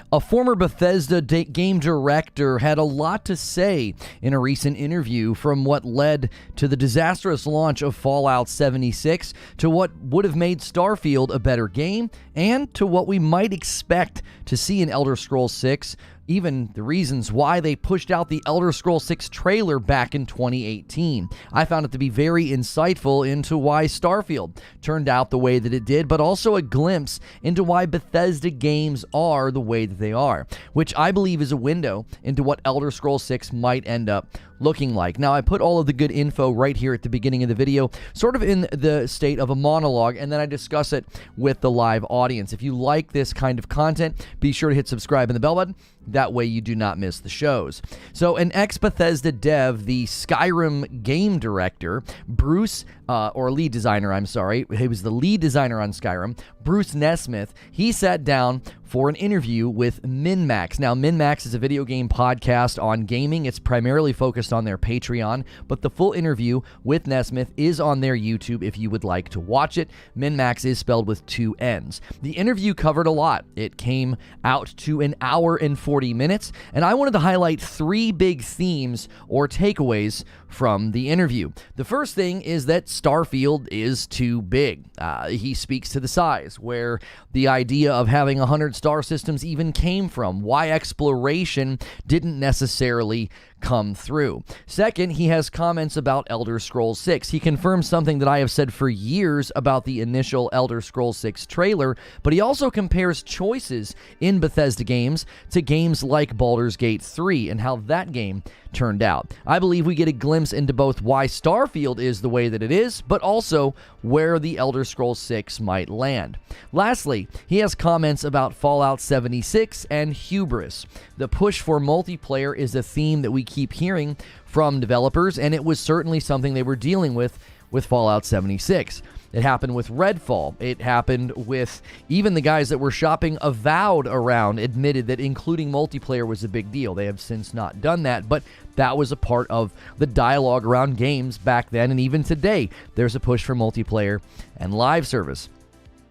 A former Bethesda game director had a lot to say in a recent interview, from what led to the disastrous launch of Fallout 76 to what would have made Starfield a better game, and to what we might expect to see in Elder Scrolls 6, even the reasons why they pushed out the Elder Scrolls 6 trailer back in 2018. I found it to be very insightful into why Starfield turned out the way that it did, but also a glimpse into why Bethesda games are the way that they are, which I believe is a window into what Elder Scrolls 6 might end up looking like. Now, I put all of the good info right here at the beginning of the video, sort of in the state of a monologue, and then I discuss it with the live audience. If you like this kind of content, be sure to hit subscribe and the bell button. That way you do not miss the shows. So an ex-Bethesda dev, the Skyrim game director, Bruce, or lead designer, I'm sorry. He was the lead designer on Skyrim, Bruce Nesmith. He sat down for an interview with MinnMax. Now, MinnMax is a video game podcast on gaming. It's primarily focused on their Patreon, but the full interview with Nesmith is on their YouTube if you would like to watch it. MinnMax is spelled with 2 N's. The interview covered a lot. It came out to an hour and 40 minutes, and I wanted to highlight 3 big themes or takeaways from the interview. The first thing is that Starfield is too big. He speaks to the size, where the idea of having 100 star systems even came from, why exploration didn't necessarily come through. Second, he has comments about Elder Scrolls 6. He confirms something that I have said for years about the initial Elder Scrolls 6 trailer, but he also compares choices in Bethesda games to games like Baldur's Gate 3 and how that game turned out. I believe we get a glimpse into both why Starfield is the way that it is, but also where the Elder Scrolls 6 might land. Lastly, he has comments about Fallout 76 and hubris. The push for multiplayer is a theme that we keep hearing from developers, and it was certainly something they were dealing with Fallout 76. It happened with Redfall. It happened with even the guys that were shopping Avowed around admitted that including multiplayer was a big deal. They have since not done that, but that was a part of the dialogue around games back then, and even today, there's a push for multiplayer and live service.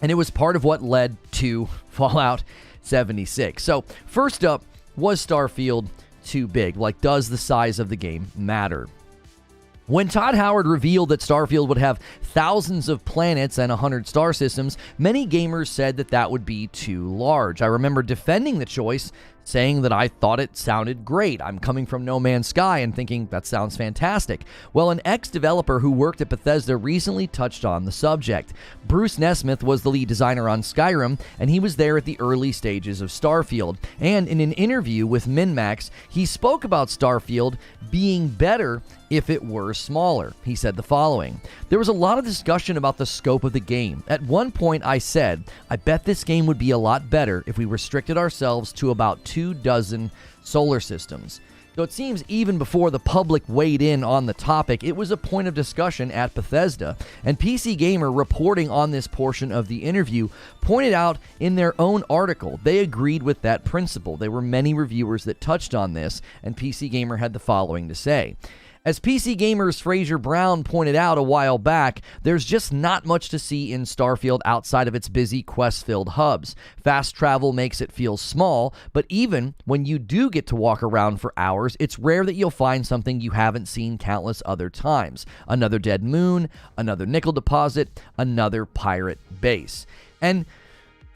And it was part of what led to Fallout 76. So, first up, was Starfield too big? Like, does the size of the game matter? When Todd Howard revealed that Starfield would have thousands of planets and 100 star systems, many gamers said that that would be too large. I remember defending the choice, saying that I thought it sounded great. I'm coming from No Man's Sky and thinking that sounds fantastic. Well, an ex-developer who worked at Bethesda recently touched on the subject. Bruce Nesmith was the lead designer on Skyrim, and he was there at the early stages of Starfield. And in an interview with MinnMax, he spoke about Starfield being better if it were smaller. He said the following: "There was a lot of discussion about the scope of the game. At one point I said, I bet this game would be a lot better if we restricted ourselves to about 24 solar systems." So it seems even before the public weighed in on the topic, it was a point of discussion at Bethesda. And PC Gamer, reporting on this portion of the interview, pointed out in their own article they agreed with that principle. There were many reviewers that touched on this, and PC Gamer had the following to say: "As PC Gamer's Fraser Brown pointed out a while back, there's just not much to see in Starfield outside of its busy quest-filled hubs. Fast travel makes it feel small, but even when you do get to walk around for hours, it's rare that you'll find something you haven't seen countless other times. Another dead moon, another nickel deposit, another pirate base." And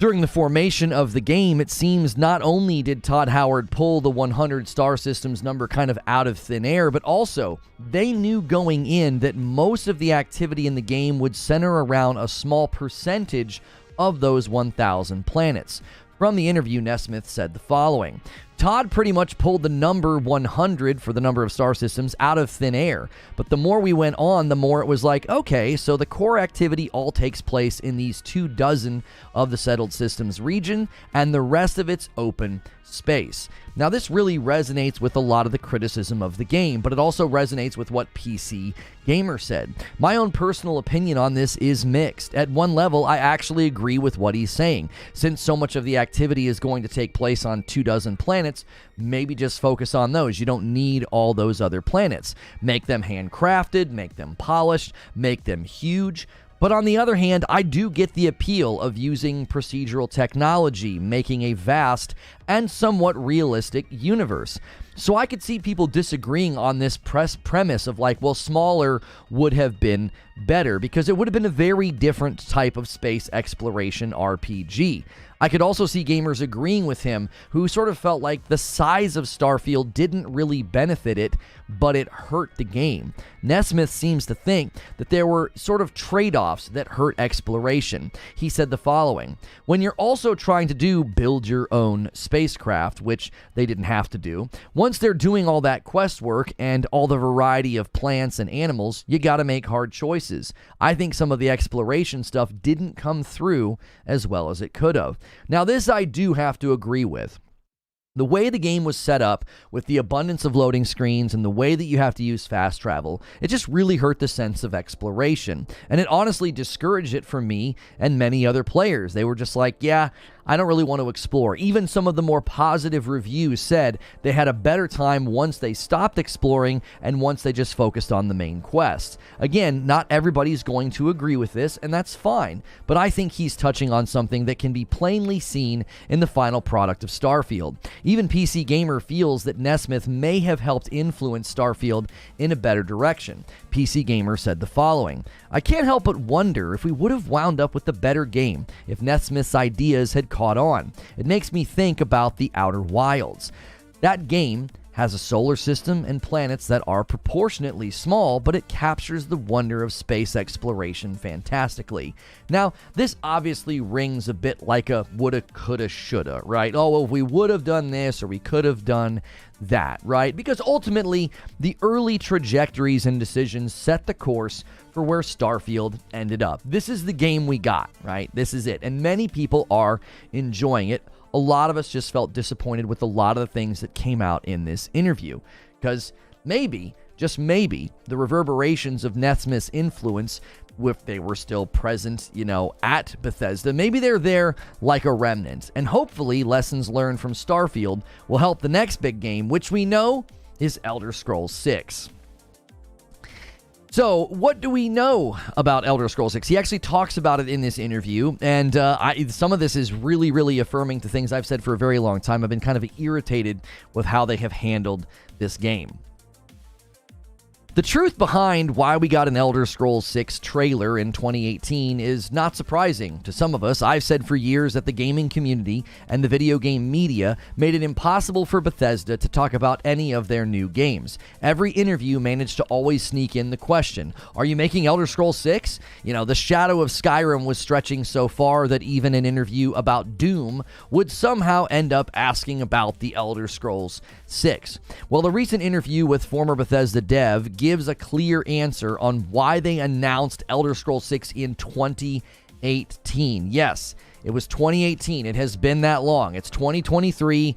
during the formation of the game, it seems not only did Todd Howard pull the 100 star systems number kind of out of thin air, but also they knew going in that most of the activity in the game would center around a small percentage of those 1,000 planets. From the interview, Nesmith said the following: "Todd pretty much pulled the number 100 for the number of star systems out of thin air, but the more we went on, the more it was like, okay, so the core activity all takes place in these 24 of the settled systems region, and the rest of it's open space." Now, this really resonates with a lot of the criticism of the game, but it also resonates with what PC Gamer said. My own personal opinion on this is mixed. At one level, I actually agree with what he's saying. Since so much of the activity is going to take place on 24 planets, maybe just focus on those. You don't need all those other planets. Make them handcrafted, make them polished, make them huge. But on the other hand, I do get the appeal of using procedural technology, making a vast and somewhat realistic universe. So I could see people disagreeing on this premise of like, well, smaller would have been better because it would have been a very different type of space exploration RPG. I could also see gamers agreeing with him who sort of felt like the size of Starfield didn't really benefit it, but it hurt the game. Nesmith seems to think that there were sort of trade-offs that hurt exploration. He said the following: when you're also trying to build your own spacecraft, which they didn't have to do, once they're doing all that quest work and all the variety of plants and animals, you gotta make hard choices. I think some of the exploration stuff didn't come through as well as it could have. Now, this I do have to agree with. The way the game was set up, with the abundance of loading screens and the way that you have to use fast travel, it just really hurt the sense of exploration. And it honestly discouraged it for me and many other players. They were just like, yeah, I don't really want to explore. Even some of the more positive reviews said they had a better time once they stopped exploring and once they just focused on the main quest. Again, not everybody's going to agree with this, and that's fine, but I think he's touching on something that can be plainly seen in the final product of Starfield. Even PC Gamer feels that Nesmith may have helped influence Starfield in a better direction. PC Gamer said the following: I can't help but wonder if we would have wound up with a better game if Nesmith's ideas had caught on. It makes me think about the Outer Wilds. That game has a solar system and planets that are proportionately small, but it captures the wonder of space exploration fantastically. Now, this obviously rings a bit like a woulda, coulda, shoulda, right? Oh, well, if we would have done this or we could have done that, right? Because ultimately, the early trajectories and decisions set the course for where Starfield ended up. This is the game we got, right? This is it. And many people are enjoying it. A lot of us just felt disappointed with a lot of the things that came out in this interview. Because maybe, just maybe, the reverberations of Nesmith's influence, if they were still present, at Bethesda, maybe they're there like a remnant. And hopefully, lessons learned from Starfield will help the next big game, which we know is Elder Scrolls 6. So, what do we know about Elder Scrolls 6? He actually talks about it in this interview, and some of this is really, really affirming to things I've said for a very long time. I've been kind of irritated with how they have handled this game. The truth behind why we got an Elder Scrolls 6 trailer in 2018 is not surprising to some of us. I've said for years that the gaming community and the video game media made it impossible for Bethesda to talk about any of their new games. Every interview managed to always sneak in the question, are you making Elder Scrolls 6? The shadow of Skyrim was stretching so far that even an interview about Doom would somehow end up asking about the Elder Scrolls 6. Well, the recent interview with former Bethesda dev gives a clear answer on why they announced Elder Scrolls 6 in 2018. Yes, it was 2018. It has been that long. It's 2023,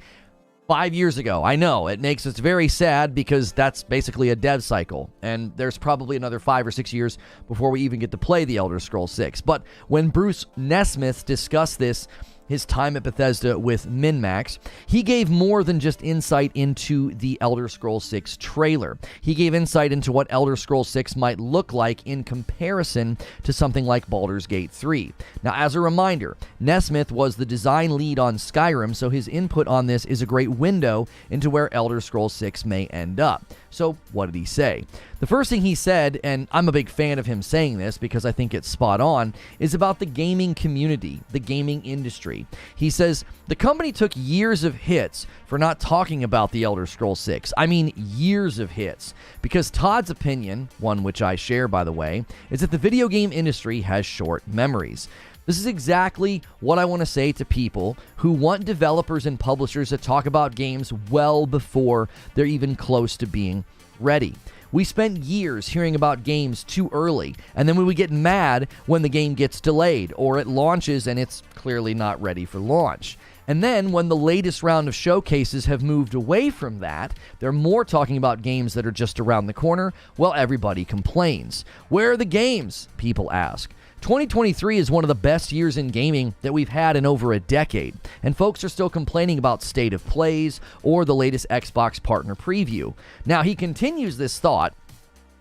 5 years ago. I know, it makes us very sad because that's basically a dev cycle, and there's probably another 5 or 6 years before we even get to play the Elder Scrolls 6. But when Bruce Nesmith discussed his time at Bethesda with MinnMax, he gave more than just insight into the Elder Scrolls 6 trailer. He gave insight into what Elder Scrolls 6 might look like in comparison to something like Baldur's Gate 3. Now, as a reminder, Nesmith was the design lead on Skyrim, so his input on this is a great window into where Elder Scrolls 6 may end up. So, what did he say? The first thing he said, and I'm a big fan of him saying this because I think it's spot on, is about the gaming community, the gaming industry. He says, the company took years of hits for not talking about the Elder Scrolls 6. I mean, years of hits. Because Todd's opinion, one which I share by the way, is that the video game industry has short memories. This is exactly what I want to say to people who want developers and publishers to talk about games well before they're even close to being ready. We spent years hearing about games too early, and then we would get mad when the game gets delayed, or it launches and it's clearly not ready for launch. And then when the latest round of showcases have moved away from that, they're more talking about games that are just around the corner, while everybody complains. Where are the games? People ask. 2023 is one of the best years in gaming that we've had in over a decade, and folks are still complaining about state of plays or the latest Xbox partner preview. Now, he continues this thought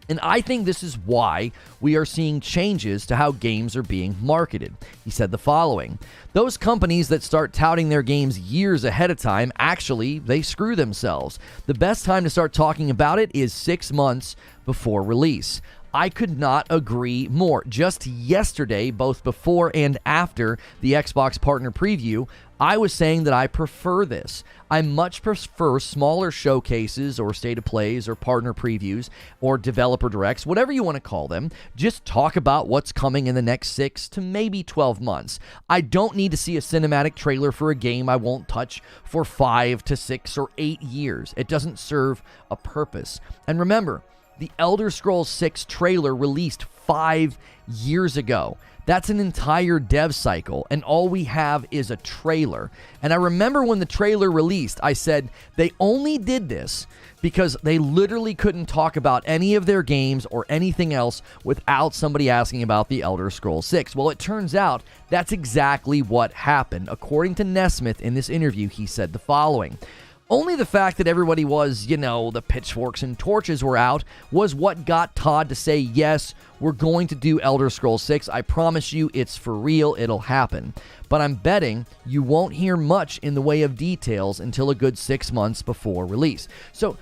And I think this is why we are seeing changes to how games are being marketed. He said the following: those companies that start touting their games years ahead of time, actually, they screw themselves. The best time to start talking about it is 6 months before release. I could not agree more. Just yesterday, both before and after the Xbox Partner Preview, I was saying that I prefer this. I much prefer smaller showcases or state of plays or partner previews or developer directs, whatever you want to call them. Just talk about what's coming in the next 6 to maybe 12 months. I don't need to see a cinematic trailer for a game I won't touch for 5 to 6 or 8 years. It doesn't serve a purpose. And remember, the Elder Scrolls 6 trailer released 5 years ago. That's an entire dev cycle, and all we have is a trailer. And I remember when the trailer released, I said they only did this because they literally couldn't talk about any of their games or anything else without somebody asking about the Elder Scrolls 6. Well, it turns out that's exactly what happened. According to Nesmith in this interview, he said the following: only the fact that everybody was, the pitchforks and torches were out was what got Todd to say, yes, we're going to do Elder Scrolls 6. I promise you it's for real. It'll happen. But I'm betting you won't hear much in the way of details until a good 6 months before release. So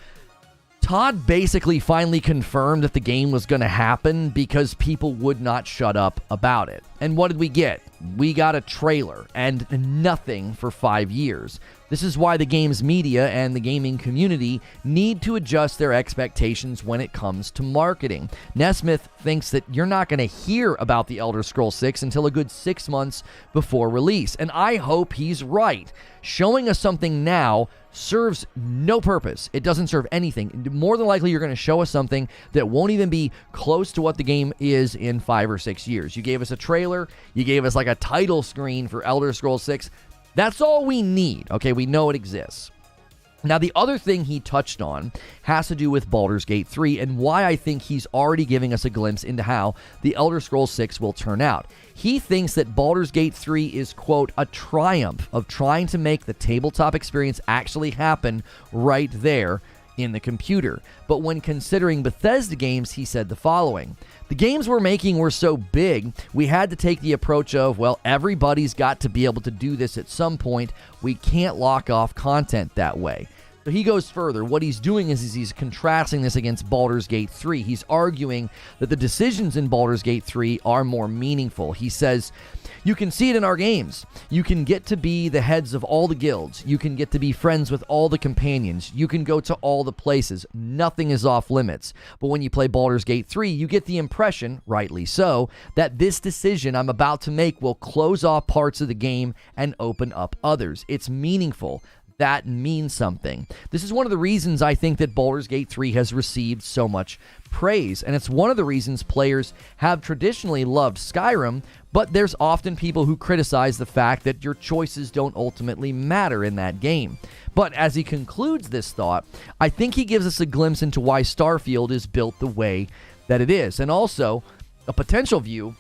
Todd basically finally confirmed that the game was going to happen because people would not shut up about it. And what did we get? We got a trailer and nothing for 5 years. This is why the games media and the gaming community need to adjust their expectations when it comes to marketing. Nesmith thinks that you're not going to hear about the Elder Scrolls 6 until a good 6 months before release. And I hope he's right. Showing us something now serves no purpose. It doesn't serve anything. More than likely, you're going to show us something that won't even be close to what the game is in 5 or 6 years. You gave us a trailer. You gave us like a title screen for Elder Scrolls 6. That's all we need. Okay, we know it exists. Now, the other thing he touched on has to do with Baldur's Gate 3 and why I think he's already giving us a glimpse into how the Elder Scrolls 6 will turn out. He thinks that Baldur's Gate 3 is, quote, a triumph of trying to make the tabletop experience actually happen right there in the computer. But when considering Bethesda games, he said the following: the games we're making were so big, we had to take the approach of, well, everybody's got to be able to do this at some point. We can't lock off content that way. So he goes further. What he's doing is he's contrasting this against Baldur's Gate 3. He's arguing that the decisions in Baldur's Gate 3 are more meaningful. He says, you can see it in our games. You can get to be the heads of all the guilds. You can get to be friends with all the companions. You can go to all the places. Nothing is off limits. But when you play Baldur's Gate 3, you get the impression, rightly so, that this decision I'm about to make will close off parts of the game and open up others. It's meaningful. That means something. This is one of the reasons I think that Baldur's Gate 3 has received so much praise, and it's one of the reasons players have traditionally loved Skyrim, but there's often people who criticize the fact that your choices don't ultimately matter in that game. But as he concludes this thought, I think he gives us a glimpse into why Starfield is built the way that it is, and also a potential view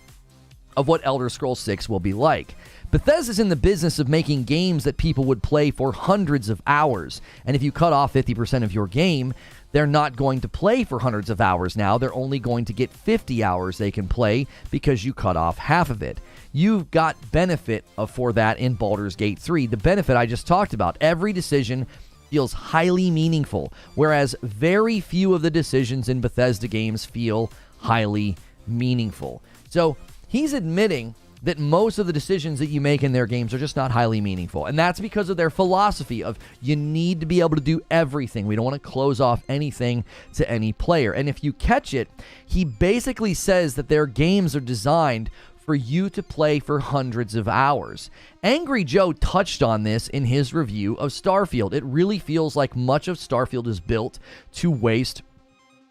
of what Elder Scrolls 6 will be like. Bethesda's in the business of making games that people would play for hundreds of hours. And if you cut off 50% of your game, they're not going to play for hundreds of hours now. They're only going to get 50 hours they can play because you cut off half of it. You've got benefit for that in Baldur's Gate 3. The benefit I just talked about. Every decision feels highly meaningful, whereas very few of the decisions in Bethesda games feel highly meaningful. So he's admitting that most of the decisions that you make in their games are just not highly meaningful. And that's because of their philosophy of you need to be able to do everything. We don't want to close off anything to any player. And if you catch it, he basically says that their games are designed for you to play for hundreds of hours. Angry Joe touched on this in his review of Starfield. It really feels like much of Starfield is built to waste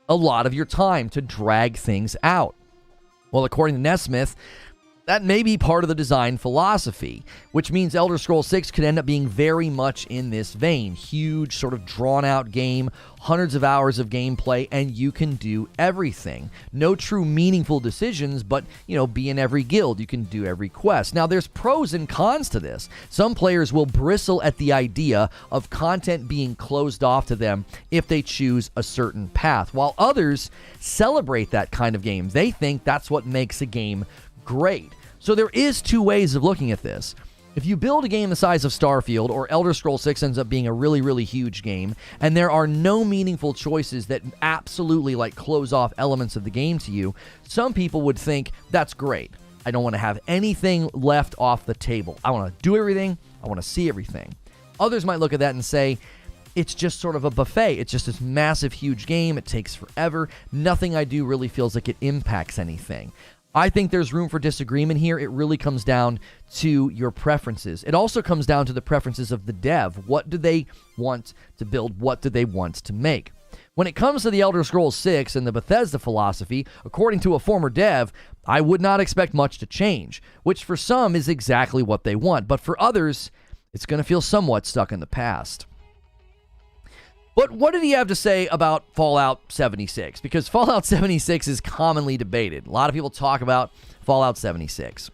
a lot of your time, to drag things out. Well, according to Nesmith, that may be part of the design philosophy, which means Elder Scrolls 6 could end up being very much in this vein. Huge, sort of drawn-out game, hundreds of hours of gameplay, and you can do everything. No true meaningful decisions, but, be in every guild. You can do every quest. Now, there's pros and cons to this. Some players will bristle at the idea of content being closed off to them if they choose a certain path, while others celebrate that kind of game. They think that's what makes a game great. So there is two ways of looking at this. If you build a game the size of Starfield, or Elder Scrolls 6 ends up being a really, really huge game, and there are no meaningful choices that absolutely close off elements of the game to you, some people would think that's great. I don't want to have anything left off the table. I want to do everything. I want to see everything. Others might look at that and say, it's just sort of a buffet. It's just this massive, huge game. It takes forever. Nothing I do really feels like it impacts anything. I think there's room for disagreement here. It really comes down to your preferences. It also comes down to the preferences of the dev. What do they want to build? What do they want to make? When it comes to the Elder Scrolls 6 and the Bethesda philosophy, according to a former dev, I would not expect much to change, which for some is exactly what they want, but for others, it's going to feel somewhat stuck in the past. But what did he have to say about Fallout 76? Because Fallout 76 is commonly debated. A lot of people talk about Fallout 76.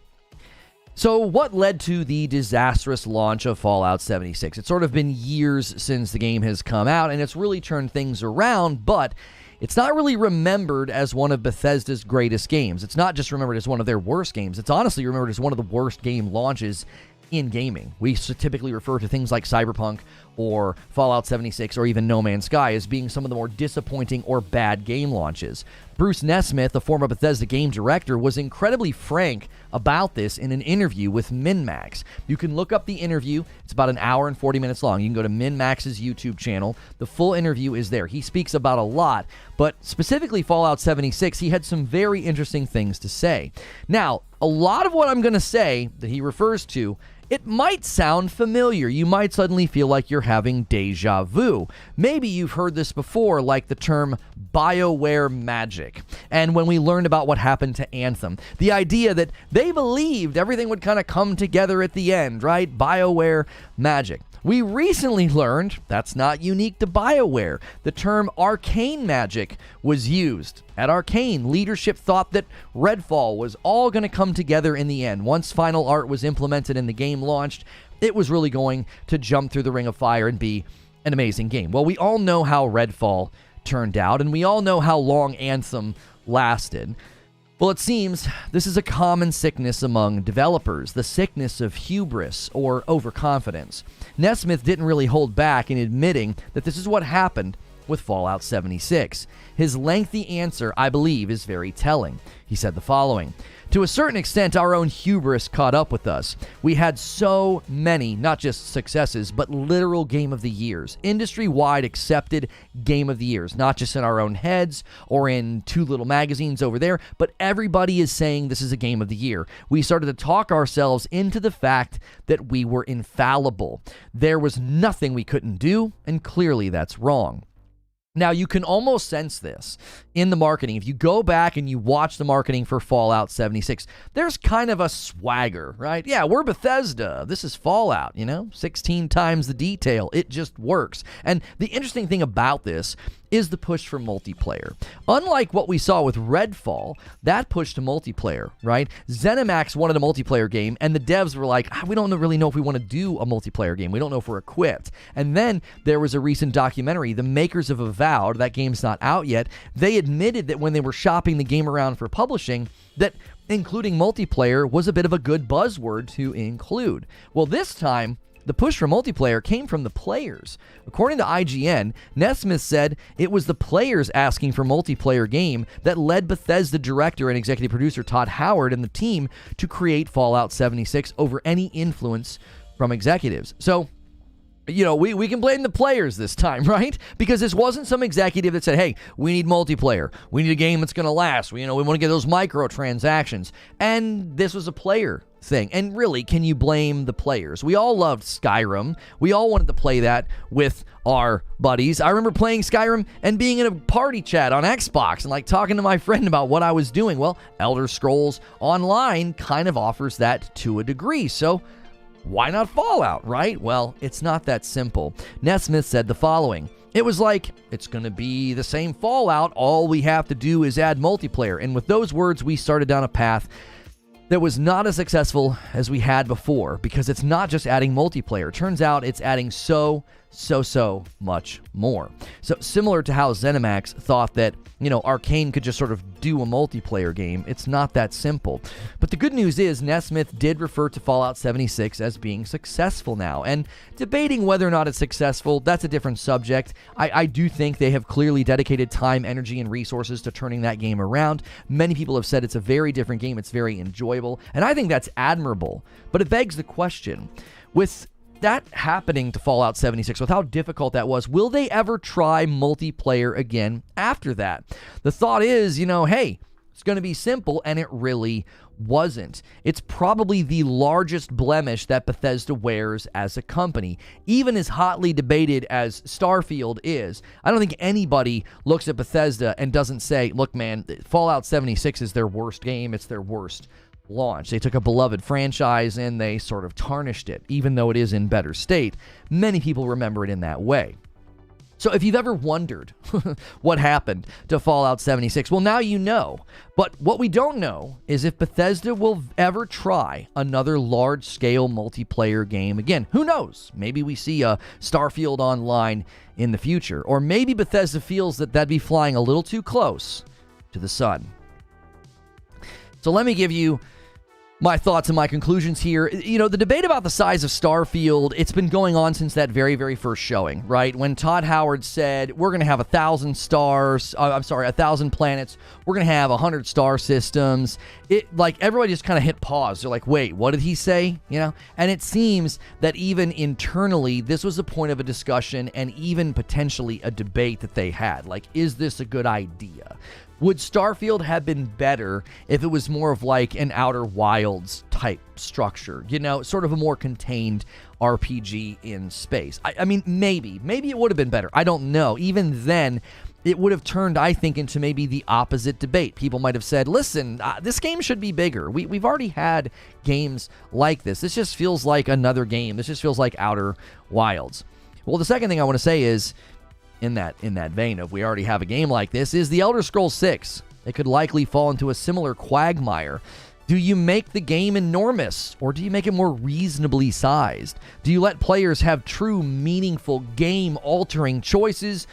So what led to the disastrous launch of Fallout 76? It's sort of been years since the game has come out, and it's really turned things around, but it's not really remembered as one of Bethesda's greatest games. It's not just remembered as one of their worst games. It's honestly remembered as one of the worst game launches in gaming. We typically refer to things like Cyberpunk or Fallout 76 or even No Man's Sky as being some of the more disappointing or bad game launches. Bruce Nesmith, the former Bethesda game director, was incredibly frank about this in an interview with MinnMax. You can look up the interview. It's about an hour and 40 minutes long. You can go to MinnMax's YouTube channel. The full interview is there. He speaks about a lot, but specifically Fallout 76, he had some very interesting things to say. Now, a lot of what I'm going to say that he refers to, it might sound familiar. You might suddenly feel like you're having deja vu. Maybe you've heard this before, like the term BioWare magic. And when we learned about what happened to Anthem, the idea that they believed everything would kind of come together at the end, right? BioWare magic. We recently learned that's not unique to BioWare. The term arcane magic was used. At Arcane, leadership thought that Redfall was all going to come together in the end. Once final art was implemented and the game launched, it was really going to jump through the ring of fire and be an amazing game. Well, we all know how Redfall turned out, and we all know how long Anthem lasted. Well, it seems this is a common sickness among developers, the sickness of hubris or overconfidence. Nesmith didn't really hold back in admitting that this is what happened with Fallout 76. His lengthy answer, I believe, is very telling. He said the following: "To a certain extent, our own hubris caught up with us. We had so many, not just successes, but literal Game of the Years, industry-wide accepted Game of the Years, not just in our own heads or in two little magazines over there, but everybody is saying this is a Game of the Year. We started to talk ourselves into the fact that we were infallible. There was nothing we couldn't do, and clearly that's wrong." Now, you can almost sense this in the marketing. If you go back and you watch the marketing for Fallout 76, there's kind of a swagger, right? Yeah, we're Bethesda. This is Fallout, 16 times the detail. It just works. And the interesting thing about this is the push for multiplayer. Unlike what we saw with Redfall, that push to multiplayer, right? ZeniMax wanted a multiplayer game, and the devs were like, we don't really know if we want to do a multiplayer game. We don't know if we're equipped. And then there was a recent documentary, the makers of Avowed, that game's not out yet, they admitted that when they were shopping the game around for publishing, that including multiplayer was a bit of a good buzzword to include. Well, this time, the push for multiplayer came from the players. According to IGN, Nesmith said it was the players asking for multiplayer game that led Bethesda director and executive producer Todd Howard and the team to create Fallout 76 over any influence from executives. So, we can blame the players this time, right? Because this wasn't some executive that said, hey, we need multiplayer. We need a game that's going to last. We want to get those microtransactions. And this was a player thing. And really, can you blame the players? We all loved Skyrim. We all wanted to play that with our buddies. I remember playing Skyrim and being in a party chat on Xbox and talking to my friend about what I was doing. Well, Elder Scrolls Online kind of offers that to a degree. So why not Fallout, right? Well, it's not that simple. Nesmith said the following. It was like, it's going to be the same Fallout. All we have to do is add multiplayer. And with those words, we started down a path that was not as successful as we had before, because it's not just adding multiplayer. Turns out it's adding so much more. So similar to how ZeniMax thought that, Arcane could just sort of do a multiplayer game, it's not that simple. But the good news is Nesmith did refer to Fallout 76 as being successful now, and debating whether or not it's successful, that's a different subject. I do think they have clearly dedicated time, energy, and resources to turning that game around. Many people have said it's a very different game, it's very enjoyable, and I think that's admirable. But it begs the question, with that happening to Fallout 76, with how difficult that was, will they ever try multiplayer again after that? The thought is, hey, it's going to be simple, and it really wasn't. It's probably the largest blemish that Bethesda wears as a company, even as hotly debated as Starfield is. I don't think anybody looks at Bethesda and doesn't say, look, man, Fallout 76 is their worst game. It's their worst launch. They took a beloved franchise and they sort of tarnished it, even though it is in better state. Many people remember it in that way. So if you've ever wondered what happened to Fallout 76, well, now you know. But what we don't know is if Bethesda will ever try another large-scale multiplayer game again. Who knows? Maybe we see a Starfield Online in the future. Or maybe Bethesda feels that that'd be flying a little too close to the sun. So let me give you my thoughts and my conclusions here. The debate about the size of Starfield, it's been going on since that very, very first showing, right? When Todd Howard said, we're going to have 1,000 stars, 1,000 planets, we're going to have 100 star systems. Everybody just kind of hit pause. They're like, wait, what did he say? And it seems that even internally, this was a point of a discussion and even potentially a debate that they had. Is this a good idea? Would Starfield have been better if it was more of an Outer Wilds type structure? Sort of a more contained RPG in space. I mean, maybe it would have been better. I don't know. Even then, it would have turned, I think, into maybe the opposite debate. People might have said, listen, this game should be bigger. We've already had games like this. This just feels like another game. This just feels like Outer Wilds. Well, the second thing I want to say is, in that vein of we already have a game like this, is the Elder Scrolls 6. It could likely fall into a similar quagmire. Do you make the game enormous, or do you make it more reasonably sized? Do you let players have true, meaningful, game-altering choices,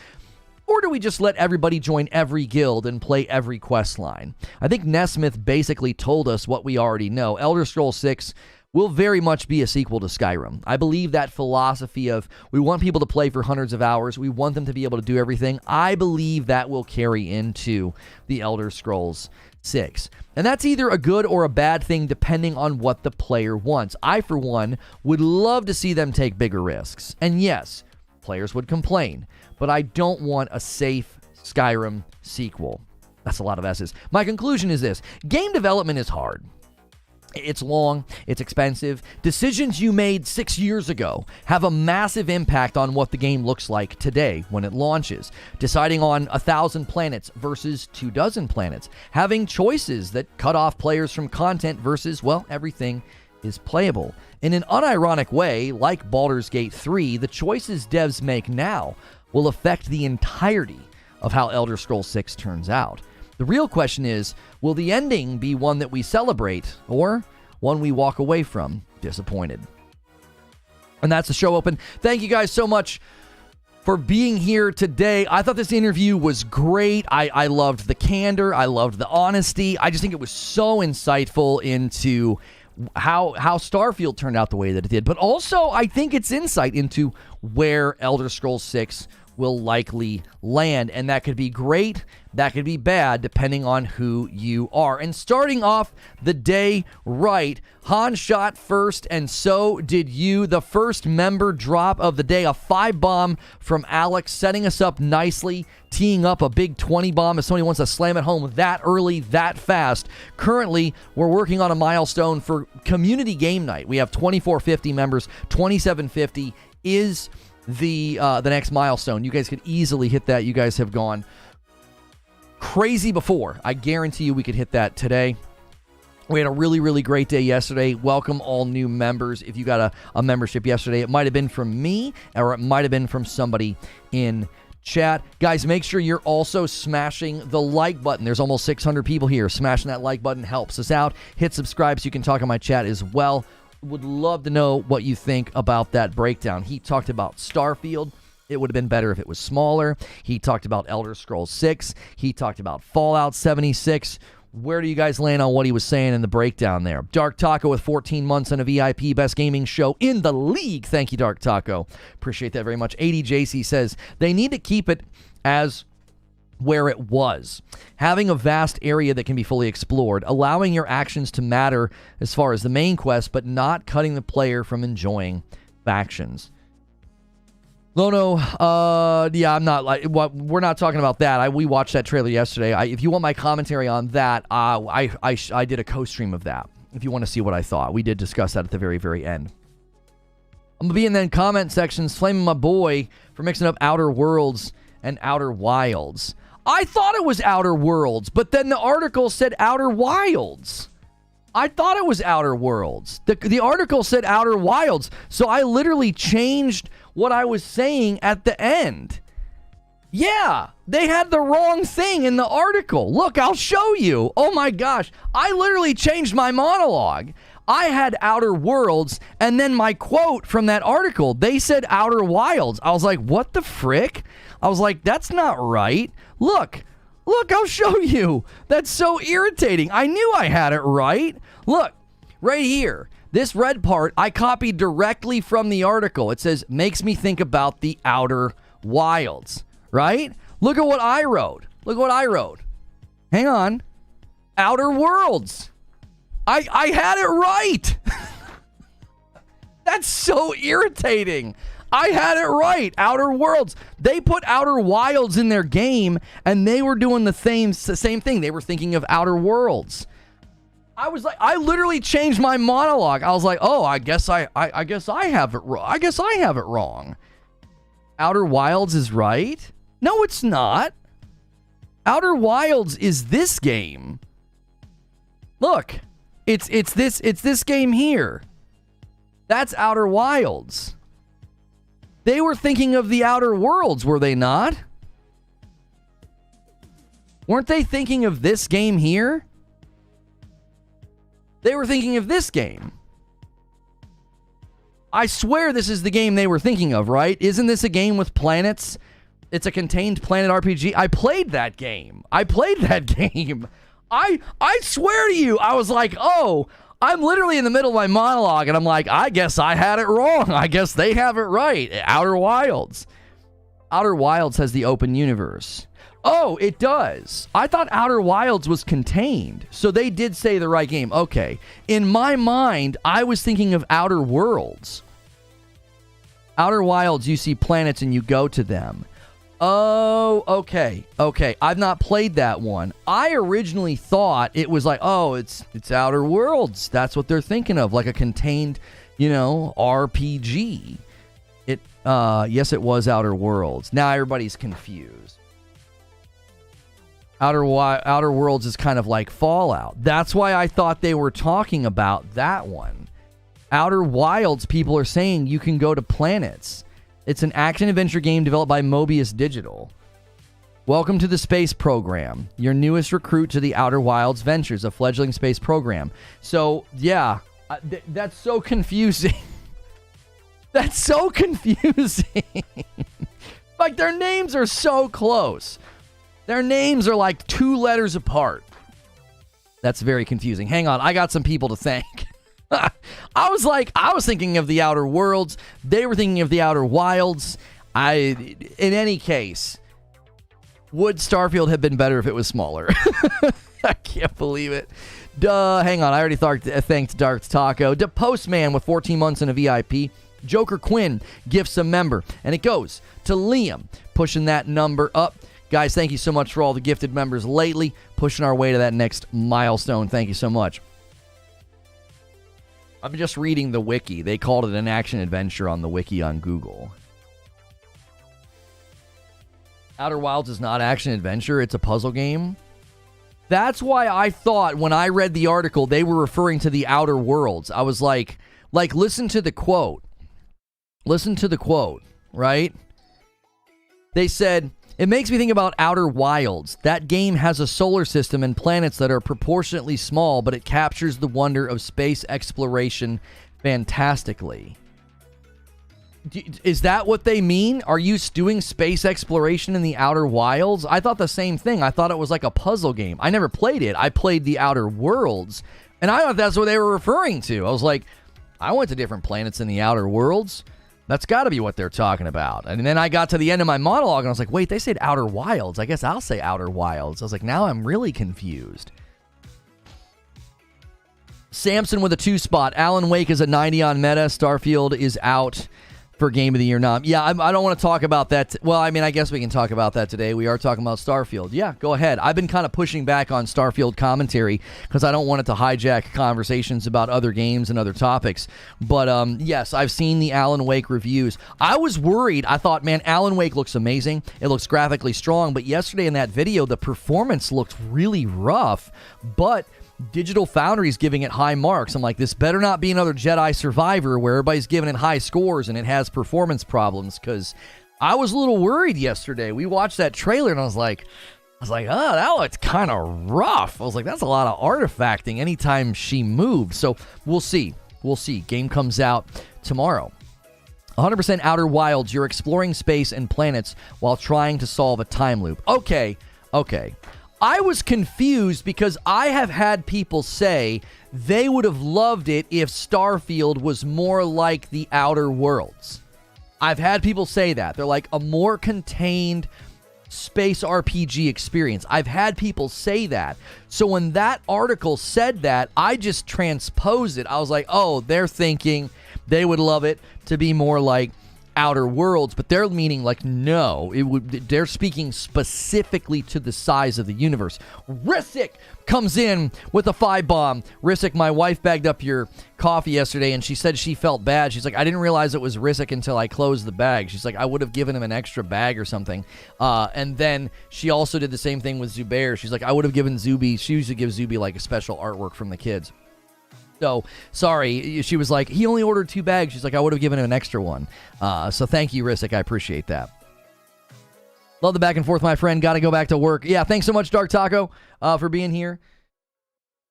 or do we just let everybody join every guild and play every quest line? I think Nesmith basically told us what we already know. Elder Scrolls 6 will very much be a sequel to Skyrim. I believe that philosophy of we want people to play for hundreds of hours, we want them to be able to do everything, I believe that will carry into the Elder Scrolls 6. And that's either a good or a bad thing depending on what the player wants. I, for one, would love to see them take bigger risks. And yes, players would complain, but I don't want a safe Skyrim sequel. That's a lot of S's. My conclusion is this: game development is hard. It's long, it's expensive. Decisions you made 6 years ago have a massive impact on what the game looks like today when it launches. Deciding on 1,000 planets versus 24 planets. Having choices that cut off players from content versus, well, everything is playable. In an unironic way, like Baldur's Gate 3, the choices devs make now will affect the entirety of how Elder Scrolls 6 turns out. The real question is, will the ending be one that we celebrate or one we walk away from disappointed? And that's the show open. Thank you guys so much for being here today. I thought this interview was great. I loved the candor. I loved the honesty. I just think it was so insightful into how Starfield turned out the way that it did. But also, I think it's insight into where Elder Scrolls 6 will likely land. And that could be great, that could be bad, depending on who you are. And starting off the day right, Han shot first, and so did you. The first member drop of the day, a 5-bomb from Alex, setting us up nicely, teeing up a big 20 bomb if somebody wants to slam it home that early, that fast. Currently, we're working on a milestone for community game night. We have 2450 members. 2750 is the next milestone. You guys could easily hit that. You guys have gone crazy before. I guarantee you we could hit that today. We had a really, really great day yesterday. Welcome all new members. If you got a membership yesterday, it might have been from me or it might have been from somebody in chat. Guys, make sure you're also smashing the like button. There's almost 600 people here. Smashing that like button helps us out. Hit subscribe so you can talk on my chat as well. Would love to know what you think about that breakdown. He talked about Starfield. It would have been better if it was smaller. He talked about Elder Scrolls 6. He talked about Fallout 76. Where do you guys land on what he was saying in the breakdown there? Dark Taco with 14 months and a VIP, best gaming show in the league. Thank you, Dark Taco. Appreciate that very much. ADJC says they need to keep it as where it was. Having a vast area that can be fully explored, allowing your actions to matter as far as the main quest, but not cutting the player from enjoying factions. Lono, yeah, I'm not like we're not talking about that. We watched that trailer yesterday. If you want my commentary on that, I did a co-stream of that. If you want to see what I thought, we did discuss that at the very, very end. I'm gonna be in the comment sections flaming my boy for mixing up Outer Worlds and Outer Wilds. I thought it was Outer Worlds, but then the article said Outer Wilds. I thought it was Outer Worlds. The article said Outer Wilds, so I literally changed what I was saying at the end. Yeah, they had the wrong thing in the article. Look, I'll show you. Oh my gosh, I literally changed my monologue. I had Outer Worlds, and then my quote from that article, they said Outer Wilds. I was like, what the frick? I was like, that's not right. Look, I'll show you. That's so irritating. I knew I had it right. Look, right here. This red part, I copied directly from the article. It says, makes me think about the Outer Wilds, right? Look at what I wrote. Look at what I wrote. Hang on. Outer Worlds. I had it right. That's so irritating. I had it right. Outer Worlds. They put Outer Wilds in their game, and they were doing the same thing. They were thinking of Outer Worlds. I was like, I literally changed my monologue. I was like, oh, I guess I have it wrong. I guess I have it wrong. Outer Wilds is right? No, it's not. Outer Wilds is this game. Look, it's this game here. That's Outer Wilds. They were thinking of the Outer Worlds, were they not? Weren't they thinking of this game here? They were thinking of this game. I swear this is the game they were thinking of, right? Isn't this a game with planets? It's a contained planet RPG. I played that game. I swear to you, I was like, oh, I'm literally in the middle of my monologue, and I'm like, I guess I had it wrong. I guess they have it right. Outer Wilds. Outer Wilds has the open universe. Oh, it does. I thought Outer Wilds was contained. So they did say the right game. Okay. In my mind, I was thinking of Outer Worlds. Outer Wilds, you see planets and you go to them. Oh, okay. Okay. I've not played that one. I originally thought it was like, oh, it's Outer Worlds. That's what they're thinking of, like a contained, RPG. Yes, it was Outer Worlds. Now everybody's confused. Outer Worlds is kind of like Fallout. That's why I thought they were talking about that one. Outer Wilds, people are saying you can go to planets. It's an action-adventure game developed by Mobius Digital. Welcome to the space program. Your newest recruit to the Outer Wilds Ventures, a fledgling space program. So, yeah, that's so confusing. That's so confusing. Like, their names are so close. Their names are like 2 letters apart. That's very confusing. Hang on, I got some people to thank. I was thinking of the Outer Worlds. They were thinking of the Outer Wilds. In any case, would Starfield have been better if it was smaller? I can't believe it. Hang on, I already thanked Dark Taco. Postman with 14 months in a VIP. Joker Quinn gifts a member, and it goes to Liam, pushing that number up. Guys, thank you so much for all the gifted members lately, pushing our way to that next milestone. Thank you so much. I'm just reading the wiki. They called it an action adventure on the wiki on Google. Outer Wilds is not action adventure. It's a puzzle game. That's why I thought when I read the article, they were referring to the Outer Worlds. I was like, listen to the quote. Listen to the quote, right? They said, it makes me think about Outer Wilds. That game has a solar system and planets that are proportionately small, but it captures the wonder of space exploration fantastically. Is that what they mean? Are you doing space exploration in the Outer Wilds? I thought the same thing. I thought it was like a puzzle game. I never played it. I played the Outer Worlds, and I thought that's what they were referring to. I was like, I went to different planets in the Outer Worlds. That's got to be what they're talking about. And then I got to the end of my monologue, and I was like, wait, they said Outer Wilds. I guess I'll say Outer Wilds. I was like, now I'm really confused. Samson with a 2-spot. Alan Wake is a 90 on meta. Starfield is out for Game of the Year nom. Yeah, I don't want to talk about that. Well, I mean, I guess we can talk about that today. We are talking about Starfield. Yeah, go ahead. I've been kind of pushing back on Starfield commentary because I don't want it to hijack conversations about other games and other topics. But yes, I've seen the Alan Wake reviews. I was worried. I thought, man, Alan Wake looks amazing. It looks graphically strong. But yesterday in that video, the performance looked really rough. But Digital Foundry's giving it high marks. I'm like, this better not be another Jedi Survivor where everybody's giving it high scores and it has performance problems, because I was a little worried yesterday. We watched that trailer and I was like, oh, that looks kind of rough. I was like, that's a lot of artifacting anytime she moved. So we'll see. We'll see. Game comes out tomorrow. 100% Outer Wilds. You're exploring space and planets while trying to solve a time loop. Okay. I was confused because I have had people say they would have loved it if Starfield was more like the Outer Worlds. I've had people say that. They're like a more contained space RPG experience. I've had people say that. So when that article said that, I just transposed it. I was like, oh, they're thinking they would love it to be more like Outer Worlds, but they're meaning like, no, they're speaking specifically to the size of the universe. Risick comes in with a 5-bomb. Risick, my wife bagged up your coffee yesterday and she said she felt bad. She's like, I didn't realize it was Risick until I closed the bag. She's like, I would have given him an extra bag or something. And then she also did the same thing with Zubair. She's like, I would have given Zuby, she usually gives Zuby like a special artwork from the kids. So, sorry, she was like, he only ordered 2 bags. She's like, I would have given him an extra one. So thank you, Risick. I appreciate that. Love the back and forth, my friend. Got to go back to work. Yeah, thanks so much, Dark Taco, for being here.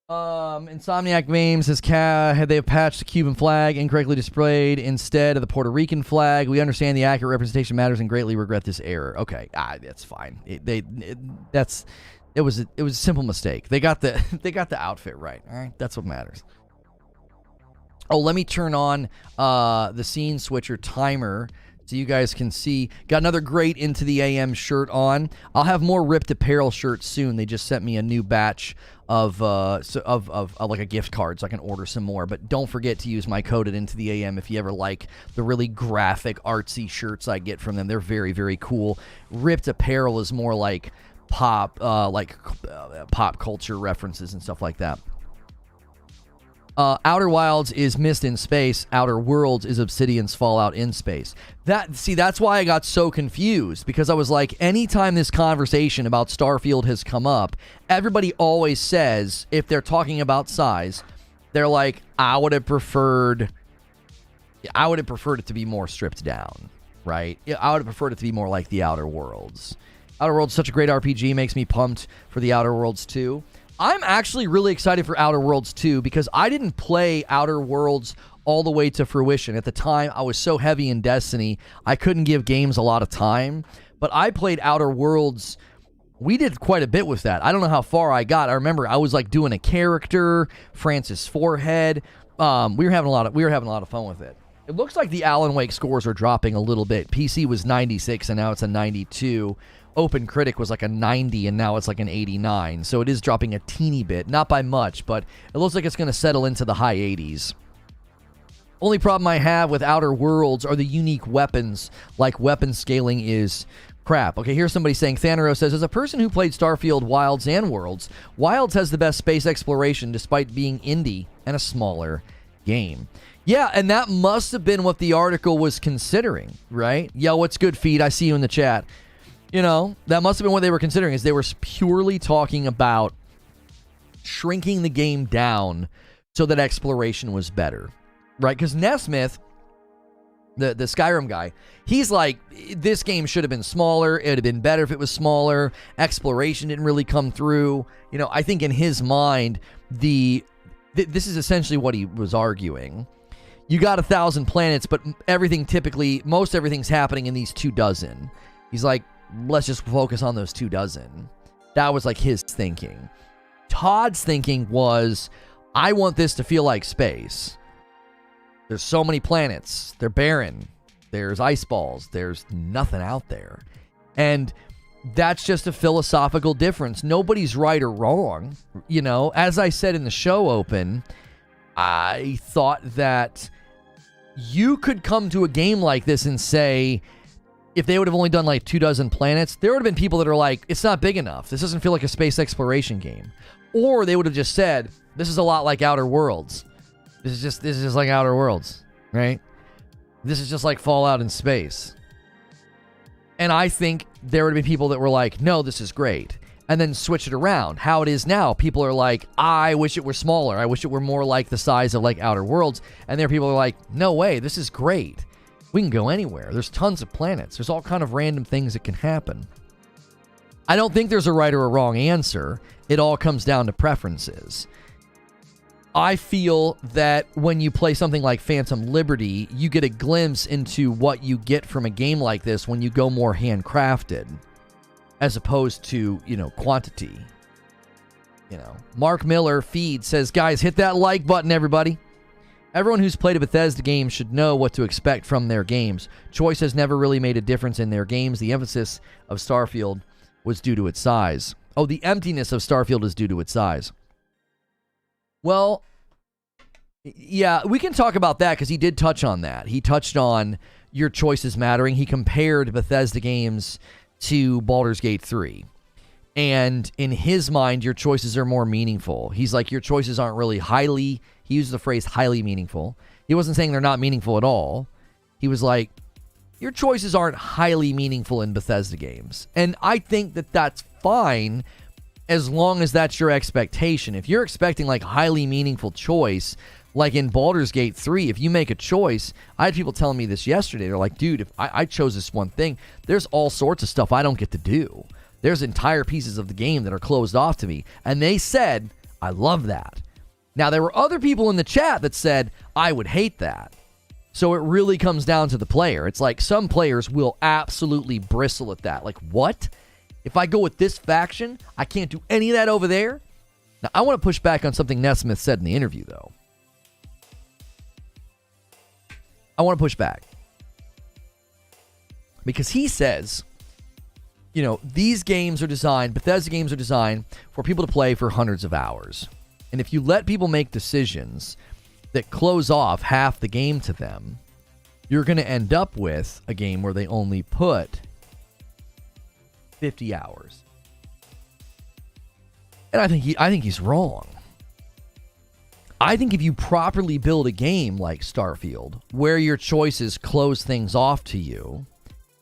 Insomniac Games says, they have patched the Cuban flag incorrectly displayed instead of the Puerto Rican flag. We understand the accurate representation matters and greatly regret this error. Okay, that's fine. It was a simple mistake. They got the outfit right. All right, that's what matters. Oh, let me turn on the scene switcher timer so you guys can see. Got another great Into the AM shirt on. I'll have more Ripped Apparel shirts soon. They just sent me a new batch of like a gift card so I can order some more. But don't forget to use my code at Into the AM if you ever like the really graphic, artsy shirts I get from them. They're very, very cool. Ripped Apparel is more like pop culture references and stuff like that. Outer Wilds is Mist in space. Outer Worlds is Obsidian's Fallout in space. That's why I got so confused, because I was like, anytime this conversation about Starfield has come up, everybody always says, if they're talking about size, they're like, I would have preferred it to be more stripped down, right? I would have preferred it to be more like the Outer Worlds. Outer Worlds is such a great RPG, makes me pumped for the Outer Worlds 2. I'm actually really excited for Outer Worlds 2 because I didn't play Outer Worlds all the way to fruition. At the time, I was so heavy in Destiny, I couldn't give games a lot of time. But I played Outer Worlds. We did quite a bit with that. I don't know how far I got. I remember I was like doing a character, Francis Forehead. We were having a lot of fun with it. It looks like the Alan Wake scores are dropping a little bit. PC was 96 and now it's a 92. OpenCritic was like a 90 and now it's like an 89. So it is dropping a teeny bit. Not by much, but it looks like it's going to settle into the high 80s. Only problem I have with Outer Worlds are the unique weapons. Like weapon scaling is crap. Okay, here's somebody saying, Thanero says, as a person who played Starfield, Wilds, and Worlds, Wilds has the best space exploration despite being indie and a smaller game. Yeah, and that must have been what the article was considering, right? Yo, what's good, Feed? I see you in the chat. You know, that must have been what they were considering, is they were purely talking about shrinking the game down so that exploration was better, right? Because Nesmith, the Skyrim guy, he's like, this game should have been smaller. It would have been better if it was smaller. Exploration didn't really come through. You know, I think in his mind, this is essentially what he was arguing. You got 1,000 planets, but most everything's happening in these 24. He's like, let's just focus on those 24. That was like his thinking. Todd's thinking was, I want this to feel like space. There's so many planets. They're barren. There's ice balls. There's nothing out there. And that's just a philosophical difference. Nobody's right or wrong. You know, as I said in the show open, I thought that you could come to a game like this and say, if they would have only done like 24 planets, there would have been people that are like, it's not big enough. This doesn't feel like a space exploration game. Or they would have just said, this is a lot like Outer Worlds. This is just like Outer Worlds, right? This is just like Fallout in space. And I think there would have been people that were like, no, this is great. And then switch it around. How it is now, people are like, I wish it were smaller. I wish it were more like the size of like Outer Worlds. And there are people who are like, no way, this is great. We can go anywhere. There's tons of planets. There's all kind of random things that can happen. I don't think there's a right or a wrong answer. It all comes down to preferences. I feel that when you play something like Phantom Liberty, you get a glimpse into what you get from a game like this when you go more handcrafted, as opposed to, you know, quantity. You know, Mark Miller Feed says, guys, hit that like button, everybody. Everyone who's played a Bethesda game should know what to expect from their games. Choice has never really made a difference in their games. The emphasis of Starfield was due to its size. Oh, the emptiness of Starfield is due to its size. Well, yeah, we can talk about that because he did touch on that. He touched on your choices mattering. He compared Bethesda games to Baldur's Gate 3. And in his mind, your choices are more meaningful. He's like, your choices aren't really he used the phrase highly meaningful. He wasn't saying they're not meaningful at all. He was like, your choices aren't highly meaningful in Bethesda games. And I think that that's fine as long as that's your expectation. If you're expecting like highly meaningful choice, like in Baldur's Gate 3, if you make a choice, I had people telling me this yesterday. They're like, dude, if I chose this one thing, there's all sorts of stuff I don't get to do. There's entire pieces of the game that are closed off to me. And they said, I love that. Now, there were other people in the chat that said, I would hate that. So it really comes down to the player. It's like some players will absolutely bristle at that. Like, what? If I go with this faction, I can't do any of that over there? Now, I want to push back on something Nesmith said in the interview, though. I want to push back. Because he says, you know, these games are designed, Bethesda games are designed for people to play for hundreds of hours. And if you let people make decisions that close off half the game to them, you're going to end up with a game where they only put 50 hours. And I think he's wrong. I think if you properly build a game like Starfield, where your choices close things off to you,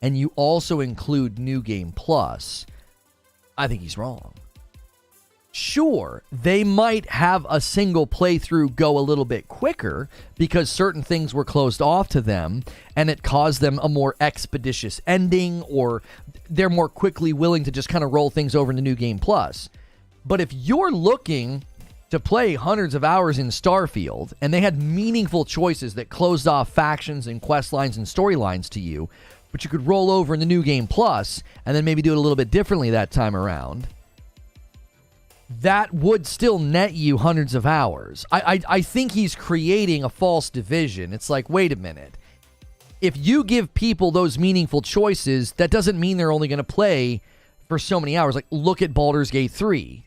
and you also include New Game Plus, I think he's wrong. Sure, they might have a single playthrough go a little bit quicker because certain things were closed off to them and it caused them a more expeditious ending, or they're more quickly willing to just kind of roll things over into New Game Plus. But if you're looking to play hundreds of hours in Starfield and they had meaningful choices that closed off factions and quest lines and storylines to you, but you could roll over in the New Game Plus and then maybe do it a little bit differently that time around, that would still net you hundreds of hours. I think he's creating a false division. It's like, wait a minute. If you give people those meaningful choices, that doesn't mean they're only going to play for so many hours. Like, look at Baldur's Gate 3.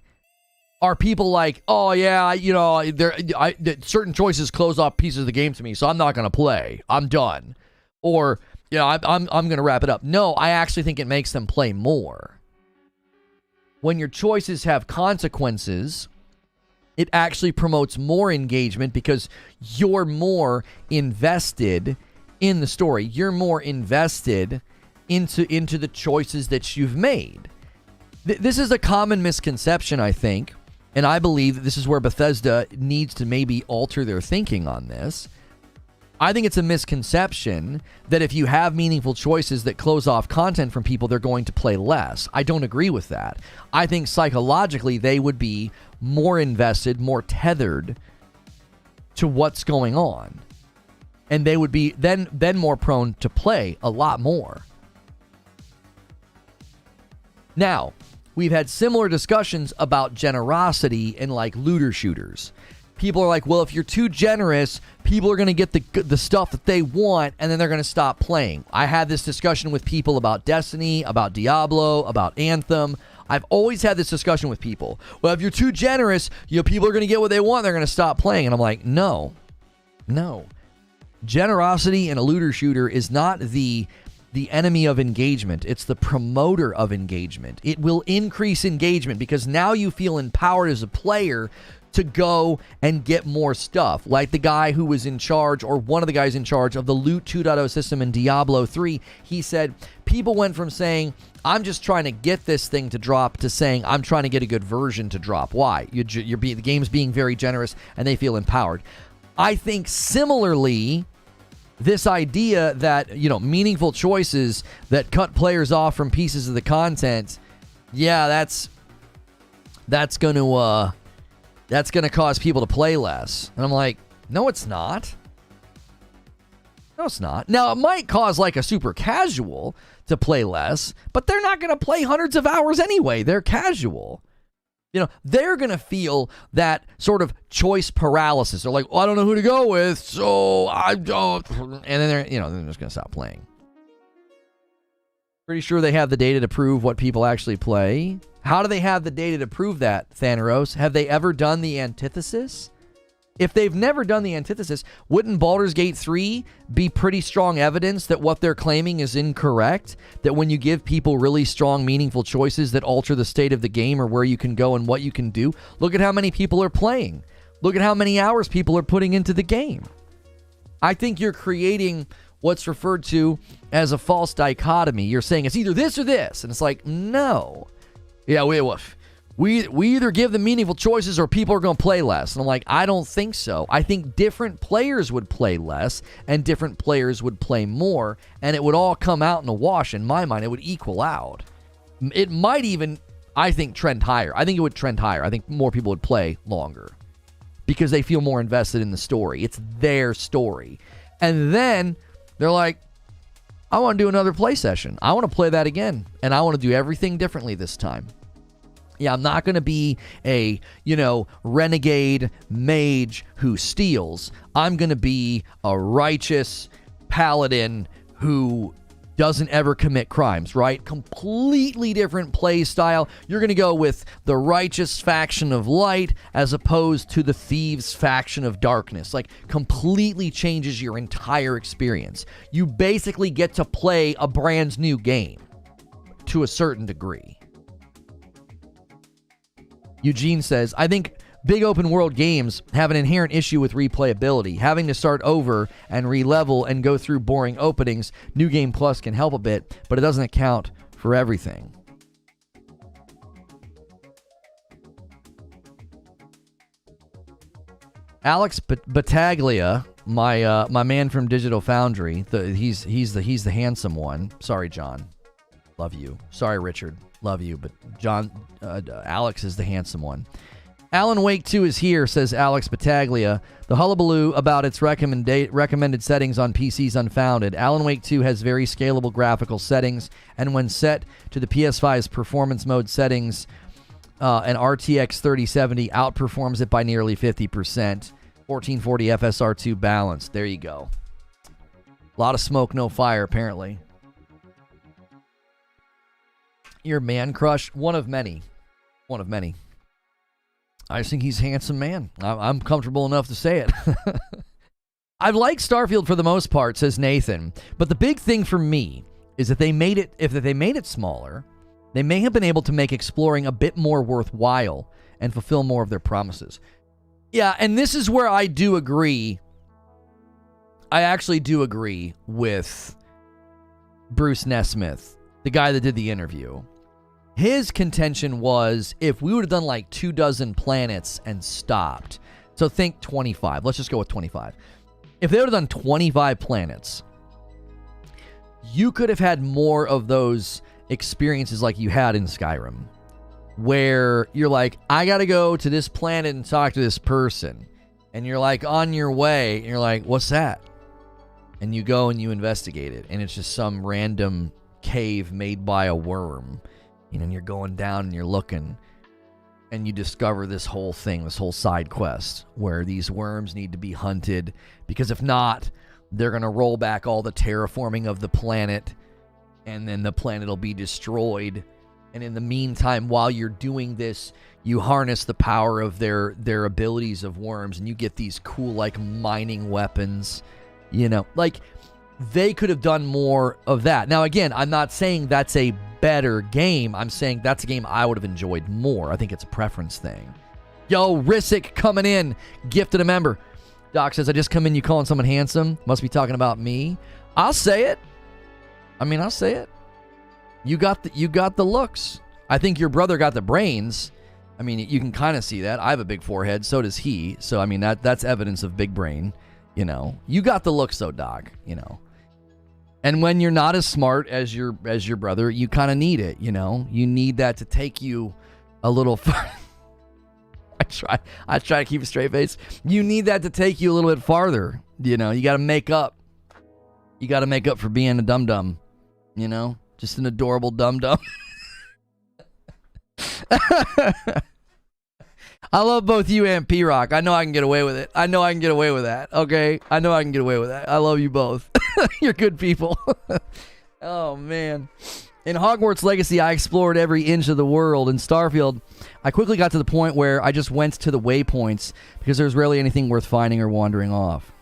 Are people like, oh yeah, certain choices close off pieces of the game to me, so I'm not going to play. I'm done. Or, I'm going to wrap it up. No, I actually think it makes them play more. When your choices have consequences, it actually promotes more engagement because you're more invested in the story. You're more invested into the choices that you've made. This is a common misconception, I think, and I believe that this is where Bethesda needs to maybe alter their thinking on this. I think it's a misconception that if you have meaningful choices that close off content from people, they're going to play less. I don't agree with that. I think psychologically they would be more invested, more tethered to what's going on. And they would be then more prone to play a lot more. Now, we've had similar discussions about generosity in like looter shooters. People are like, well, if you're too generous, people are going to get the stuff that they want, and then they're going to stop playing. I had this discussion with people about Destiny, about Diablo, about Anthem. I've always had this discussion with people. Well, if you're too generous, people are going to get what they want, they're going to stop playing. And I'm like, no. Generosity in a looter shooter is not the enemy of engagement. It's the promoter of engagement. It will increase engagement because now you feel empowered as a player to go and get more stuff. Like the guy who was in charge, or one of the guys in charge of the Loot 2.0 system in Diablo 3, he said people went from saying, I'm just trying to get this thing to drop, to saying, I'm trying to get a good version to drop. Why? The game's being very generous and they feel empowered. I think similarly, this idea that, meaningful choices that cut players off from pieces of the content, yeah, that's going to cause people to play less. And I'm like, no, it's not. No, it's not. Now, it might cause like a super casual to play less, but they're not going to play hundreds of hours anyway. They're casual. They're going to feel that sort of choice paralysis. They're like, well, I don't know who to go with, so I don't. And then they're just going to stop playing. Pretty sure they have the data to prove what people actually play. How do they have the data to prove that, Thanaros? Have they ever done the antithesis? If they've never done the antithesis, wouldn't Baldur's Gate 3 be pretty strong evidence that what they're claiming is incorrect? That when you give people really strong, meaningful choices that alter the state of the game or where you can go and what you can do, look at how many people are playing. Look at how many hours people are putting into the game. I think you're creating what's referred to as a false dichotomy. You're saying it's either this or this, and it's like, no. Yeah, we either give them meaningful choices or people are going to play less. And I'm like, I don't think so. I think different players would play less and different players would play more, and it would all come out in a wash. In my mind, it would equal out. It might even, I think, trend higher. I think it would trend higher. I think more people would play longer because they feel more invested in the story. It's their story. And then they're like, I want to do another play session. I want to play that again, and I want to do everything differently this time. Yeah, I'm not going to be a, renegade mage who steals. I'm going to be a righteous paladin who doesn't ever commit crimes, right? Completely different play style. You're going to go with the righteous faction of light as opposed to the thieves faction of darkness. Like, completely changes your entire experience. You basically get to play a brand new game to a certain degree. Eugene says, I think big open world games have an inherent issue with replayability. Having to start over and re-level and go through boring openings. New Game Plus can help a bit, but it doesn't account for everything. Alex Battaglia, my man from Digital Foundry, he's the handsome one. Sorry, John. Love you. Sorry, Richard. Love you, but Alex is the handsome one. Alan Wake 2 is here, says Alex Battaglia. The hullabaloo about its recommended settings on PC is unfounded. Alan Wake 2 has very scalable graphical settings, and when set to the PS5's performance mode settings, an RTX 3070 outperforms it by nearly 50%. 1440 FSR2 balance. There you go. A lot of smoke, no fire, apparently. Your man crush? One of many. One of many. I just think he's a handsome man. I'm comfortable enough to say it. I like Starfield for the most part, says Nathan. But the big thing for me is that if they made it smaller, they may have been able to make exploring a bit more worthwhile and fulfill more of their promises. Yeah, and this is where I do agree. I actually do agree with Bruce Nesmith, the guy that did the interview. His contention was, if we would have done like 24 planets and stopped, so think 25. Let's just go with 25. If they would have done 25 planets, you could have had more of those experiences like you had in Skyrim, where you're like, I got to go to this planet and talk to this person. And you're like on your way, and you're like, what's that? And you go and you investigate it, and it's just some random cave made by a worm. And you're going down and you're looking, and you discover this whole thing, this whole side quest, where these worms need to be hunted, because if not, they're going to roll back all the terraforming of the planet, and then the planet will be destroyed. And in the meantime, while you're doing this, you harness the power of their abilities of worms, and you get these cool, like, mining weapons. Like, they could have done more of that. Now, again, I'm not saying that's a better game. I'm saying that's a game I would have enjoyed more. I think it's a preference thing. Yo, Rissick coming in, gifted a member. Doc says, I just come in, you calling someone handsome? Must be talking about me. I'll say it. I'll say it. You got the looks. I think your brother got the brains. You can kind of see that. I have a big forehead, so does he. So, that's evidence of big brain. You got the looks though, Doc, And when you're not as smart as your brother, you kind of need it, You need that to take you a little far. I try to keep a straight face. You need that to take you a little bit farther, You got to make up. You got to make up for being a dum-dum, Just an adorable dum-dum. I love both you and P-Rock. I know I can get away with it. I know I can get away with that, okay? I know I can get away with that. I love you both. You're good people. Oh, man. In Hogwarts Legacy, I explored every inch of the world. In Starfield, I quickly got to the point where I just went to the waypoints because there's rarely anything worth finding or wandering off.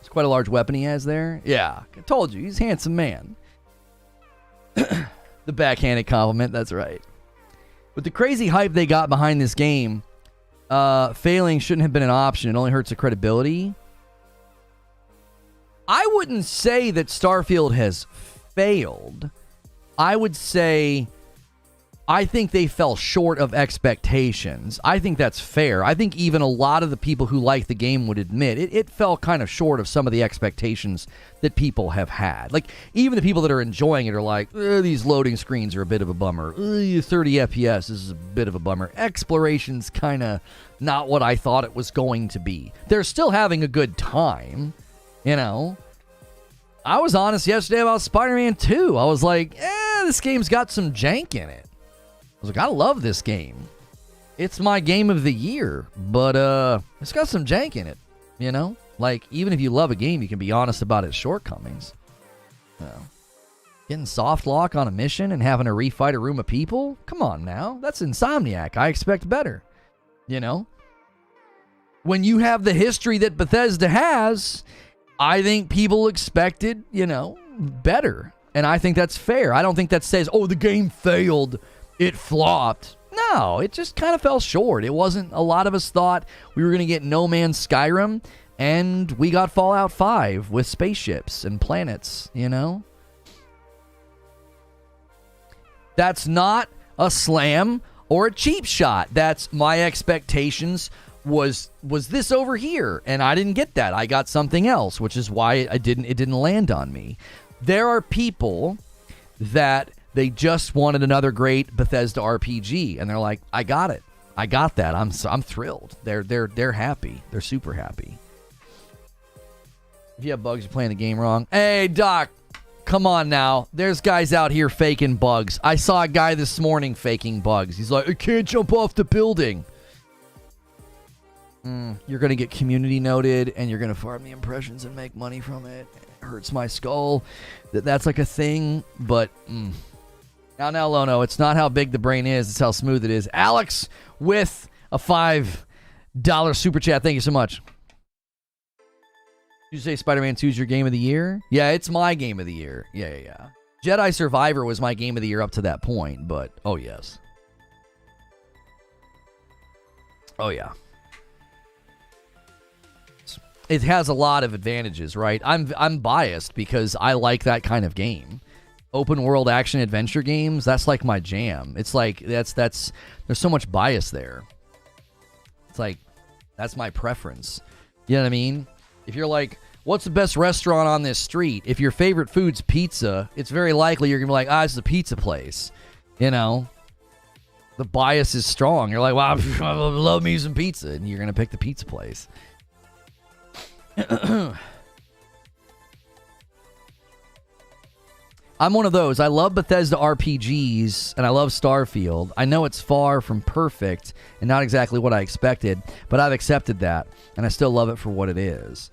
It's quite a large weapon he has there. Yeah, I told you, he's a handsome man. The backhanded compliment, that's right. With the crazy hype they got behind this game, failing shouldn't have been an option. It only hurts the credibility. I wouldn't say that Starfield has failed. I would say I think they fell short of expectations. I think that's fair. I think even a lot of the people who like the game would admit it fell kind of short of some of the expectations that people have had. Like, even the people that are enjoying it are like, these loading screens are a bit of a bummer. 30 FPS is a bit of a bummer. Exploration's kind of not what I thought it was going to be. They're still having a good time, I was honest yesterday about Spider-Man 2. I was like, this game's got some jank in it. I was like, I love this game. It's my game of the year, but it's got some jank in it, Like, even if you love a game, you can be honest about its shortcomings. Getting soft lock on a mission and having to refight a room of people? Come on now. That's Insomniac. I expect better. When you have the history that Bethesda has, I think people expected, better. And I think that's fair. I don't think that says, oh, the game failed. It flopped. No, it just kind of fell short. It wasn't, a lot of us thought we were going to get No Man's Skyrim, and we got Fallout 5 with spaceships and planets, That's not a slam or a cheap shot. That's my expectations was this over here, and I didn't get that. I got something else, which is why it didn't land on me. There are people that they just wanted another great Bethesda RPG, and they're like, I got it. I got that. I'm thrilled. They're happy. They're super happy. If you have bugs, you're playing the game wrong. Hey, Doc. Come on now. There's guys out here faking bugs. I saw a guy this morning faking bugs. He's like, I can't jump off the building. You're going to get community noted, and you're going to farm the impressions and make money from it. It hurts my skull that that's like a thing, but Now, Lono, it's not how big the brain is. It's how smooth it is. Alex with a $5 super chat. Thank you so much. Did you say Spider-Man 2 is your game of the year? Yeah, it's my game of the year. Yeah. Jedi Survivor was my game of the year up to that point, but oh, yes. Oh, yeah. It has a lot of advantages, right? I'm biased because I like that kind of game. Open world action adventure games, that's like my jam. It's like that's there's so much bias there. It's like that's my preference. You know what I mean? If you're like, what's the best restaurant on this street? If your favorite food's pizza, it's very likely you're gonna be like, this is a pizza place. You know? The bias is strong. You're like, wow, I love me some pizza, and you're gonna pick the pizza place. I'm one of those. I love Bethesda RPGs, and I love Starfield. I know it's far from perfect and not exactly what I expected, but I've accepted that, and I still love it for what it is.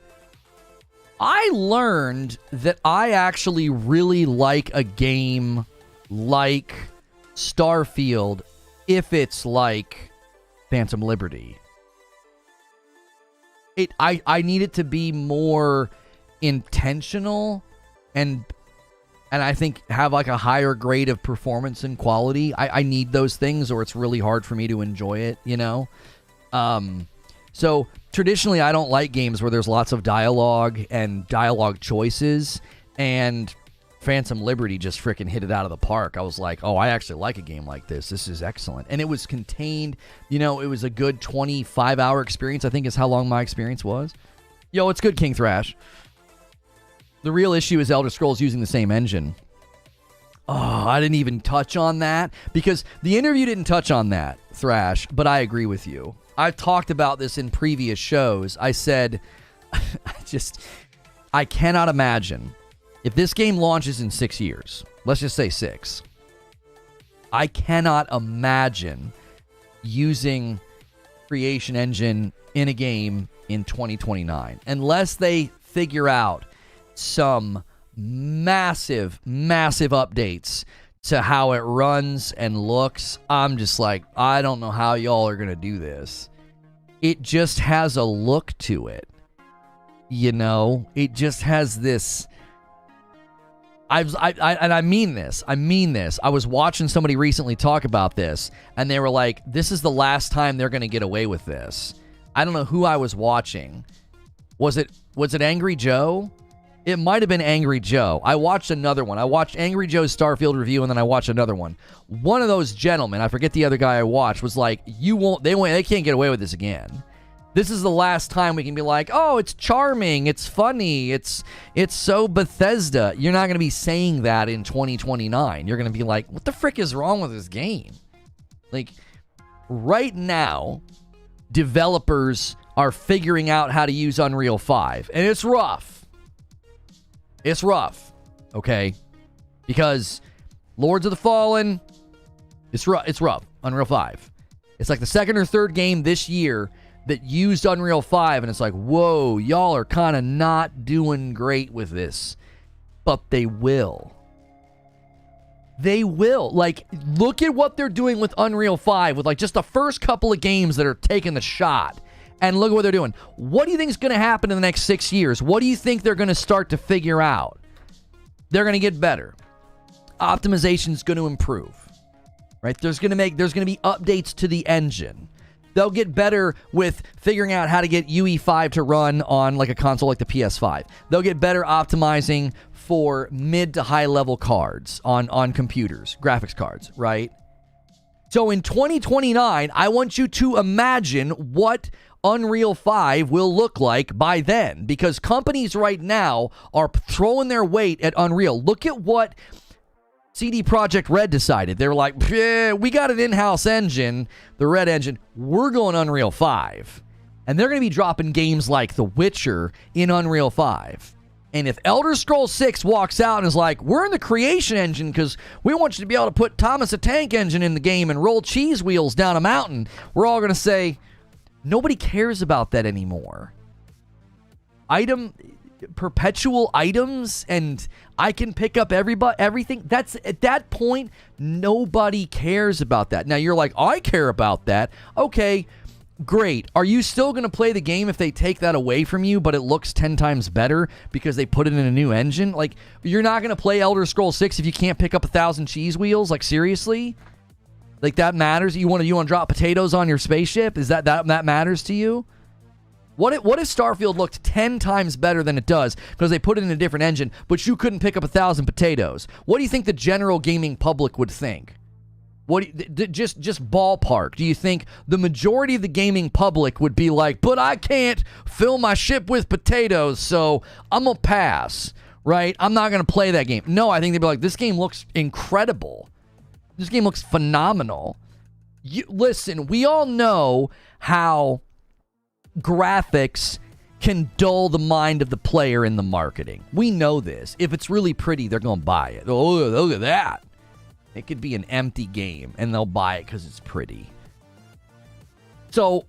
I learned that I actually really like a game like Starfield if it's like Phantom Liberty. I need it to be more intentional and I think have like a higher grade of performance and quality. I need those things or it's really hard for me to enjoy it, you know? So traditionally I don't like games where there's lots of dialogue and dialogue choices, and Phantom Liberty just freaking hit it out of the park. I was like, I actually like a game like this. This is excellent. And it was contained, you know, it was a good 25-hour experience, I think is how long my experience was. Yo, it's good, King Thrash. The real issue is Elder Scrolls using the same engine. I didn't even touch on that because the interview didn't touch on that, Thrash, but I agree with you. I've talked about this in previous shows. I said, I cannot imagine if this game launches in 6 years, let's just say 6, I cannot imagine using Creation Engine in a game in 2029 unless they figure out some massive updates to how it runs and looks. I'm just like, I don't know how y'all are going to do this. It just has a look to it. You know, it just has this... I mean this. I was watching somebody recently talk about this, and they were like, this is the last time they're going to get away with this. I don't know who I was watching. Was it Angry Joe? It might have been Angry Joe. I watched another one. I watched Angry Joe's Starfield review, and then I watched another one. One of those gentlemen, I forget the other guy I watched, was like, they can't get away with this again. This is the last time we can be like, it's charming, it's funny, it's so Bethesda. You're not going to be saying that in 2029. You're going to be like, what the frick is wrong with this game? Like, right now, developers are figuring out how to use Unreal 5, and it's rough. It's rough, okay? Because Lords of the Fallen, it's rough. Unreal 5. It's like the second or third game this year that used Unreal 5, and it's like, whoa, y'all are kind of not doing great with this. But they will. They will. Like, look at what they're doing with Unreal 5, with like just the first couple of games that are taking the shot. And look at what they're doing. What do you think is going to happen in the next 6 years? What do you think they're going to start to figure out? They're going to get better. Optimization's going to improve. Right? There's going to be updates to the engine. They'll get better with figuring out how to get UE5 to run on like a console like the PS5. They'll get better optimizing for mid to high level cards on computers, graphics cards, right? So in 2029, I want you to imagine what Unreal 5 will look like by then, because companies right now are throwing their weight at Unreal. Look at what CD Projekt Red decided. They were like, we got an in-house engine, the Red engine. We're going Unreal 5. And they're going to be dropping games like The Witcher in Unreal 5. And if Elder Scrolls 6 walks out and is like, we're in the creation engine because we want you to be able to put Thomas the Tank Engine in the game and roll cheese wheels down a mountain, we're all going to say, nobody cares about that anymore. Perpetual items, and I can pick up everything. That's at that point, nobody cares about that. Now you're like, I care about that. Okay, great. Are you still going to play the game if they take that away from you, but it looks 10 times better because they put it in a new engine? Like, you're not going to play Elder Scrolls 6 if you can't pick up 1,000 cheese wheels? Like, seriously? Like, that matters? You want to drop potatoes on your spaceship? Is that matters to you? What if Starfield looked 10 times better than it does because they put it in a different engine, but you couldn't pick up 1,000 potatoes? What do you think the general gaming public would think? Just ballpark. Do you think the majority of the gaming public would be like, but I can't fill my ship with potatoes, so I'm going to pass, right? I'm not going to play that game. No, I think they'd be like, this game looks incredible. This game looks phenomenal. Listen, we all know how graphics can dull the mind of the player in the marketing. We know this. If it's really pretty, they're going to buy it. Oh, look at that. It could be an empty game, and they'll buy it because it's pretty. So,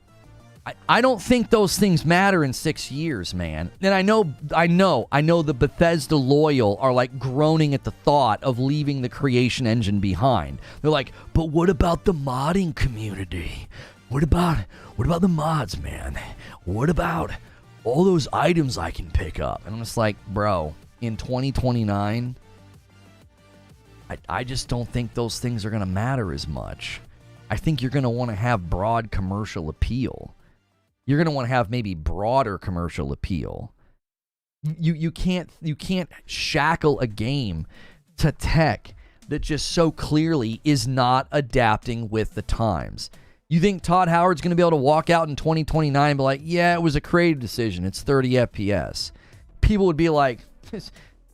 I don't think those things matter in 6 years, man. And I know the Bethesda loyal are like groaning at the thought of leaving the creation engine behind. They're like, but what about the modding community? What about the mods, man? What about all those items I can pick up? And I'm just like, bro, in 2029, I just don't think those things are going to matter as much. I think you're going to want to have broad commercial appeal. You're going to want to have maybe broader commercial appeal. You can't shackle a game to tech that just so clearly is not adapting with the times. You think Todd Howard's going to be able to walk out in 2029 and be like, yeah, it was a creative decision. It's 30 FPS. People would be like, is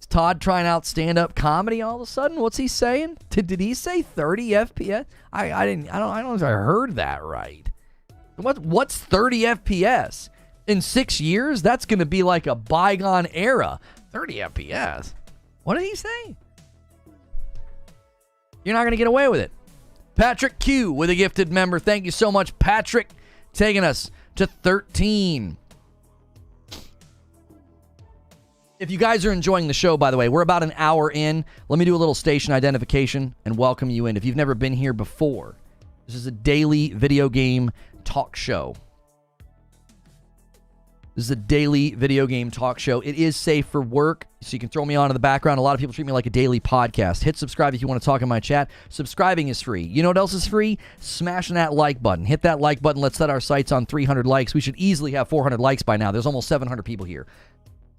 Todd trying out stand-up comedy all of a sudden? What's he saying? Did he say 30 FPS? I don't know if I heard that right. What's 30 FPS? In 6 years, that's going to be like a bygone era. 30 FPS? What did he say? You're not going to get away with it. Patrick Q with a gifted member. Thank you so much, Patrick. Taking us to 13. If you guys are enjoying the show, by the way, we're about an hour in. Let me do a little station identification and welcome you in. If you've never been here before, this is a daily video game talk show. This is a daily video game talk show. It is safe for work, so you can throw me on in the background. A lot of people treat me like a daily podcast. Hit subscribe if you want to talk in my chat. Subscribing is free. You know what else is free? Smashing that like button. Hit that like button. Let's set our sights on 300 likes. We should easily have 400 likes by now. There's almost 700 people here.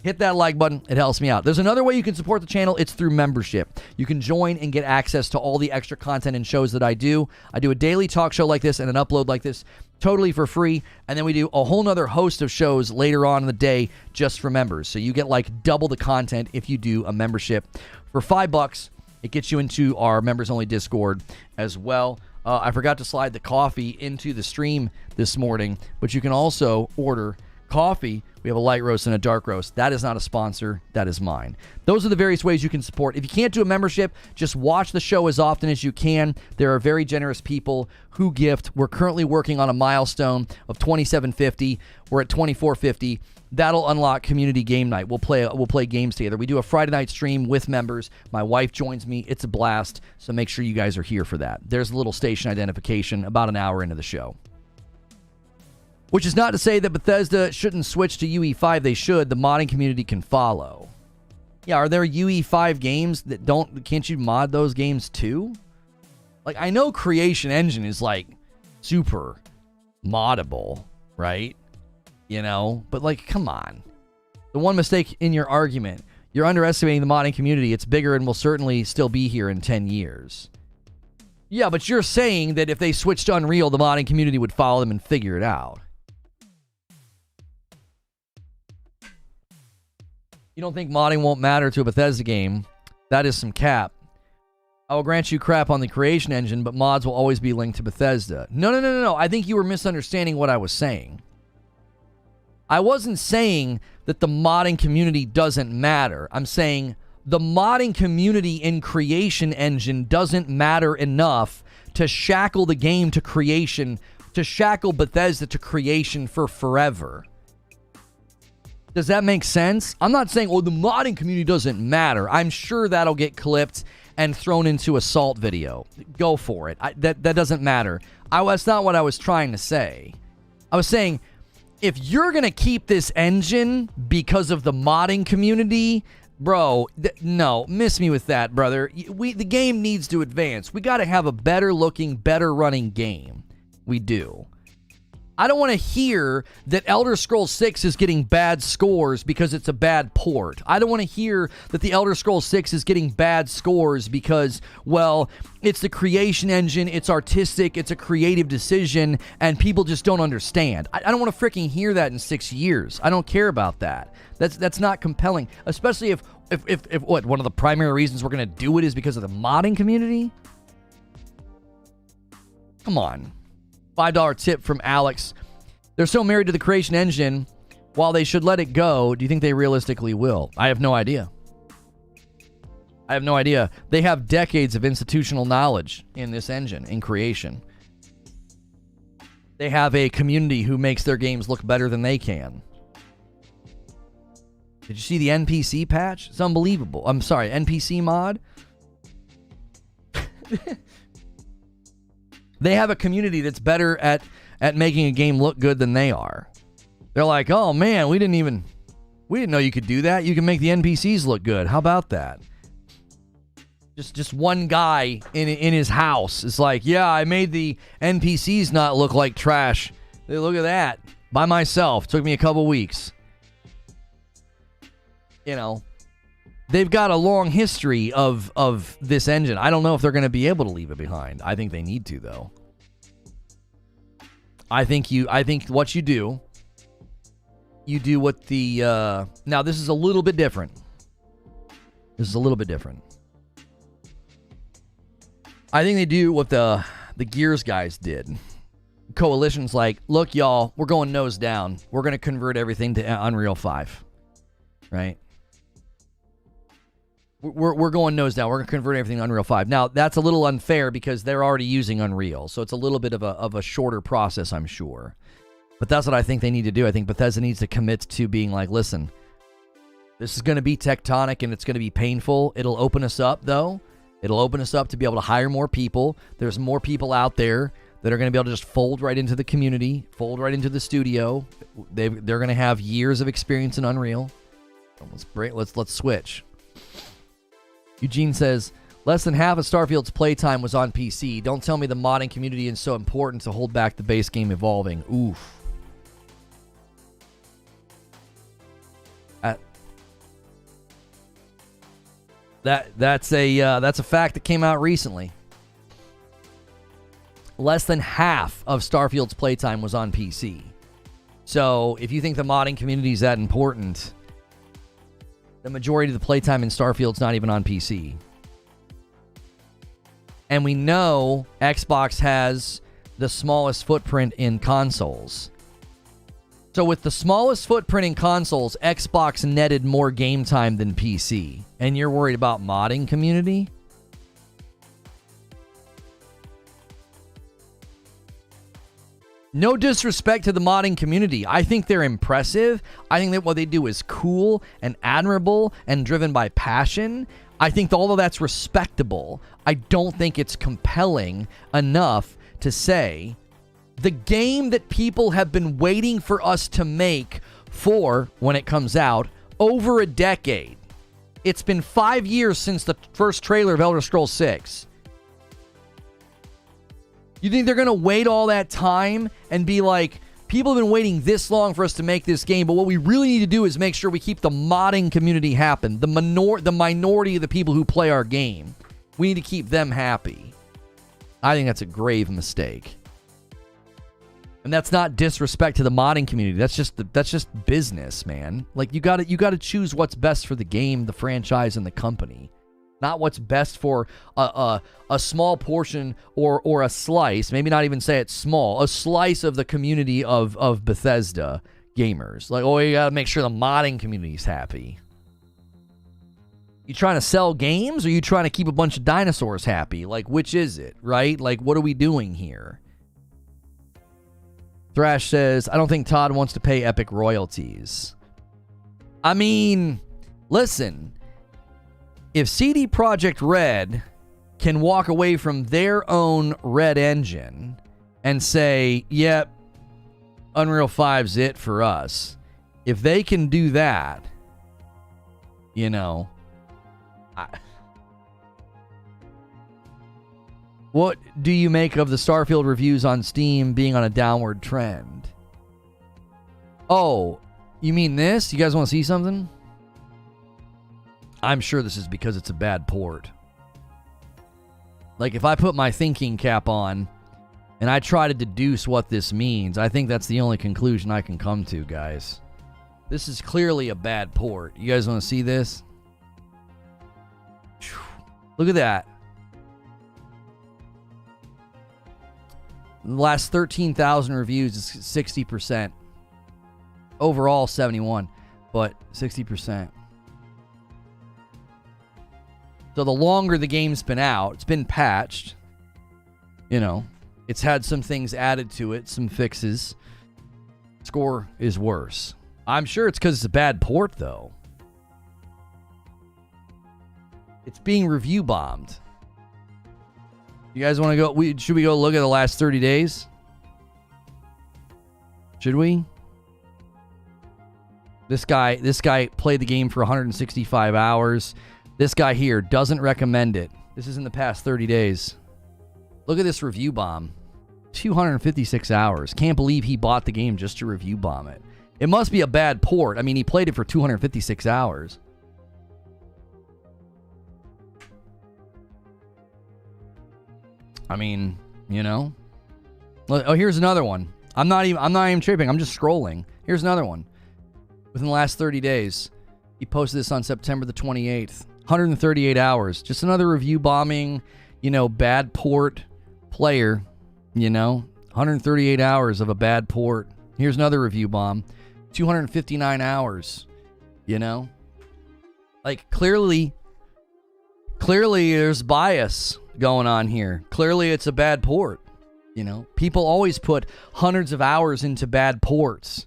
Hit that like button. It helps me out. There's another way you can support the channel. It's through membership. You can join and get access to all the extra content and shows that I do. I do a daily talk show like this and an upload like this totally for free. And then we do a whole nother host of shows later on in the day just for members. So you get like double the content if you do a membership. For $5, it gets you into our members-only Discord as well. I forgot to slide the coffee into the stream this morning, but you can also order coffee. We have a light roast and a dark roast. That is not a sponsor. That is mine. Those are the various ways you can support. If you can't do a membership, just watch the show as often as you can. There are very generous people who gift. We're currently working on a milestone of $27.50. We're at $24.50. That'll unlock community game night. We'll play games together. We do a Friday night stream with members. My wife joins me. It's a blast. So make sure you guys are here for that. There's a little station identification about an hour into the show. Which is not to say that Bethesda shouldn't switch to UE5. They should. The modding community can follow. Yeah, are there UE5 games that can't you mod those games too? Like, I know Creation Engine is like super moddable, right? You know, but like, come on. The one mistake in your argument, you're underestimating the modding community. It's bigger and will certainly still be here in 10 years. Yeah, but you're saying that if they switched to Unreal, the modding community would follow them and figure it out. You don't think modding won't matter to a Bethesda game? That is some cap. I will grant you crap on the creation engine, but mods will always be linked to Bethesda. No. I think you were misunderstanding what I was saying. I wasn't saying that the modding community doesn't matter. I'm saying the modding community in creation engine doesn't matter enough to shackle the game to creation, to shackle Bethesda to creation for forever. Does that make sense? I'm not saying, oh, the modding community doesn't matter. I'm sure that'll get clipped and thrown into a salt video. Go for it. That doesn't matter. That's not what I was trying to say. I was saying, if you're going to keep this engine because of the modding community, bro, no, miss me with that, brother. The game needs to advance. We got to have a better looking, better running game. We do. I don't want to hear that Elder Scrolls 6 is getting bad scores because it's a bad port. I don't want to hear that the Elder Scrolls 6 is getting bad scores because, well, it's the creation engine, it's artistic, it's a creative decision, and people just don't understand. I don't want to freaking hear that in 6 years. I don't care about that. That's not compelling, especially if what, one of the primary reasons we're going to do it is because of the modding community? Come on. $5 tip from Alex. They're so married to the creation engine, while they should let it go, do you think they realistically will? I have no idea. They have decades of institutional knowledge in this engine, in creation. They have a community who makes their games look better than they can. Did you see the NPC patch? It's unbelievable. I'm sorry, NPC mod? They have a community that's better at making a game look good than they are. They're like, oh man, we didn't know you could do that. You can make the NPCs look good. How about that? Just one guy in his house is like, yeah, I made the NPCs not look like trash. Look at that. By myself. Took me a couple weeks. You know, they've got a long history of this engine. I don't know if they're going to be able to leave it behind. I think they need to, though. I think what you do what the now this is a little bit different. I think they do what the Gears guys did. Coalition's like, look, y'all, we're going nose down. We're going to convert everything to Unreal 5. Right? We're going nose down. We're going to convert everything to Unreal 5. Now, that's a little unfair because they're already using Unreal. So it's a little bit of a shorter process, I'm sure. But that's what I think they need to do. I think Bethesda needs to commit to being like, listen, this is going to be tectonic and it's going to be painful. It'll open us up, though. It'll open us up to be able to hire more people. There's more people out there that are going to be able to just fold right into the community, fold right into the studio. They're going to have years of experience in Unreal. Let's switch. Eugene says, less than half of Starfield's playtime was on PC. Don't tell me the modding community is so important to hold back the base game evolving. Oof. That's a fact that came out recently. Less than half of Starfield's playtime was on PC. So if you think the modding community is that important, the majority of the playtime in Starfield's not even on PC. And we know Xbox has the smallest footprint in consoles. So with the smallest footprint in consoles, Xbox netted more game time than PC. And you're worried about modding community? No disrespect to the modding community. I think they're impressive. I think that what they do is cool and admirable and driven by passion. I think all of that's respectable. I don't think it's compelling enough to say the game that people have been waiting for us to make for, when it comes out, over a decade. It's been 5 years since the first trailer of Elder Scrolls 6. You think they're going to wait all that time and be like, people have been waiting this long for us to make this game, but what we really need to do is make sure we keep the modding community happy. The minority of the people who play our game. We need to keep them happy. I think that's a grave mistake. And that's not disrespect to the modding community. That's just business, man. Like you got to choose what's best for the game, the franchise, and the company. Not what's best for a small portion or a slice, maybe not even say it's small, a slice of the community of Bethesda gamers. Like, oh, you gotta make sure the modding community's happy. You trying to sell games, or you trying to keep a bunch of dinosaurs happy? Like, which is it, right? Like, what are we doing here? Thrash says, I don't think Todd wants to pay Epic royalties. I mean, listen, if CD Projekt Red can walk away from their own Red engine and say, yep, Unreal 5's it for us. If they can do that, you know, what do you make of the Starfield reviews on Steam being on a downward trend? Oh, you mean this? You guys want to see something? I'm sure this is because it's a bad port. Like, if I put my thinking cap on and I try to deduce what this means, I think that's the only conclusion I can come to, guys. This is clearly a bad port. You guys want to see this? Look at that. The last 13,000 reviews is 60%. Overall, 71, but 60%. So the longer the game's been out, it's been patched. You know, it's had some things added to it, some fixes. Score is worse. I'm sure it's because it's a bad port, though. It's being review bombed. You guys want to go? Should we go look at the last 30 days? Should we? This guy played the game for 165 hours. This guy here doesn't recommend it. This is in the past 30 days. Look at this review bomb. 256 hours. Can't believe he bought the game just to review bomb it. It must be a bad port. I mean, he played it for 256 hours. I mean, you know. Oh, here's another one. I'm not even tripping. I'm just scrolling. Here's another one. Within the last 30 days, he posted this on September the 28th. 138 hours. Just another review bombing, you know, bad port player, you know. 138 hours of a bad port. Here's another review bomb. 259 hours, you know. Like, clearly there's bias going on here. Clearly it's a bad port, you know. People always put hundreds of hours into bad ports.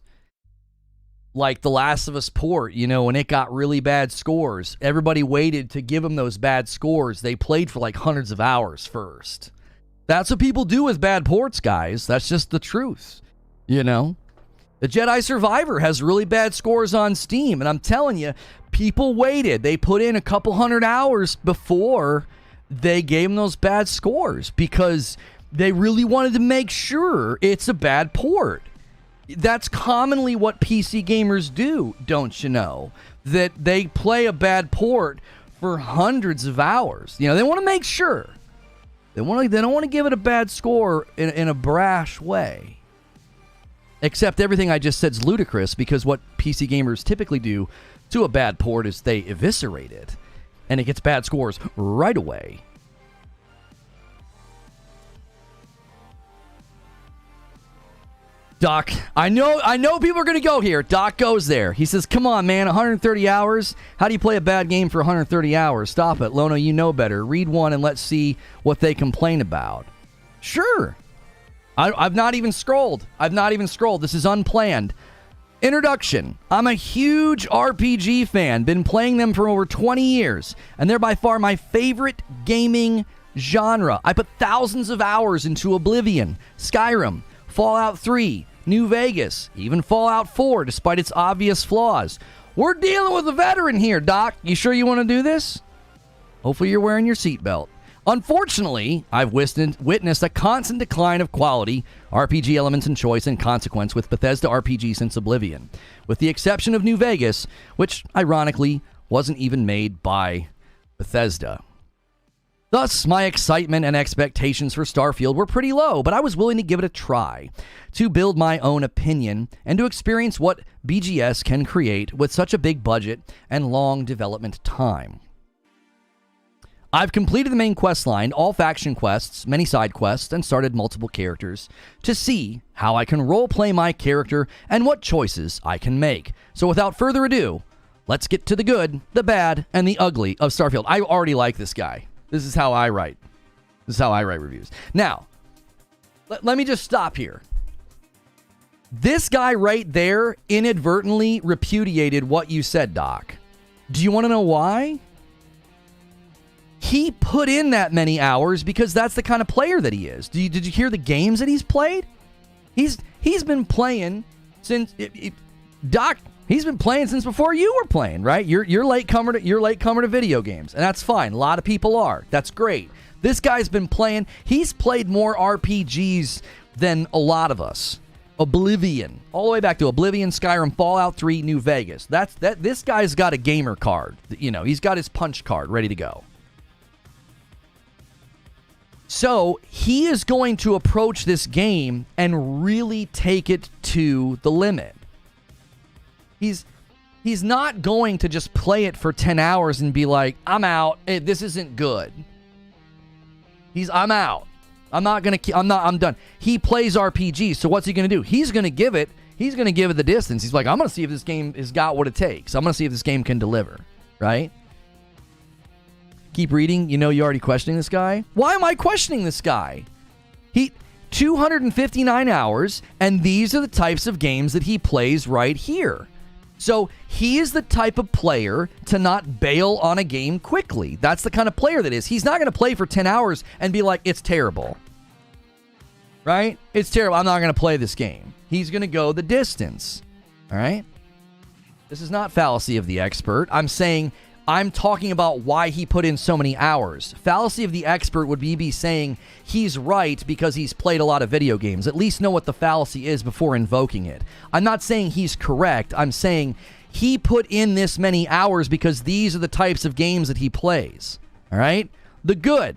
Like the Last of Us port, you know, when it got really bad scores, everybody waited to give them those bad scores. They played for like hundreds of hours first. That's what people do with bad ports, guys. That's just the truth, you know. The Jedi Survivor has really bad scores on Steam, and I'm telling you, people waited. They put in a couple hundred hours before they gave them those bad scores because they really wanted to make sure it's a bad port. That's commonly what PC gamers do, don't you know? That they play a bad port for hundreds of hours. You know, they want to make sure. They don't want to give it a bad score in a brash way. Except everything I just said is ludicrous, because what PC gamers typically do to a bad port is they eviscerate it, and it gets bad scores right away. Doc, I know people are going to go here. Doc goes there. He says, come on, man, 130 hours? How do you play a bad game for 130 hours? Stop it. Lono, you know better. Read one and let's see what they complain about. Sure. I've not even scrolled. This is unplanned. Introduction. I'm a huge RPG fan. Been playing them for over 20 years, and they're by far my favorite gaming genre. I put thousands of hours into Oblivion, Skyrim, Fallout 3, New Vegas, even Fallout 4, despite its obvious flaws. We're dealing with a veteran here, Doc. You sure you want to do this? Hopefully you're wearing your seatbelt. Unfortunately, I've witnessed a constant decline of quality, RPG elements, and choice and consequence with Bethesda RPG since Oblivion, with the exception of New Vegas, which, ironically, wasn't even made by Bethesda. Thus, my excitement and expectations for Starfield were pretty low, but I was willing to give it a try, to build my own opinion, and to experience what BGS can create with such a big budget and long development time. I've completed the main quest line, all faction quests, many side quests, and started multiple characters to see how I can roleplay my character and what choices I can make. So without further ado, let's get to the good, the bad, and the ugly of Starfield. I already like this guy. This is how I write. This is how I write reviews. Now, let me just stop here. This guy right there inadvertently repudiated what you said, Doc. Do you want to know why? He put in that many hours because that's the kind of player that he is. Did you hear the games that he's played? He's been playing since Doc. He's been playing since before you were playing, right? You're latecomer to video games, and that's fine. A lot of people are. That's great. This guy's been playing. He's played more RPGs than a lot of us. Oblivion, all the way back to Oblivion, Skyrim, Fallout 3, New Vegas. This guy's got a gamer card. You know, he's got his punch card ready to go. So he is going to approach this game and really take it to the limit. He's not going to just play it for 10 hours and be like, I'm out. This isn't good. I'm out. I'm done. He plays RPGs. So what's he going to do? He's going to give it the distance. He's like, I'm going to see if this game has got what it takes. I'm going to see if this game can deliver, right? Keep reading. You know you're already questioning this guy. Why am I questioning this guy? 259 hours, and these are the types of games that he plays right here. So he is the type of player to not bail on a game quickly. That's the kind of player that is. He's not going to play for 10 hours and be like, it's terrible. Right? It's terrible. I'm not going to play this game. He's going to go the distance. All right? This is not fallacy of the expert. I'm talking about why he put in so many hours. Fallacy of the expert would be saying he's right because he's played a lot of video games. At least know what the fallacy is before invoking it. I'm not saying he's correct. I'm saying he put in this many hours because these are the types of games that he plays. All right? The good.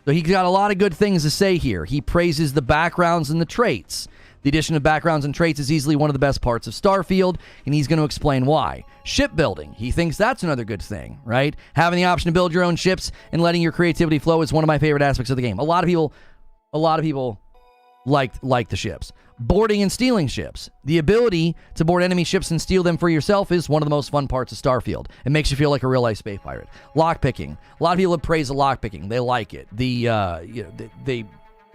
So he's got a lot of good things to say here. He praises the backgrounds and the traits. The addition of backgrounds and traits is easily one of the best parts of Starfield, and he's going to explain why. Shipbuilding, he thinks that's another good thing, right? Having the option to build your own ships and letting your creativity flow is one of my favorite aspects of the game. A lot of people like the ships. Boarding and stealing ships. The ability to board enemy ships and steal them for yourself is one of the most fun parts of Starfield. It makes you feel like a real-life space pirate. Lockpicking. A lot of people have praised the lockpicking. They like it.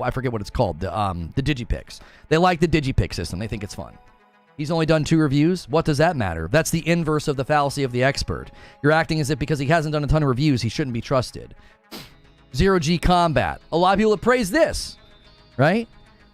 I forget what it's called, the digipicks. They like the digipick system. They think it's fun. He's only done 2 reviews. What does that matter? That's the inverse of the fallacy of the expert. You're acting as if because he hasn't done a ton of reviews, he shouldn't be trusted. Zero-G combat. A lot of people have praised this, right?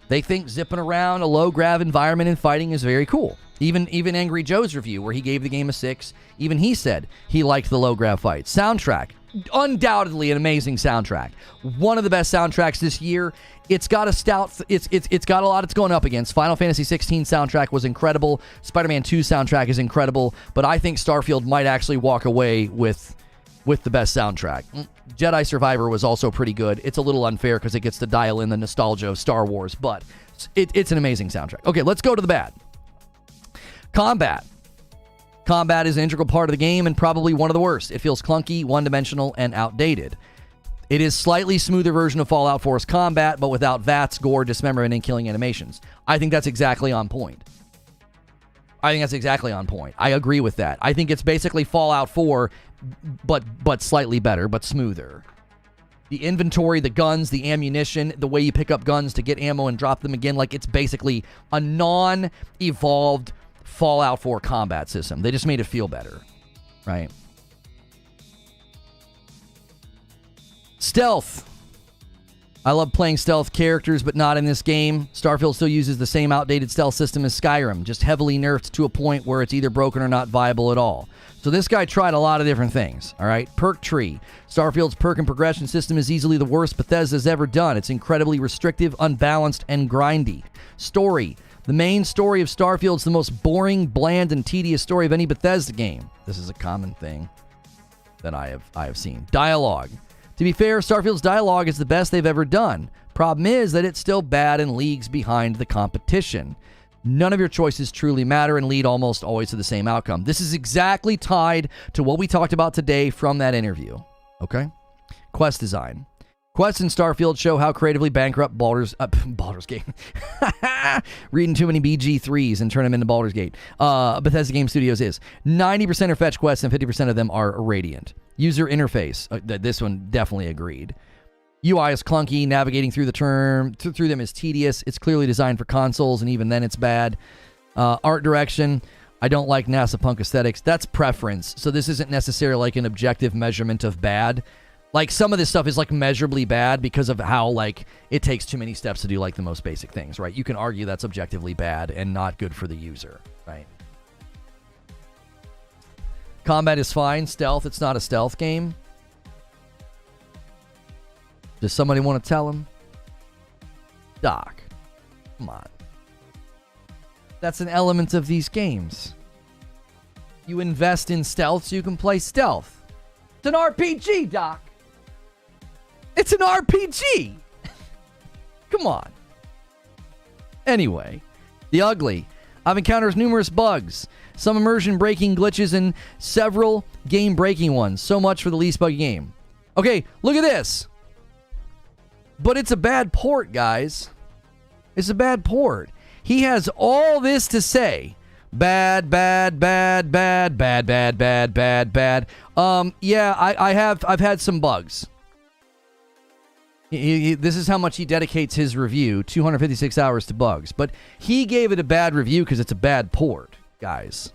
They think zipping around a low-grav environment and fighting is very cool. Even Angry Joe's review, where he gave the game a 6, even he said he liked the low-grav fights. Soundtrack. Undoubtedly an amazing soundtrack. One of the best soundtracks this year. It's got a lot it's going up against. Final Fantasy 16 soundtrack was incredible. Spider-Man 2 soundtrack is incredible, but I think Starfield might actually walk away with the best soundtrack. Jedi Survivor was also pretty good. It's a little unfair because it gets to dial in the nostalgia of Star Wars, but it's an amazing soundtrack. Okay, let's go to the bad. Combat. Combat is an integral part of the game and probably one of the worst. It feels clunky, one-dimensional, and outdated. It is slightly smoother version of Fallout 4's combat, but without VATS, gore, dismemberment, and killing animations. I think that's exactly on point. I agree with that. I think it's basically Fallout 4, but slightly better, but smoother. The inventory, the guns, the ammunition, the way you pick up guns to get ammo and drop them again, like it's basically a non-evolved Fallout 4 combat system. They just made it feel better, right? Stealth. I love playing stealth characters, but not in this game. Starfield still uses the same outdated stealth system as Skyrim, just heavily nerfed to a point where it's either broken or not viable at all. So this guy tried a lot of different things, all right? Perk tree. Starfield's perk and progression system is easily the worst Bethesda's ever done. It's incredibly restrictive, unbalanced, and grindy. Story. The main story of Starfield's the most boring, bland, and tedious story of any Bethesda game. This is a common thing that I have seen. Dialogue. To be fair, Starfield's dialogue is the best they've ever done. Problem is that it's still bad and leagues behind the competition. None of your choices truly matter and lead almost always to the same outcome. This is exactly tied to what we talked about today from that interview. Okay? Quest design. Quests in Starfield show how creatively bankrupt Baldur's Gate. Reading too many BG3s and turn them into Baldur's Gate. Bethesda Game Studios is. 90% are fetch quests and 50% of them are radiant. User interface. This one definitely agreed. UI is clunky. Navigating through through them is tedious. It's clearly designed for consoles, and even then it's bad. Art direction. I don't like NASA punk aesthetics. That's preference. So this isn't necessarily like an objective measurement of bad. Like, some of this stuff is, like, measurably bad because of how, like, it takes too many steps to do, like, the most basic things, right? You can argue that's objectively bad and not good for the user, right? Combat is fine. Stealth, it's not a stealth game. Does somebody want to tell him? Doc, come on. That's an element of these games. You invest in stealth so you can play stealth. It's an RPG, Doc. It's an RPG! Come on. Anyway, the ugly. I've encountered numerous bugs, some immersion-breaking glitches, and several game-breaking ones. So much for the least buggy game. Okay, look at this. But it's a bad port, guys. It's a bad port. He has all this to say. Bad, bad, bad, bad, bad, bad, bad, bad, bad. Yeah, I've had some bugs. This is how much he dedicates his review, 256 hours to bugs. But he gave it a bad review because it's a bad port, guys.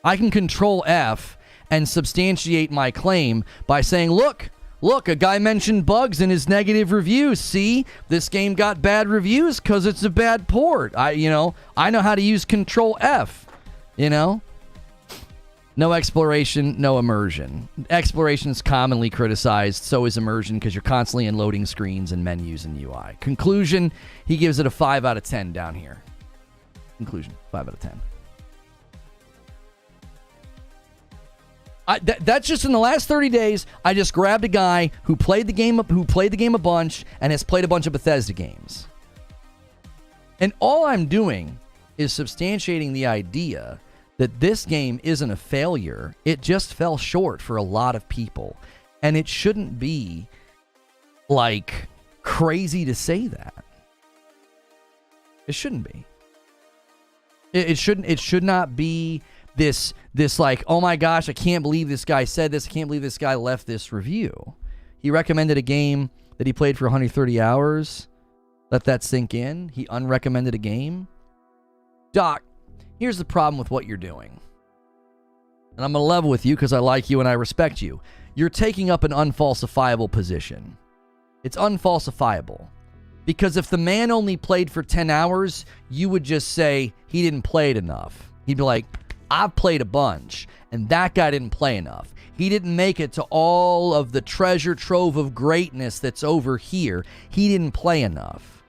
I can Control F and substantiate my claim by saying, look, a guy mentioned bugs in his negative review. See, this game got bad reviews because it's a bad port. I know how to use Control F, No exploration, no immersion. Exploration is commonly criticized, so is immersion, because you're constantly in loading screens and menus and UI. Conclusion, he gives it a 5 out of 10 down here. Conclusion, 5 out of 10. That's just in the last 30 days. I just grabbed a guy who played the game a bunch and has played a bunch of Bethesda games. And all I'm doing is substantiating the idea that this game isn't a failure. It just fell short for a lot of people. And it shouldn't be, like, crazy to say that. It shouldn't be. It should not be this like, oh my gosh, I can't believe this guy said this. I can't believe this guy left this review. He recommended a game that he played for 130 hours. Let that sink in. He unrecommended a game. Doc, here's the problem with what you're doing. And I'm going to level with you because I like you and I respect you. You're taking up an unfalsifiable position. It's unfalsifiable. Because if the man only played for 10 hours, you would just say he didn't play it enough. He'd be like, I've played a bunch, and that guy didn't play enough. He didn't make it to all of the treasure trove of greatness that's over here. He didn't play enough.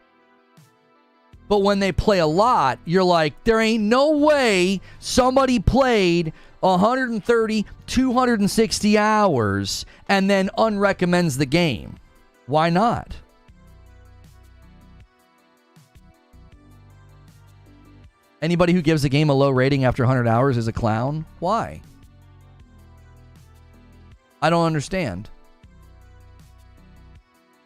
But when they play a lot, you're like, there ain't no way somebody played 130, 260 hours and then unrecommends the game. Why not? Anybody who gives a game a low rating after 100 hours is a clown? Why? I don't understand.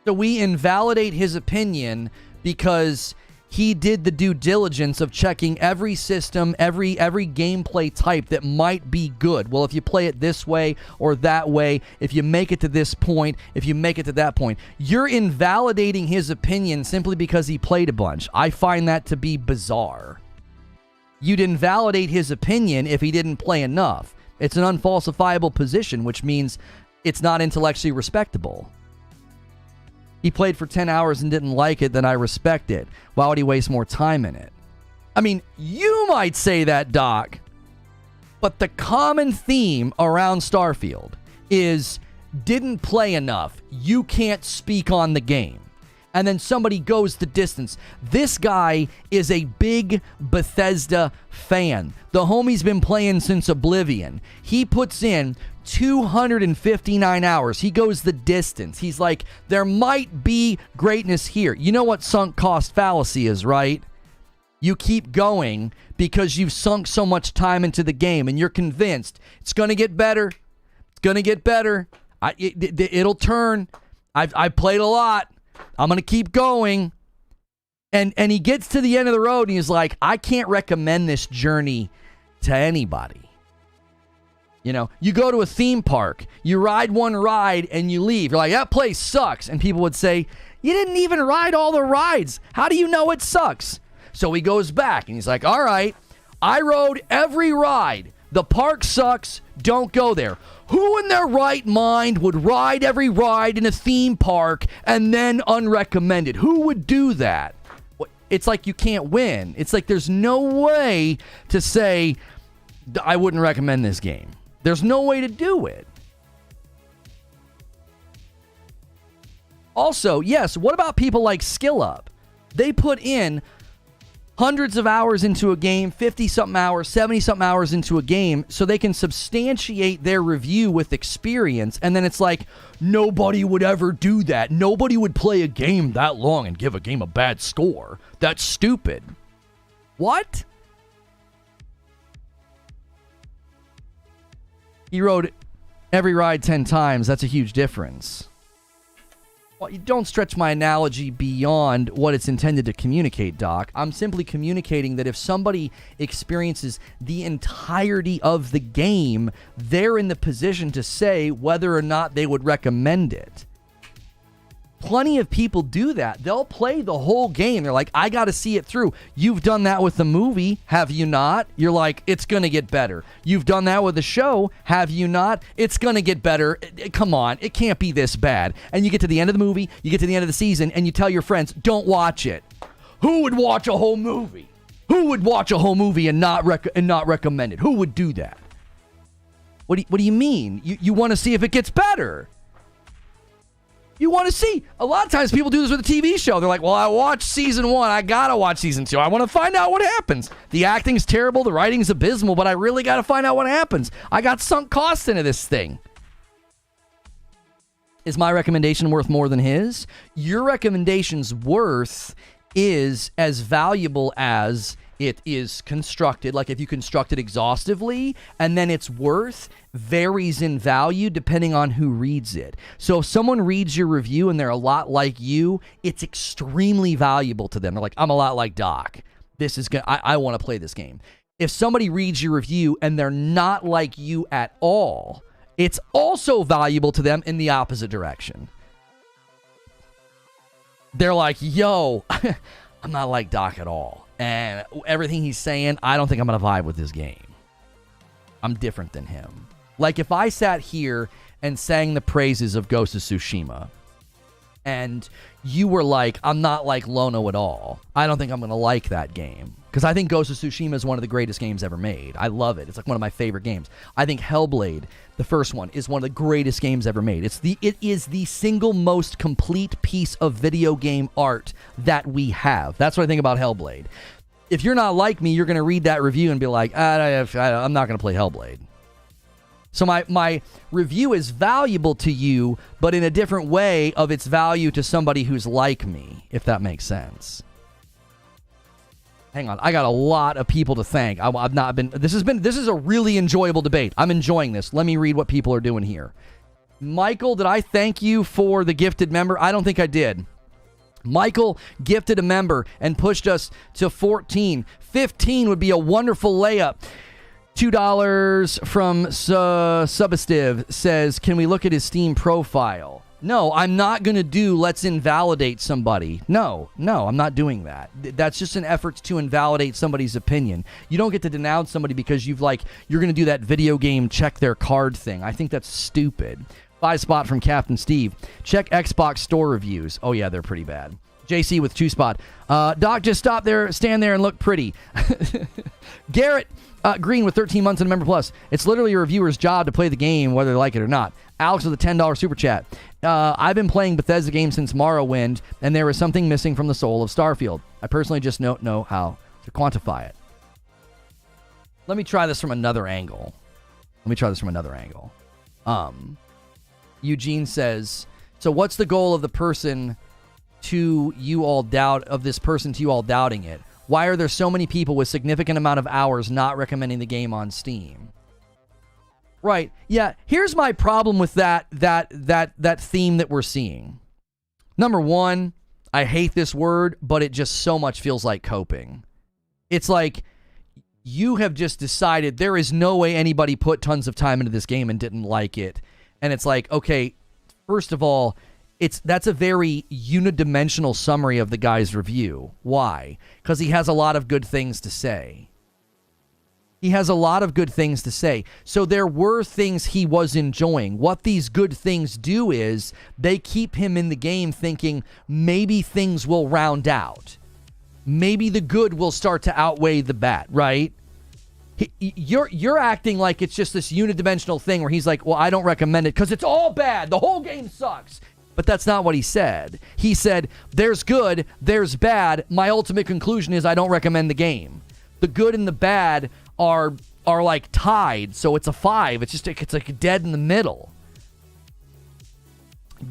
So we invalidate his opinion because he did the due diligence of checking every system, every gameplay type that might be good. Well, if you play it this way or that way, if you make it to this point, if you make it to that point, you're invalidating his opinion simply because he played a bunch. I find that to be bizarre. You'd invalidate his opinion if he didn't play enough. It's an unfalsifiable position, which means it's not intellectually respectable. He played for 10 hours and didn't like it, then I respect it. Why would he waste more time in it? I mean, you might say that, Doc, but the common theme around Starfield is didn't play enough. You can't speak on the game. And then somebody goes the distance. This guy is a big Bethesda fan. The homie's been playing since Oblivion. He puts in 259 hours. He goes the distance. He's like, there might be greatness here. You know what sunk cost fallacy is, right? You keep going because you've sunk so much time into the game and you're convinced it's going to get better. It's going to get better. It'll turn. I've played a lot. I'm going to keep going. And he gets to the end of the road and he's like, I can't recommend this journey to anybody. You know, you go to a theme park, you ride one ride and you leave. You're like, that place sucks. And people would say, you didn't even ride all the rides. How do you know it sucks? So he goes back and he's like, all right, I rode every ride. The park sucks. Don't go there. Who in their right mind would ride every ride in a theme park and then unrecommend it? Who would do that? It's like you can't win. It's like there's no way to say, I wouldn't recommend this game. There's no way to do it. Also, yes, what about people like SkillUp? They put in hundreds of hours into a game, 50-something hours, 70-something hours into a game, so they can substantiate their review with experience, and then it's like, nobody would ever do that. Nobody would play a game that long and give a game a bad score. That's stupid. What? He rode every ride 10 times. That's a huge difference. Well, you don't stretch my analogy beyond what it's intended to communicate, Doc. I'm simply communicating that if somebody experiences the entirety of the game, they're in the position to say whether or not they would recommend it. Plenty of people do that. They'll play the whole game. They're like, I got to see it through. You've done that with the movie, have you not? You're like, it's going to get better. You've done that with the show, have you not? It's going to get better. Come on, it can't be this bad. And you get to the end of the movie, you get to the end of the season, and you tell your friends, don't watch it. Who would watch a whole movie? Who would watch a whole movie and not recommend it? Who would do that? What do you mean? You want to see if it gets better? You want to see. A lot of times people do this with a TV show. They're like, well, I watched season 1. I got to watch season 2. I want to find out what happens. The acting's terrible. The writing's abysmal, but I really got to find out what happens. I got sunk costs into this thing. Is my recommendation worth more than his? Your recommendation's worth is as valuable as it is constructed. Like if you construct it exhaustively, and then its worth varies in value depending on who reads it. So if someone reads your review and they're a lot like you, it's extremely valuable to them. They're like, I'm a lot like Doc. This is good. I want to play this game. If somebody reads your review and they're not like you at all, it's also valuable to them in the opposite direction. They're like, yo, I'm not like Doc at all. And everything he's saying, I don't think I'm going to vibe with this game. I'm different than him. Like if I sat here and sang the praises of Ghost of Tsushima, and you were like, I'm not like Lono at all, I don't think I'm going to like that game. Because I think Ghost of Tsushima is one of the greatest games ever made. I love it. It's like one of my favorite games. I think Hellblade, the first one, is one of the greatest games ever made. It is the single most complete piece of video game art that we have. That's what I think about Hellblade. If you're not like me, you're going to read that review and be like, I'm not going to play Hellblade. So my review is valuable to you, but in a different way of its value to somebody who's like me, if that makes sense. Hang on, I got a lot of people to thank. I've not been. This is a really enjoyable debate. I'm enjoying this. Let me read what people are doing here. Michael, did I thank you for the gifted member? I don't think I did. Michael gifted a member and pushed us to 14. 15 would be a wonderful layup. $2 from Subestive says, can we look at his Steam profile? No, I'm not going to do let's invalidate somebody. No, I'm not doing that. That's just an effort to invalidate somebody's opinion. You don't get to denounce somebody because you're going to do that video game check their card thing. I think that's stupid. 5 spot from Captain Steve. Check Xbox store reviews. Oh yeah, they're pretty bad. JC with 2 spot. Doc, just stand there and look pretty. Garrett Green with 13 months and a member plus. It's literally a reviewer's job to play the game whether they like it or not. Alex with a $10 super chat. I've been playing Bethesda games since Morrowind, and there is something missing from the soul of Starfield. I personally just don't know how to quantify it. Let me try this from another angle. Eugene says, so what's the goal of the person to you all doubting it? Why are there so many people with significant amount of hours not recommending the game on Steam? Right. Yeah. Here's my problem with that theme that we're seeing. Number one, I hate this word, but it just so much feels like coping. It's like you have just decided there is no way anybody put tons of time into this game and didn't like it. And it's like, okay, first of all, that's a very unidimensional summary of the guy's review. Why? Because he has a lot of good things to say. He has a lot of good things to say. So there were things he was enjoying. What these good things do is they keep him in the game thinking maybe things will round out. Maybe the good will start to outweigh the bad, right? You're acting like it's just this unidimensional thing where he's like, well, I don't recommend it because it's all bad. The whole game sucks. But that's not what he said. He said, there's good, there's bad. My ultimate conclusion is I don't recommend the game. The good and the bad are like tied, so it's a 5. It's like dead in the middle.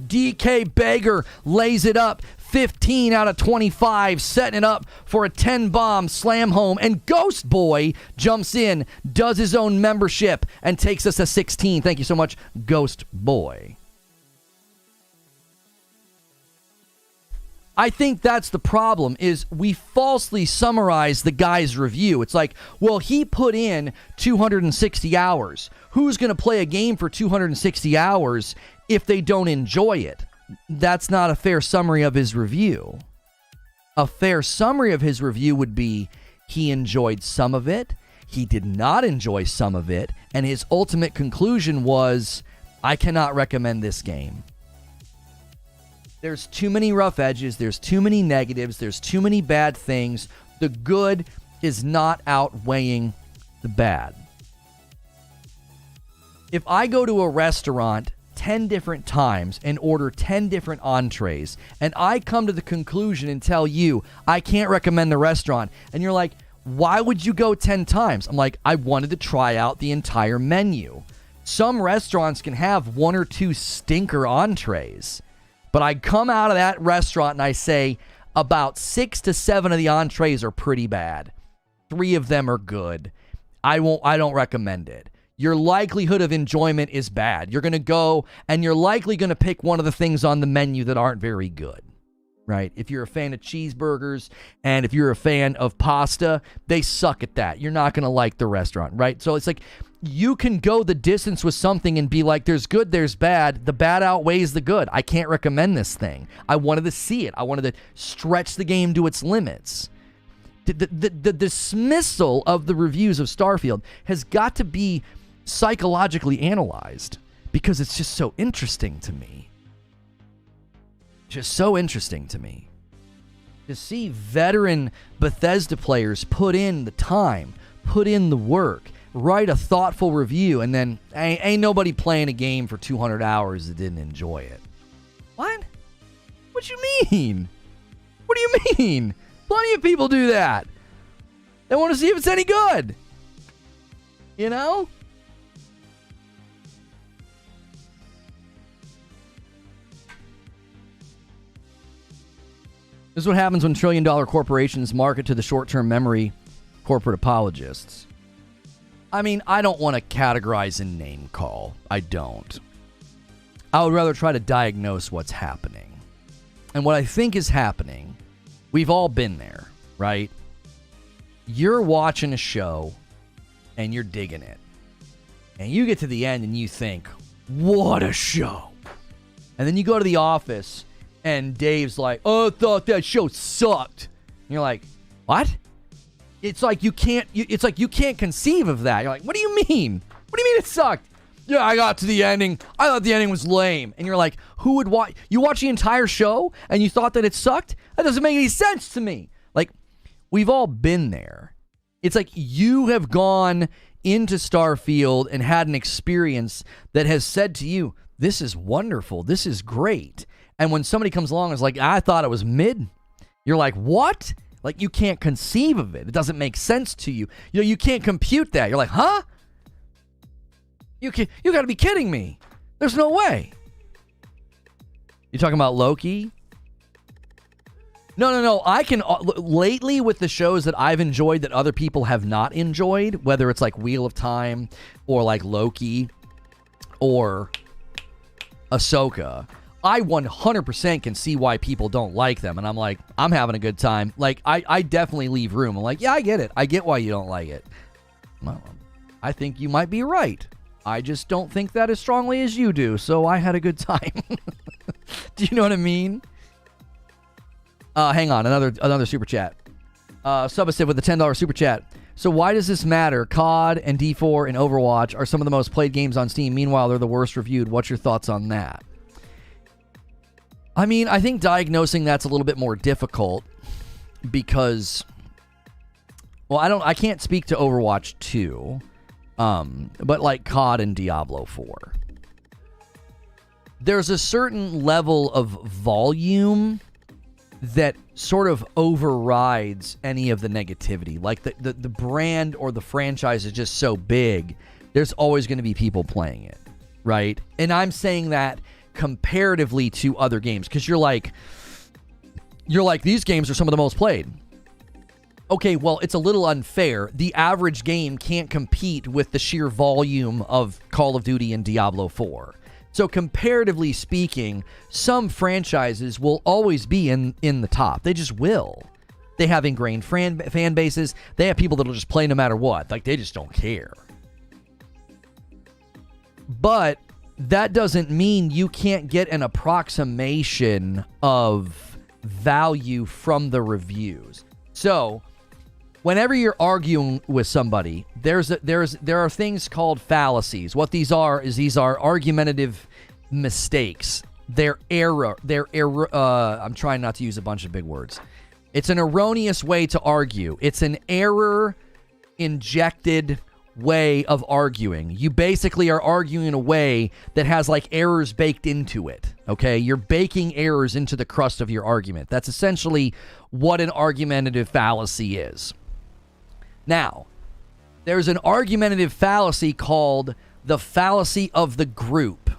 DK Baker lays it up, 15 out of 25, setting it up for a 10-bomb slam home, and Ghost Boy jumps in, does his own membership, and takes us a 16. Thank you so much, Ghost Boy. I think that's the problem, is we falsely summarize the guy's review. It's like, well, he put in 260 hours. Who's going to play a game for 260 hours if they don't enjoy it? That's not a fair summary of his review. A fair summary of his review would be he enjoyed some of it, he did not enjoy some of it, and his ultimate conclusion was, I cannot recommend this game. There's too many rough edges. There's too many negatives. There's too many bad things. The good is not outweighing the bad. If I go to a restaurant 10 different times and order 10 different entrees, and I come to the conclusion and tell you I can't recommend the restaurant, and you're like, why would you go 10 times? I'm like, I wanted to try out the entire menu. Some restaurants can have 1 or 2 stinker entrees. But I come out of that restaurant and I say about 6 to 7 of the entrees are pretty bad. 3 of them are good. I don't recommend it. Your likelihood of enjoyment is bad. You're going to go and you're likely going to pick one of the things on the menu that aren't very good. Right? If you're a fan of cheeseburgers and if you're a fan of pasta, they suck at that. You're not going to like the restaurant, right? So it's like you can go the distance with something and be like, there's good, there's bad. The bad outweighs the good. I can't recommend this thing. I wanted to see it. I wanted to stretch the game to its limits. The dismissal of the reviews of Starfield has got to be psychologically analyzed because it's just so interesting to me. Just so interesting to me. To see veteran Bethesda players put in the time, put in the work, write a thoughtful review, and then ain't nobody playing a game for 200 hours that didn't enjoy it. What? What you mean? What do you mean? Plenty of people do that. They want to see if it's any good. You know? This is what happens when trillion-dollar corporations market to the short-term memory corporate apologists. I mean, I don't want to categorize and name call. I don't. I would rather try to diagnose what's happening. And what I think is happening, we've all been there, right? You're watching a show and you're digging it. And you get to the end and you think, what a show. And then you go to the office and Dave's like, oh, I thought that show sucked. And you're like, what? It's like you can't conceive of that. You're like, what do you mean? What do you mean it sucked? Yeah, I got to the ending. I thought the ending was lame. And you're like, who would watch? You watch the entire show and you thought that it sucked? That doesn't make any sense to me. Like, we've all been there. It's like you have gone into Starfield and had an experience that has said to you, this is wonderful. This is great. And when somebody comes along and is like, I thought it was mid, you're like, what? Like, you can't conceive of it. It doesn't make sense to you. You know, you can't compute that. You're like, huh? You got to be kidding me. There's no way. You talking about Loki? No. I can, lately with the shows that I've enjoyed that other people have not enjoyed, whether it's like Wheel of Time or like Loki, or Ahsoka, I 100% can see why people don't like them. And I'm like, I'm having a good time. Like, I definitely leave room. I'm like, yeah, I get it. I get why you don't like it. Well, I think you might be right. I just don't think that as strongly as you do. So I had a good time. Do you know what I mean? Hang on. Another super chat. Submissive with a $10 super chat. So why does this matter? COD and D4 and Overwatch are some of the most played games on Steam. Meanwhile, they're the worst reviewed. What's your thoughts on that? I mean, I think diagnosing that's a little bit more difficult because, well, I can't speak to Overwatch 2, but like COD and Diablo 4. There's a certain level of volume that sort of overrides any of the negativity. Like the brand or the franchise is just so big, there's always going to be people playing it, right? And I'm saying that comparatively to other games, because you're like, these games are some of the most played. Okay, well, it's a little unfair. The average game can't compete with the sheer volume of Call of Duty and Diablo 4. So comparatively speaking, some franchises will always be in the top. They just will. They have ingrained fan bases. They have people that'll just play no matter what. Like, they just don't care. But that doesn't mean you can't get an approximation of value from the reviews. So, whenever you're arguing with somebody, there are things called fallacies. What these are is these are argumentative mistakes. They're error. I'm trying not to use a bunch of big words. It's an erroneous way to argue. It's an error injected way of arguing. You basically are arguing in a way that has like errors baked into it. Okay, you're baking errors into the crust of your argument. That's essentially what an argumentative fallacy is. Now, there's an argumentative fallacy called the fallacy of the group.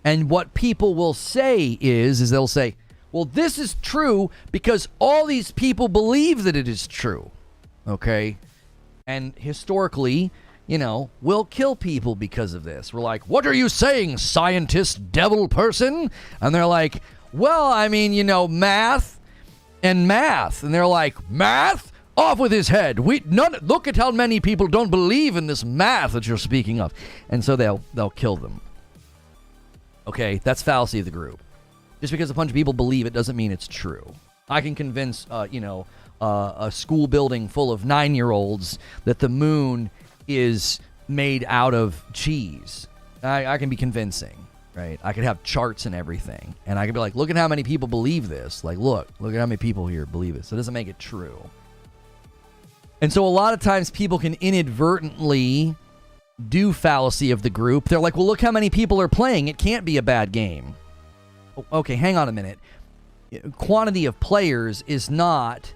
And what people will say is they'll say, well, this is true because all these people believe that it is true. Okay? And historically, we'll kill people because of this. We're like, what are you saying, scientist devil person? And they're like, well, I mean, math and math. And they're like, math? Off with his head. Look at how many people don't believe in this math that you're speaking of. And so they'll kill them. Okay, that's fallacy of the group. Just because a bunch of people believe it doesn't mean it's true. I can convince, a school building full of 9-year-olds that the moon is made out of cheese. I can be convincing, right? I could have charts and everything. And I could be like, look at how many people believe this. Like, look at how many people here believe it. So it doesn't make it true. And so a lot of times people can inadvertently do fallacy of the group. They're like, well, look how many people are playing. It can't be a bad game. Okay, hang on a minute. Quantity of players is not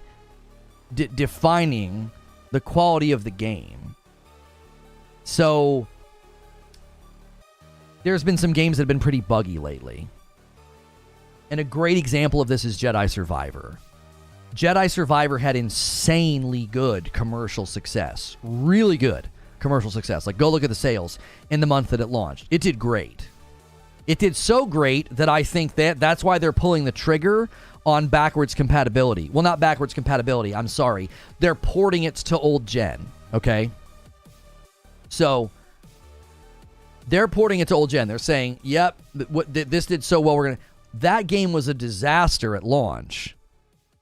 defining the quality of the game. So there's been some games that have been pretty buggy lately. And a great example of this is Jedi Survivor. Jedi Survivor had insanely good commercial success. Really good commercial success. Like, go look at the sales in the month that it launched. It did great. It did so great that I think that's why they're pulling the trigger on backwards compatibility. Well, not backwards compatibility. I'm sorry. They're porting it to old gen. Okay? So, they're porting it to old gen. They're saying, yep, this did so well. That game was a disaster at launch.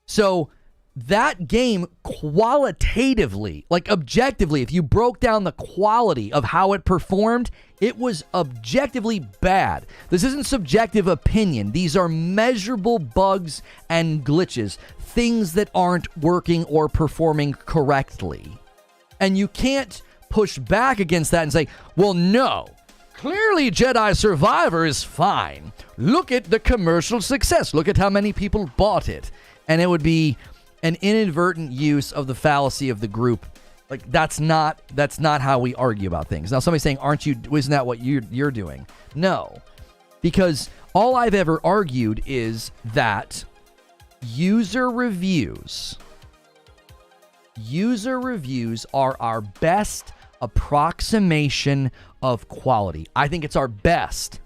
So, that game qualitatively, like objectively, if you broke down the quality of how it performed, it was objectively bad. This isn't subjective opinion. These are measurable bugs and glitches, things that aren't working or performing correctly. And you can't push back against that and say, well, no, clearly Jedi Survivor is fine. Look at the commercial success. Look at how many people bought it. And it would be an inadvertent use of the fallacy of the group. Like, that's not how we argue about things. Now, somebody's saying, isn't that what you're doing? No, because all I've ever argued is that user reviews are our best approximation of quality. I think it's our best.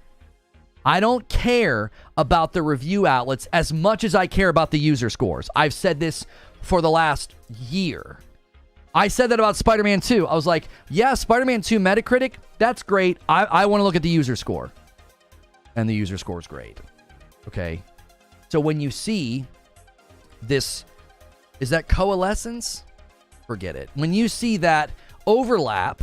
I don't care about the review outlets as much as I care about the user scores. I've said this for the last year. I said that about Spider-Man 2. I was like, yeah, Spider-Man 2 Metacritic, that's great. I want to look at the user score. And the user score is great. Okay? So when you see this, is that coalescence? Forget it. When you see that overlap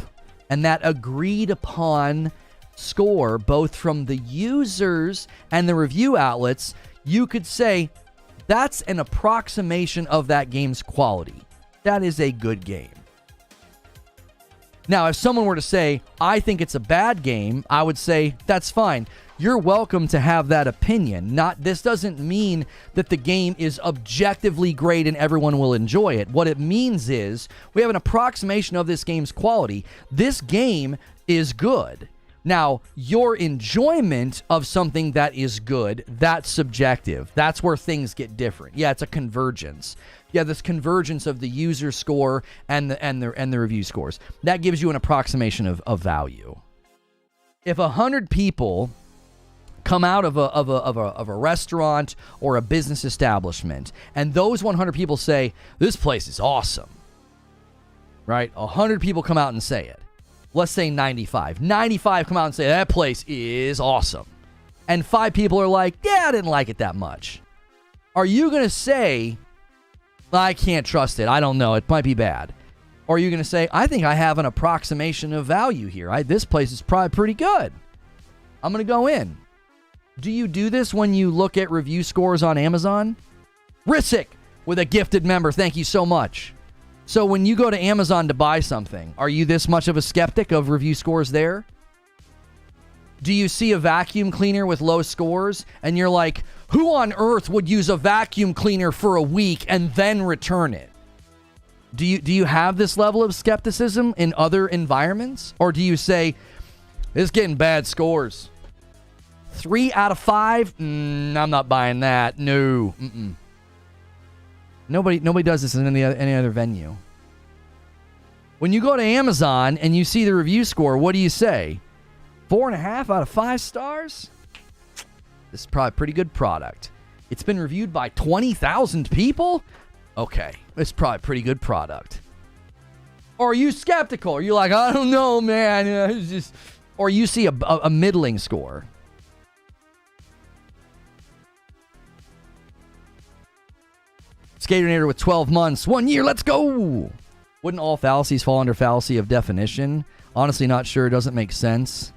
and that agreed upon score, both from the users and the review outlets, you could say that's an approximation of that game's quality. That is a good game. Now, if someone were to say, I think it's a bad game, I would say, that's fine. You're welcome to have that opinion. This doesn't mean that the game is objectively great and everyone will enjoy it. What it means is we have an approximation of this game's quality. This game is good. Now, your enjoyment of something that is good, that's subjective. That's where things get different. Yeah, it's a convergence. Yeah, this convergence of the user score and the review scores. That gives you an approximation of value. If 100 people come out of a restaurant or a business establishment, and those 100 people say, this place is awesome, right? 100 people come out and say it. Let's say 95. 95 come out and say, that place is awesome. And 5 people are like, yeah, I didn't like it that much. Are you going to say, I can't trust it, I don't know, it might be bad? Or are you going to say, I think I have an approximation of value here. This place is probably pretty good. I'm going to go in. Do you do this when you look at review scores on Amazon? Risick with a gifted member, thank you so much. So when you go to Amazon to buy something, are you this much of a skeptic of review scores there? Do you see a vacuum cleaner with low scores and you're like, who on earth would use a vacuum cleaner for a week and then return it? Do you have this level of skepticism in other environments? Or do you say, it's getting bad scores? 3 out of 5? I'm not buying that. No. Nobody does this in any other venue. When you go to Amazon and you see the review score, what do you say? 4.5 out of 5 stars? This is probably a pretty good product. It's been reviewed by 20,000 people? Okay, it's probably a pretty good product. Or are you skeptical? Are you like, I don't know, man. It's just... Or you see a middling score. Skaternator with 12 months. 1 year, let's go! Wouldn't all fallacies fall under fallacy of definition? Honestly, not sure. It doesn't make sense.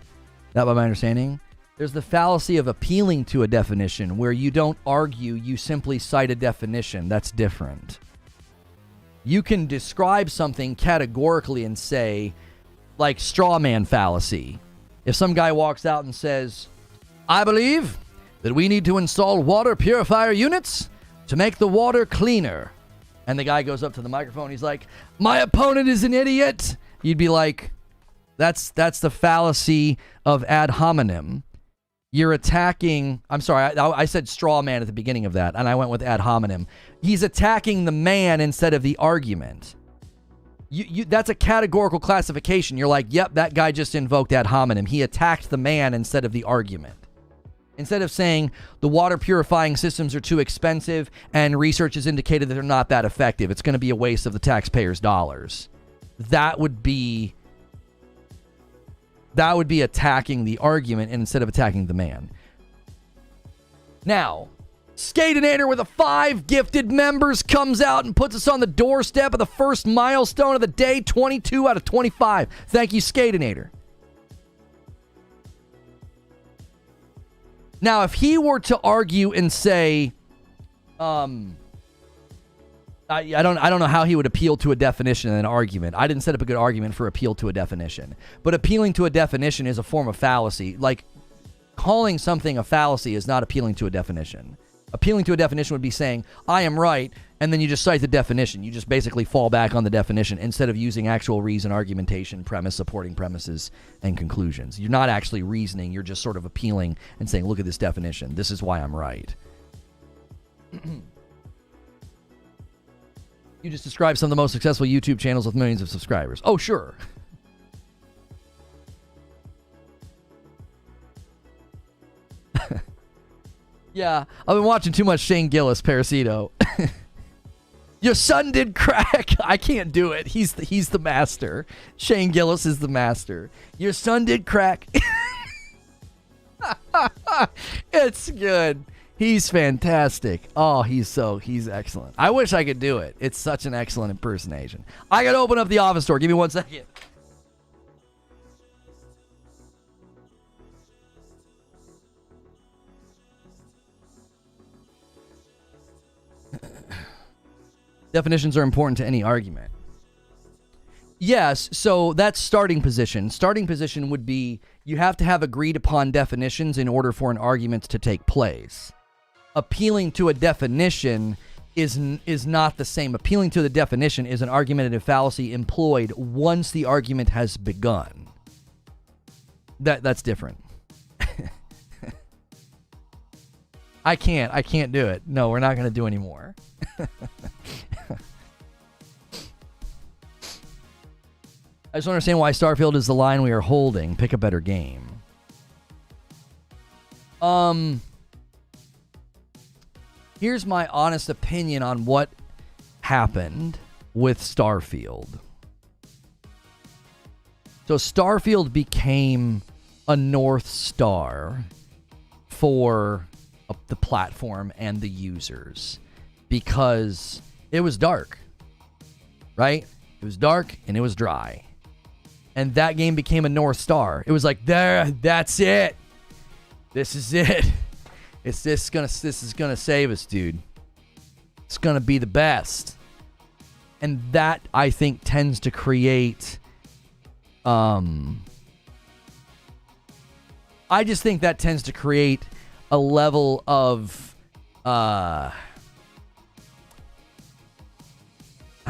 That by my understanding. There's the fallacy of appealing to a definition, where you don't argue, you simply cite a definition. That's different. You can describe something categorically and say, like straw man fallacy. If some guy walks out and says, I believe that we need to install water purifier units to make the water cleaner. And the guy goes up to the microphone. He's like, my opponent is an idiot. You'd be like, that's the fallacy of ad hominem. You're attacking... I'm sorry, I said straw man at the beginning of that, and I went with ad hominem. He's attacking the man instead of the argument. That's a categorical classification. You're like, yep, that guy just invoked ad hominem. He attacked the man instead of the argument. Instead of saying the water purifying systems are too expensive and research has indicated that they're not that effective, it's going to be a waste of the taxpayers' dollars. That would be attacking the argument instead of attacking the man. Now, Skatinator with a 5 gifted members comes out and puts us on the doorstep of the first milestone of the day, 22 out of 25. Thank you, Skatinator. Now, if he were to argue and say, I don't know how he would appeal to a definition in an argument. I didn't set up a good argument for appeal to a definition. But appealing to a definition is a form of fallacy. Like, calling something a fallacy is not appealing to a definition. Appealing to a definition would be saying, I am right, and then you just cite the definition. You just basically fall back on the definition instead of using actual reason, argumentation, premise, supporting premises, and conclusions. You're not actually reasoning. You're just sort of appealing and saying, look at this definition. This is why I'm right. You just described some of the most successful YouTube channels with millions of subscribers. Oh, sure. Yeah, I've been watching too much Shane Gillis, Parasito. Your son did crack. I can't do it. He's the master. Shane Gillis is the master. Your son did crack. It's good. He's fantastic. Oh, he's excellent. I wish I could do it. It's such an excellent impersonation. I gotta open up the office door. Give me 1 second. Definitions are important to any argument. Yes, so that's starting position. Starting position would be you have to have agreed upon definitions in order for an argument to take place. Appealing to a definition is not the same. Appealing to the definition is an argumentative fallacy employed once the argument has begun. That's different. I can't do it. No, we're not going to do any more. I just don't understand why Starfield is the line we are holding. Pick a better game. Here's my honest opinion on what happened with Starfield. So Starfield became a North Star for the platform and the users because it was dark, right? It was dark and it was dry. And that game became a North Star. It was like, that's it. This is it. This is gonna save us, dude. It's gonna be the best. And that, I think, tends to create I just think that tends to create a level of I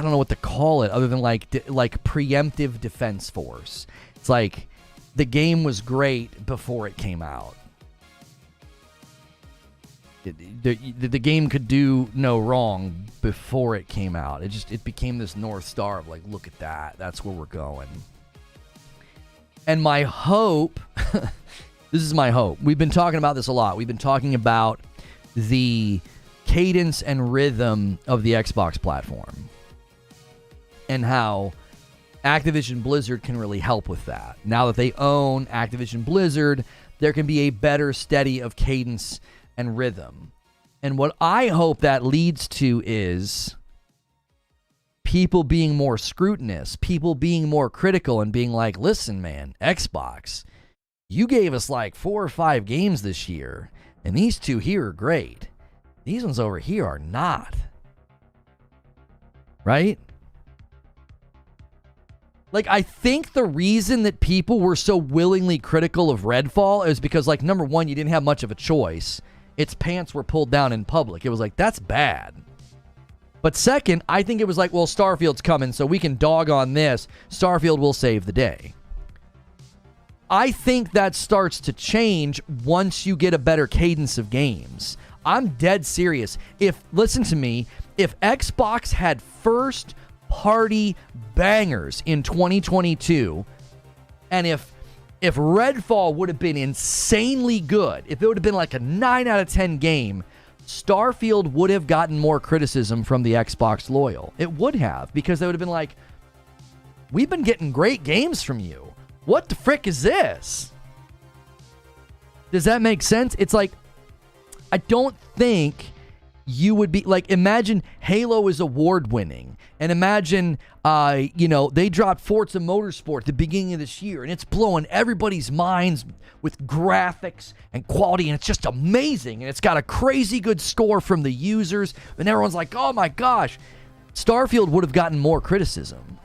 don't know what to call it other than like preemptive defense force. It's like the game was great before it came out. The game could do no wrong before it came out. It became this North Star of like, look at that. That's where we're going. And my hope, this is my hope. We've been talking about this a lot. We've been talking about the cadence and rhythm of the Xbox platform and how Activision Blizzard can really help with that. Now that they own Activision Blizzard, there can be a better steady of cadence and rhythm. And what I hope that leads to is people being more scrutinous, people being more critical and being like, listen, man, Xbox, you gave us like 4 or 5 games this year, and these 2 here are great. These ones over here are not. Right? Like, I think the reason that people were so willingly critical of Redfall is because, like, number one, you didn't have much of a choice. Its pants were pulled down in public. It was like, that's bad. But second, I think it was like, well, Starfield's coming, so we can dog on this. Starfield will save the day. I think that starts to change once you get a better cadence of games. I'm dead serious. Listen to me, if Xbox had first party bangers in 2022, and if Redfall would have been insanely good, if it would have been like a 9 out of 10 game, Starfield would have gotten more criticism from the Xbox loyal. It would have, because they would have been like, we've been getting great games from you. What the frick is this? Does that make sense? It's like, I don't think you would be like, imagine Halo is award winning, and imagine they dropped Forza Motorsport at the beginning of this year, and it's blowing everybody's minds with graphics and quality, and it's just amazing, and it's got a crazy good score from the users, and everyone's like, oh my gosh. Starfield would have gotten more criticism.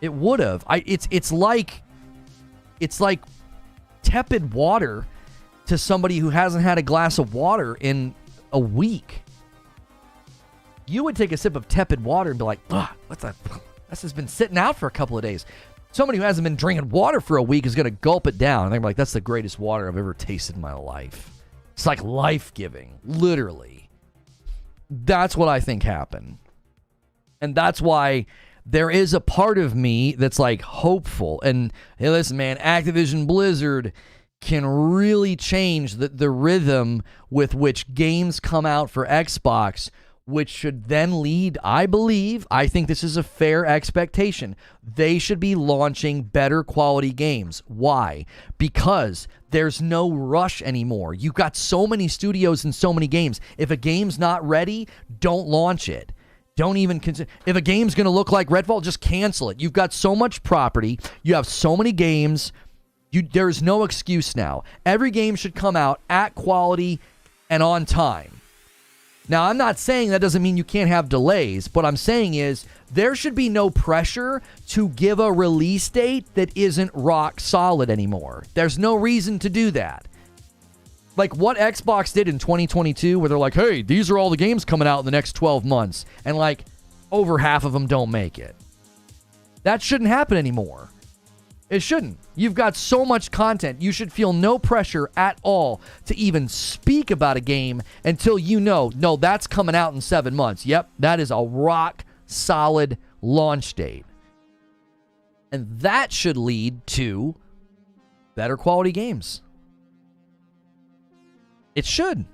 It would have. It's like tepid water to somebody who hasn't had a glass of water in a week. You would take a sip of tepid water and be like, what's that? This has been sitting out for a couple of days. Somebody who hasn't been drinking water for a week is going to gulp it down. And they're like, that's the greatest water I've ever tasted in my life. It's like life-giving, literally. That's what I think happened. And that's why there is a part of me that's like hopeful. And hey, listen, man, Activision Blizzard, can really change the rhythm with which games come out for Xbox, which should then lead, I think this is a fair expectation. They should be launching better quality games. Why? Because there's no rush anymore. You've got so many studios and so many games. If a game's not ready, don't launch it. Don't even consider. If a game's going to look like Redfall, just cancel it. You've got so much property. You have so many games. There's no excuse now. Every game should come out at quality and on time. Now, I'm not saying that doesn't mean you can't have delays. What I'm saying is there should be no pressure to give a release date that isn't rock solid anymore. There's no reason to do that. Like what Xbox did in 2022, where they're like, hey, these are all the games coming out in the next 12 months. And like over half of them don't make it. That shouldn't happen anymore. It shouldn't. You've got so much content. You should feel no pressure at all to even speak about a game until you know, no, that's coming out in 7 months. Yep, that is a rock solid launch date. And that should lead to better quality games. It should.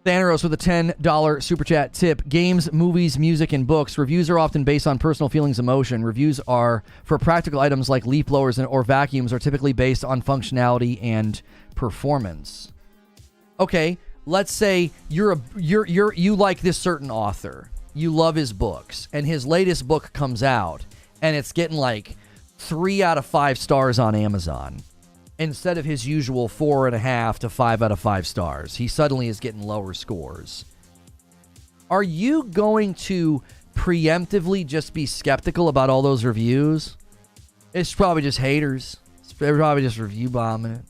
Thanos with a $10 super chat tip. Games, movies, music, and books. Reviews are often based on personal feelings, emotion. Reviews are for practical items like leaf blowers or vacuums are typically based on functionality and performance. Okay, let's say you like this certain author. You love his books, and his latest book comes out, and it's getting like 3 out of 5 stars on Amazon. Instead of his usual 4.5 to 5 out of 5 stars, he suddenly is getting lower scores. Are you going to preemptively just be skeptical about all those reviews? It's probably just haters. They're probably just review bombing it.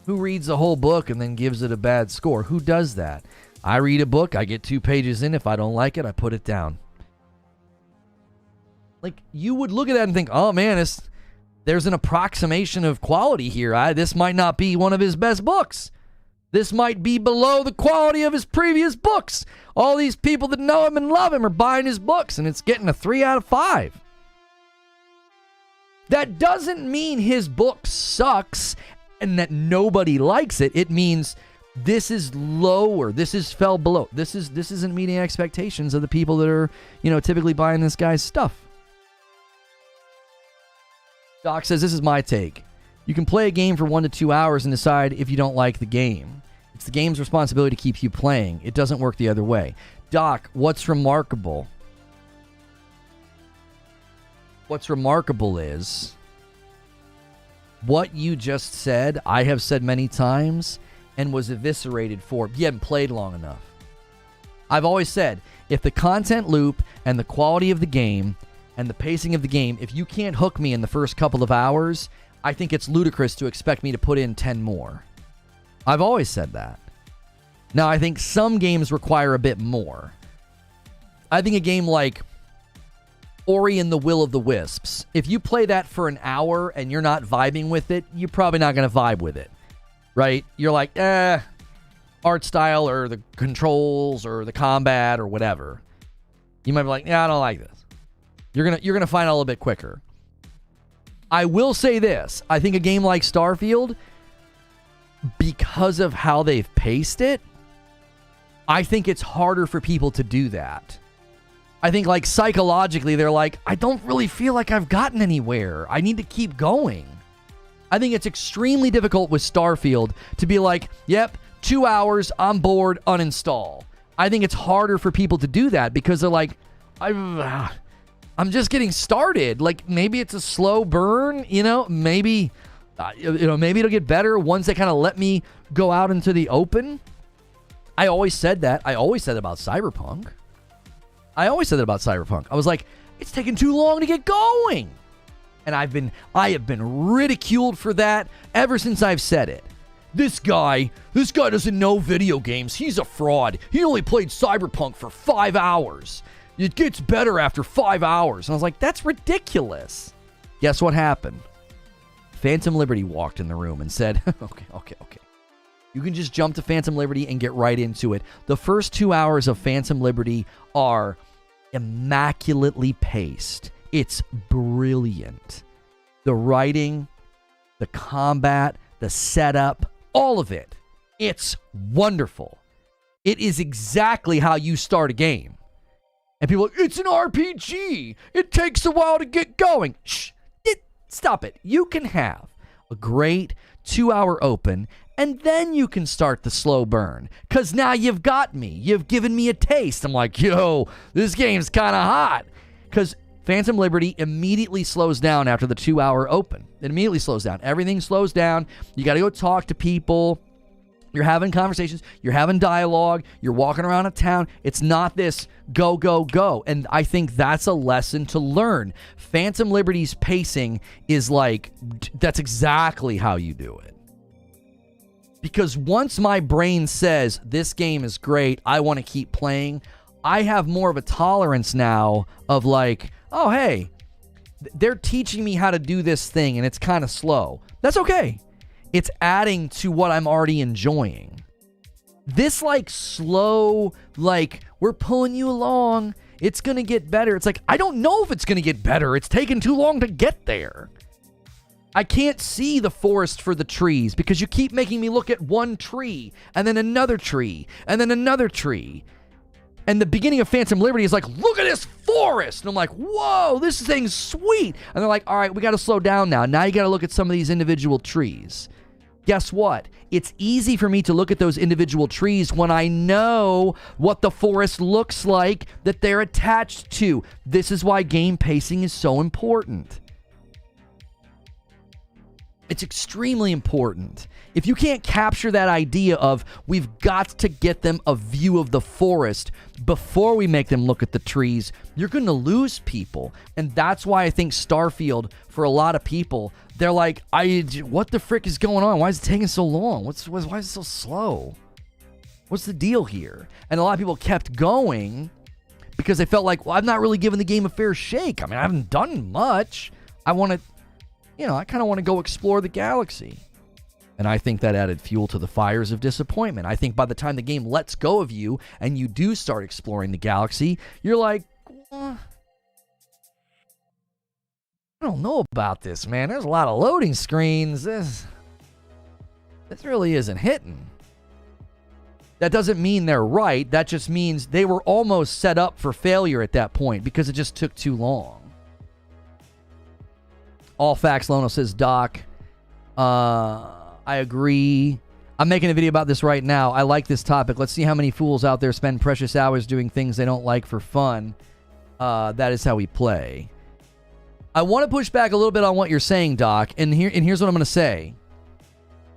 Who reads the whole book and then gives it a bad score? Who does that? I read a book, I get 2 pages in. If I don't like it, I put it down. Like, you would look at that and think, oh man, there's an approximation of quality here. This might not be one of his best books. This might be below the quality of his previous books. All these people that know him and love him are buying his books, and it's getting a 3 out of 5. That doesn't mean his book sucks and that nobody likes it. It means this is lower. This fell below. This isn't meeting expectations of the people that are, typically buying this guy's stuff. Doc says, this is my take. You can play a game for 1 to 2 hours and decide if you don't like the game. It's the game's responsibility to keep you playing. It doesn't work the other way. Doc, what's remarkable is what you just said, I have said many times, and was eviscerated for. You haven't played long enough. I've always said, if the content loop and the quality of the game and the pacing of the game, if you can't hook me in the first couple of hours, I think it's ludicrous to expect me to put in 10 more. I've always said that. Now, I think some games require a bit more. I think a game like Ori and the Will of the Wisps, if you play that for an hour and you're not vibing with it, you're probably not going to vibe with it, right? You're like, art style or the controls or the combat or whatever. You might be like, I don't like this. You're gonna find out a little bit quicker. I will say this. I think a game like Starfield, because of how they've paced it, I think it's harder for people to do that. I think like psychologically, they're like, I don't really feel like I've gotten anywhere. I need to keep going. I think it's extremely difficult with Starfield to be like, yep, 2 hours, I'm bored, uninstall. I think it's harder for people to do that because they're like, I'm just getting started. Like, maybe it's a slow burn, maybe it'll get better once they kind of let me go out into the open. I always said that. I always said that about Cyberpunk. I was like, it's taking too long to get going. And I have been ridiculed for that ever since I've said it. This guy doesn't know video games. He's a fraud. He only played Cyberpunk for 5 hours. It gets better after 5 hours. And I was like, that's ridiculous. Guess what happened? Phantom Liberty walked in the room and said, okay. You can just jump to Phantom Liberty and get right into it. The first 2 hours of Phantom Liberty are immaculately paced. It's brilliant. The writing, the combat, the setup, all of it. It's wonderful. It is exactly how you start a game. And people are like, it's an RPG. It takes a while to get going. Shh. Stop it. You can have a great 2-hour open, and then you can start the slow burn. Because now you've got me. You've given me a taste. I'm like, yo, this game's kind of hot. Because Phantom Liberty immediately slows down after the 2-hour open. It immediately slows down. Everything slows down. You got to go talk to people. You're having conversations. You're having dialogue. You're walking around a town. It's not this go, go, go. And I think that's a lesson to learn. Phantom Liberty's pacing is like, that's exactly how you do it. Because once my brain says, this game is great, I want to keep playing, I have more of a tolerance now of like, oh, hey, they're teaching me how to do this thing and it's kind of slow. That's okay. It's adding to what I'm already enjoying. This like slow, like we're pulling you along. It's going to get better. It's like, I don't know if it's going to get better. It's taken too long to get there. I can't see the forest for the trees because you keep making me look at one tree and then another tree and then another tree. And the beginning of Phantom Liberty is like, look at this forest. And I'm like, whoa, this thing's sweet. And they're like, all right, we got to slow down now. Now you got to look at some of these individual trees. Guess what? It's easy for me to look at those individual trees when I know what the forest looks like that they're attached to. This is why game pacing is so important. It's extremely important. If you can't capture that idea of we've got to get them a view of the forest before we make them look at the trees, you're going to lose people. And that's why I think Starfield, for a lot of people, they're like, what the frick is going on? Why is it taking so long? Why is it so slow? What's the deal here? And a lot of people kept going because they felt like, well, I'm not really giving the game a fair shake. I mean, I haven't done much. I kind of want to go explore the galaxy. And I think that added fuel to the fires of disappointment. I think by the time the game lets go of you and you do start exploring the galaxy, you're like, I don't know about this, man. There's a lot of loading screens. This really isn't hitting. That doesn't mean they're right. That just means they were almost set up for failure at that point because it just took too long. All Facts Lono says, Doc, I agree. I'm making a video about this right now. I like this topic. Let's see how many fools out there spend precious hours doing things they don't like for fun. That is how we play. I want to push back a little bit on what you're saying, Doc, and here's what I'm going to say.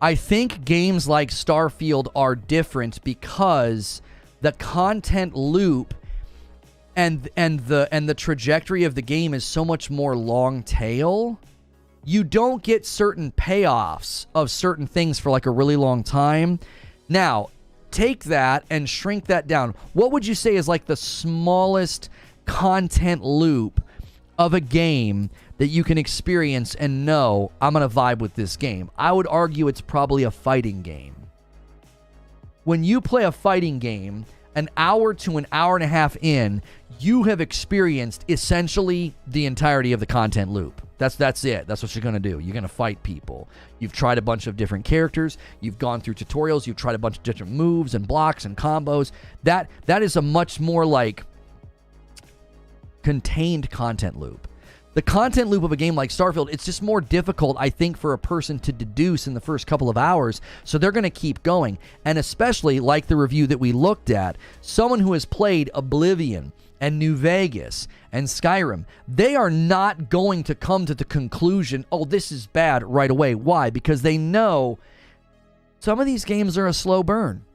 I think games like Starfield are different because the content loop and the trajectory of the game is so much more long tail. You don't get certain payoffs of certain things for like a really long time. Now, take that and shrink that down. What would you say is like the smallest content loop of a game that you can experience and know, I'm going to vibe with this game? I would argue it's probably a fighting game. When you play a fighting game, an hour to an hour and a half in, you have experienced essentially the entirety of the content loop. That's it. That's what you're going to do. You're going to fight people. You've tried a bunch of different characters. You've gone through tutorials. You've tried a bunch of different moves and blocks and combos. That is a much more like contained content loop. The content loop of a game like Starfield, it's just more difficult, I think, for a person to deduce in the first couple of hours, so they're going to keep going. And especially, like the review that we looked at, someone who has played Oblivion and New Vegas and Skyrim, they are not going to come to the conclusion, oh, this is bad right away. Why? Because they know some of these games are a slow burn.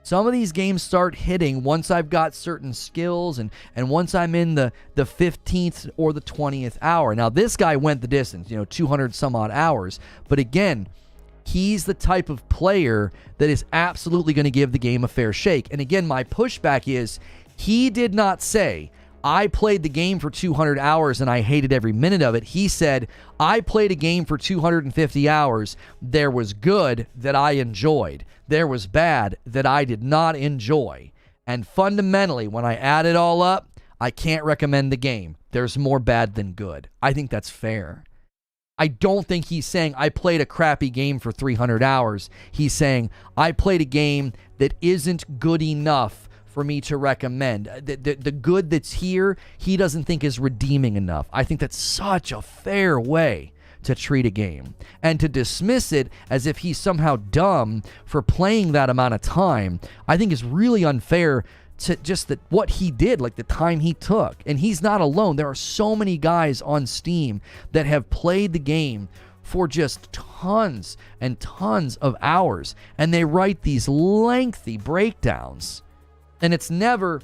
Some of these games start hitting once I've got certain skills and once I'm in the 15th or the 20th hour. Now, this guy went the distance, 200 some odd hours. But again, he's the type of player that is absolutely going to give the game a fair shake. And again, my pushback is he did not say, I played the game for 200 hours and I hated every minute of it. He said, I played a game for 250 hours. There was good that I enjoyed. There was bad that I did not enjoy. And fundamentally, when I add it all up, I can't recommend the game. There's more bad than good. I think that's fair. I don't think he's saying I played a crappy game for 300 hours. He's saying I played a game that isn't good enough for me to recommend. The good that's here, he doesn't think is redeeming enough. I think that's such a fair way to treat a game. And to dismiss it as if he's somehow dumb for playing that amount of time, I think is really unfair to just what he did, like the time he took. And he's not alone. There are so many guys on Steam that have played the game for just tons and tons of hours, and they write these lengthy breakdowns. And it's never,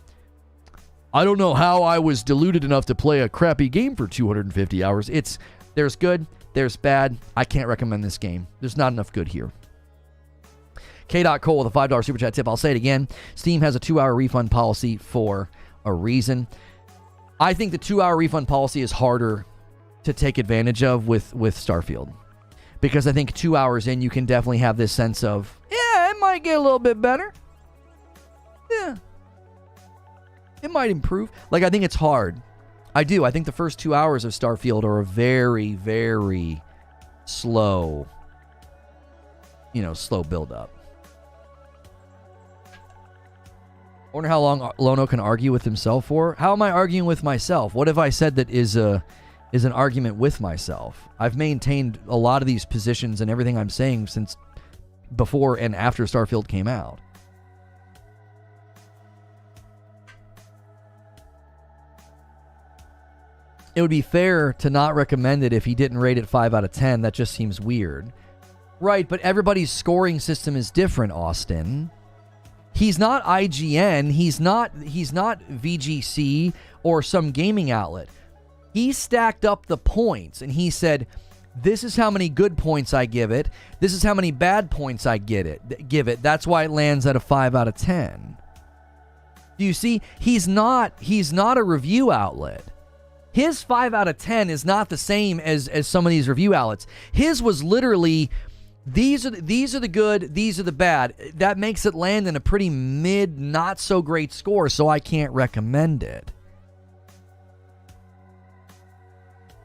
I don't know how I was deluded enough to play a crappy game for 250 hours. It's, there's good, there's bad. I can't recommend this game. There's not enough good here. K.Cole with a $5 super chat tip. I'll say it again. Steam has a 2-hour refund policy for a reason. I think the 2-hour refund policy is harder to take advantage of with Starfield. Because I think 2 hours in, you can definitely have this sense of, yeah, it might get a little bit better. Yeah. It might improve. Like, I think it's hard. I do. I think the first 2 hours of Starfield are a very, very slow, slow build up. I wonder how long Lono can argue with himself for. How am I arguing with myself? What have I said that is an argument with myself? I've maintained a lot of these positions and everything I'm saying since before and after Starfield came out. It would be fair to not recommend it if he didn't rate it 5 out of 10. That just seems weird. Right, but everybody's scoring system is different, Austin. He's not IGN, he's not VGC or some gaming outlet. He stacked up the points and he said, this is how many good points I give it. This is how many bad points I give it. That's why it lands at a 5 out of 10. Do you see? He's not a review outlet. His 5 out of 10 is not the same as some of these review outlets. His was literally, these are the good, these are the bad. That makes it land in a pretty mid, not so great score, so I can't recommend it.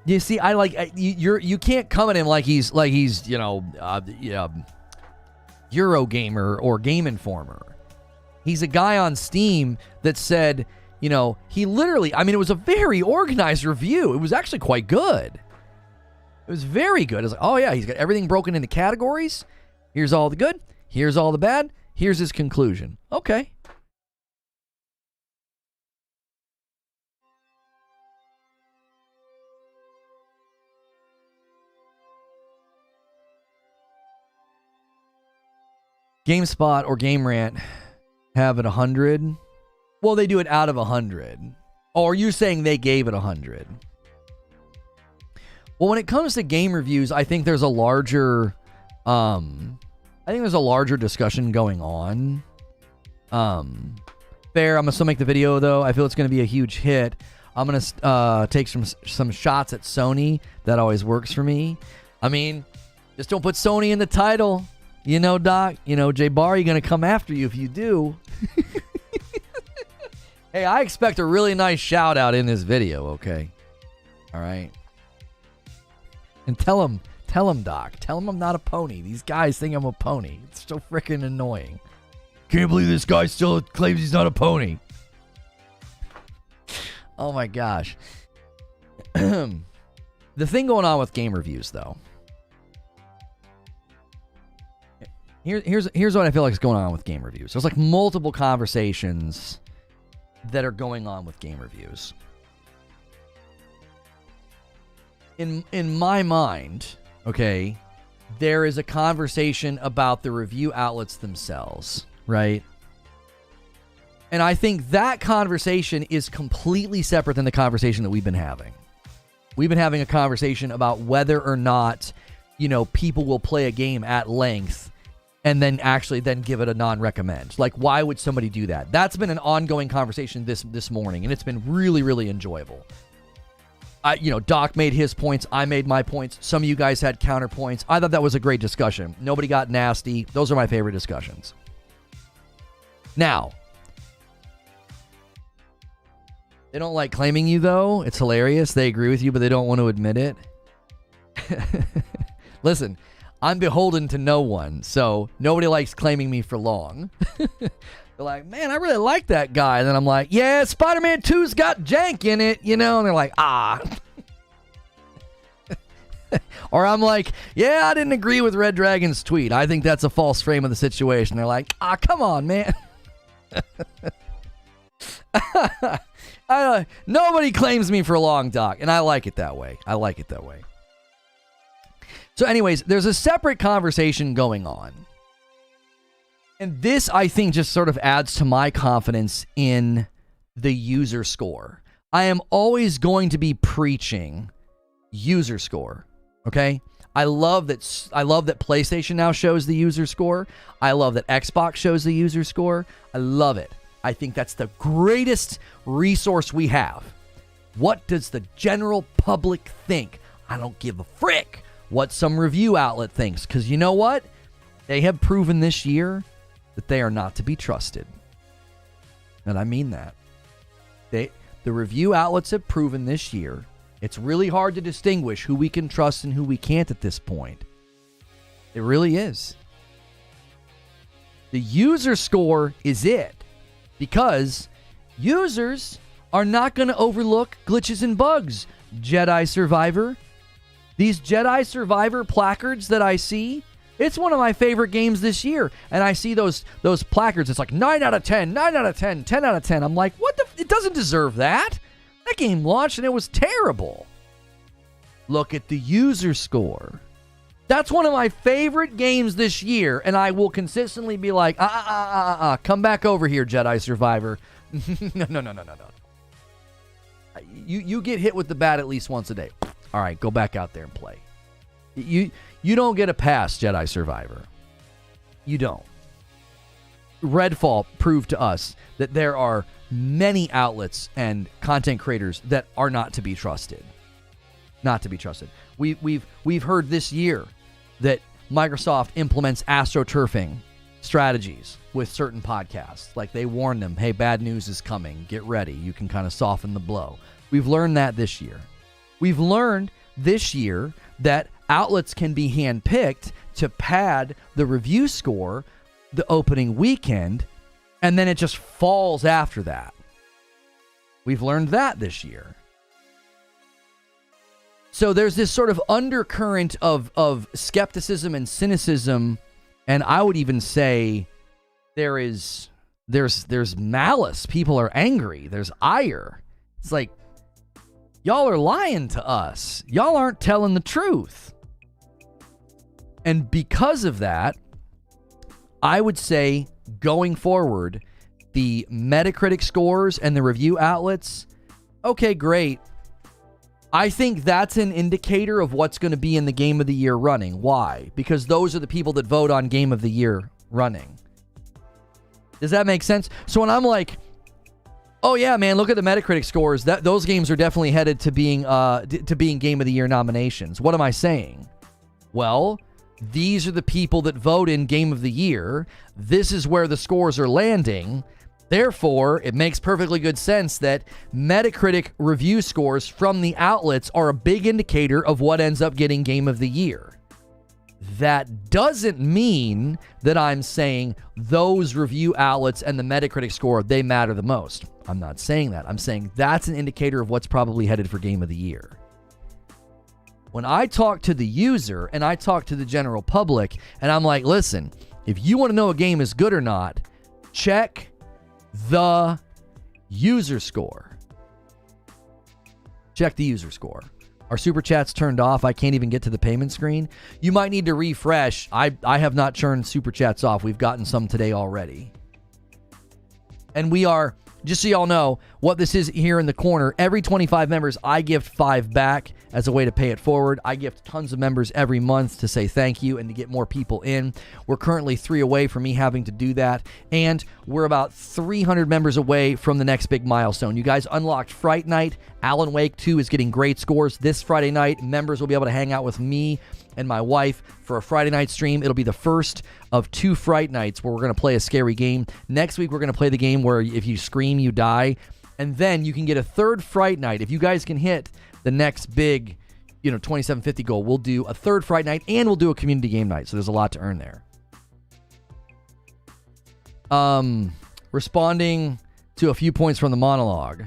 You see, you can't come at him like he's Eurogamer or Game Informer. He's a guy on Steam that said, he literally, it was a very organized review. It was actually quite good. It was very good. It's like, oh yeah, he's got everything broken into categories. Here's all the good. Here's all the bad. Here's his conclusion. Okay. GameSpot or Game Rant have it 100. Well, they do it out of 100. Or are you saying they gave it 100? Well, when it comes to game reviews, I think there's a larger, discussion going on. Fair. I'm gonna still make the video though. I feel it's gonna be a huge hit. I'm gonna take some shots at Sony. That always works for me. Just don't put Sony in the title. Doc. Jay Barry gonna come after you if you do. Hey, I expect a really nice shout out in this video. Okay. All right. And tell him, Doc. Tell him I'm not a pony. These guys think I'm a pony. It's so freaking annoying. Can't believe this guy still claims he's not a pony. Oh my gosh. The thing going on with game reviews, though. Here's what I feel like is going on with game reviews. There's like multiple conversations that are going on with game reviews. In my mind, okay, there is a conversation about the review outlets themselves, right? And I think that conversation is completely separate than the conversation that we've been having. We've been having a conversation about whether or not, people will play a game at length and then actually give it a non-recommend. Like, why would somebody do that? That's been an ongoing conversation this morning, and it's been really, really enjoyable. Doc made his points. I made my points. Some of you guys had counterpoints. I thought that was a great discussion. Nobody got nasty. Those are my favorite discussions. Now, they don't like claiming you, though. It's hilarious. They agree with you, but they don't want to admit it. Listen, I'm beholden to no one, so nobody likes claiming me for long. They're like, man, I really like that guy. And then I'm like, yeah, Spider-Man 2's got jank in it, you know? And they're like, ah. Or I'm like, yeah, I didn't agree with Red Dragon's tweet. I think that's a false frame of the situation. They're like, ah, come on, man. Nobody claims me for long, Doc. And I like it that way. So anyways, there's a separate conversation going on. And this, I think, just sort of adds to my confidence in the user score. I am always going to be preaching user score. Okay? I love that PlayStation now shows the user score. I love that Xbox shows the user score. I love it. I think that's the greatest resource we have. What does the general public think? I don't give a frick what some review outlet thinks, because you know what? They have proven this year that they are not to be trusted. And I mean that. The review outlets have proven this year it's really hard to distinguish who we can trust and who we can't at this point. It really is. The user score is it, because users are not going to overlook glitches and bugs. Jedi Survivor. These Jedi Survivor placards that I see, it's one of my favorite games this year. And I see those placards. It's like 9 out of 10, 9 out of 10, 10 out of 10. I'm like, what the? It doesn't deserve that. That game launched and it was terrible. Look at the user score. That's one of my favorite games this year. And I will consistently be like, come back over here, Jedi Survivor. No. You get hit with the bat at least once a day. All right, go back out there and play. You don't get a pass, Jedi Survivor. You don't. Redfall proved to us that there are many outlets and content creators that are not to be trusted. Not to be trusted. We've heard this year that Microsoft implements astroturfing strategies with certain podcasts. Like they warn them, hey, bad news is coming. Get ready. You can kind of soften the blow. We've learned that this year. We've learned this year that outlets can be handpicked to pad the review score the opening weekend, and then it just falls after that. We've learned that this year. So there's this sort of undercurrent of skepticism and cynicism, and I would even say there's malice. People are angry. There's ire. It's like, y'all are lying to us. Y'all aren't telling the truth. And because of that, I would say going forward, the Metacritic scores and the review outlets, okay, great. I think that's an indicator of what's going to be in the Game of the Year running. Why? Because those are the people that vote on Game of the Year running. Does that make sense? So when I'm like, oh yeah, man, look at the Metacritic scores. Those games are definitely headed to being Game of the Year nominations. What am I saying? Well, these are the people that vote in Game of the Year. This is where the scores are landing. Therefore, it makes perfectly good sense that Metacritic review scores from the outlets are a big indicator of what ends up getting Game of the Year. That doesn't mean that I'm saying those review outlets and the Metacritic score, they matter the most. I'm not saying that. I'm saying that's an indicator of what's probably headed for Game of the Year. When I talk to the user and I talk to the general public and I'm like, listen, if you want to know a game is good or not, check the user score. Check the user score. Our super chat's turned off. I can't even get to the payment screen. You might need to refresh. I have not turned super chats off. We've gotten some today already. And we are, just so y'all know, what this is here in the corner, every 25 members, I gift 5 back as a way to pay it forward. I gift tons of members every month to say thank you and to get more people in. We're currently 3 away from me having to do that, and we're about 300 members away from the next big milestone. You guys unlocked Fright Night. Alan Wake 2 is getting great scores. This Friday night, members will be able to hang out with me and my wife for a Friday night stream. It'll be the first of 2 Fright Nights where we're going to play a scary game. Next week, we're going to play the game where if you scream, you die. And then you can get a 3rd Fright Night. If you guys can hit the next big $27.50 goal, we'll do a third Friday night and we'll do a community game night. So there's a lot to earn there. Responding to a few points from the monologue.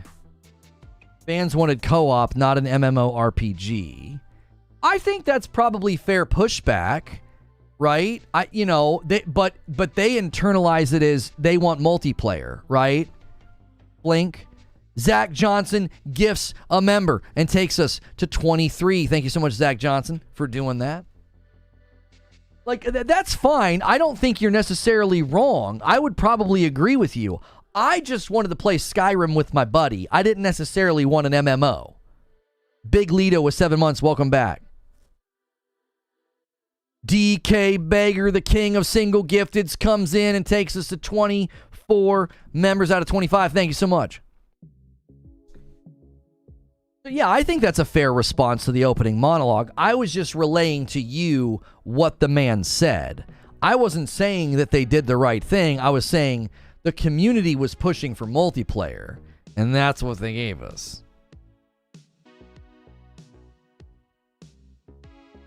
Fans wanted co-op, not an MMORPG. I think that's probably fair pushback, right? But they internalize it as they want multiplayer, right? Blink. Zach Johnson gifts a member and takes us to 23. Thank you so much, Zach Johnson, for doing that. Like, that's fine. I don't think you're necessarily wrong. I would probably agree with you. I just wanted to play Skyrim with my buddy. I didn't necessarily want an MMO. Big Lito with 7 months. Welcome back. DK Bager, the king of single gifteds, comes in and takes us to 24 members out of 25. Thank you so much. Yeah, I think that's a fair response to the opening monologue. I was just relaying to you what the man said. I wasn't saying that they did the right thing. I was saying the community was pushing for multiplayer, and that's what they gave us.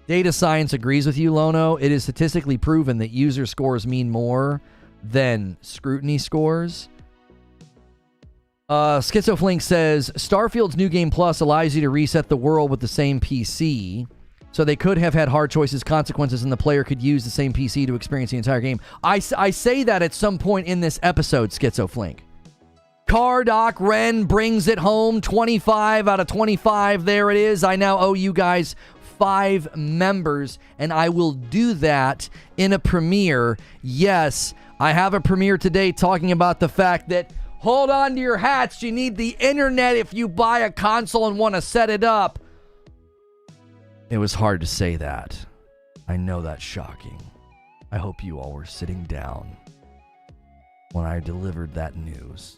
Data science agrees with you, Lono. It is statistically proven that user scores mean more than scrutiny scores. Schizoflink says, Starfield's New Game Plus allows you to reset the world with the same PC. So they could have had hard choices, consequences, and the player could use the same PC to experience the entire game. I say that at some point in this episode, Schizoflink. Cardoc Ren brings it home. 25 out of 25. There it is. I now owe you guys 5 members, and I will do that in a premiere. Yes, I have a premiere today talking about the fact that hold on to your hats. You need the internet if you buy a console and want to set it up. It was hard to say that. I know that's shocking. I hope you all were sitting down when I delivered that news.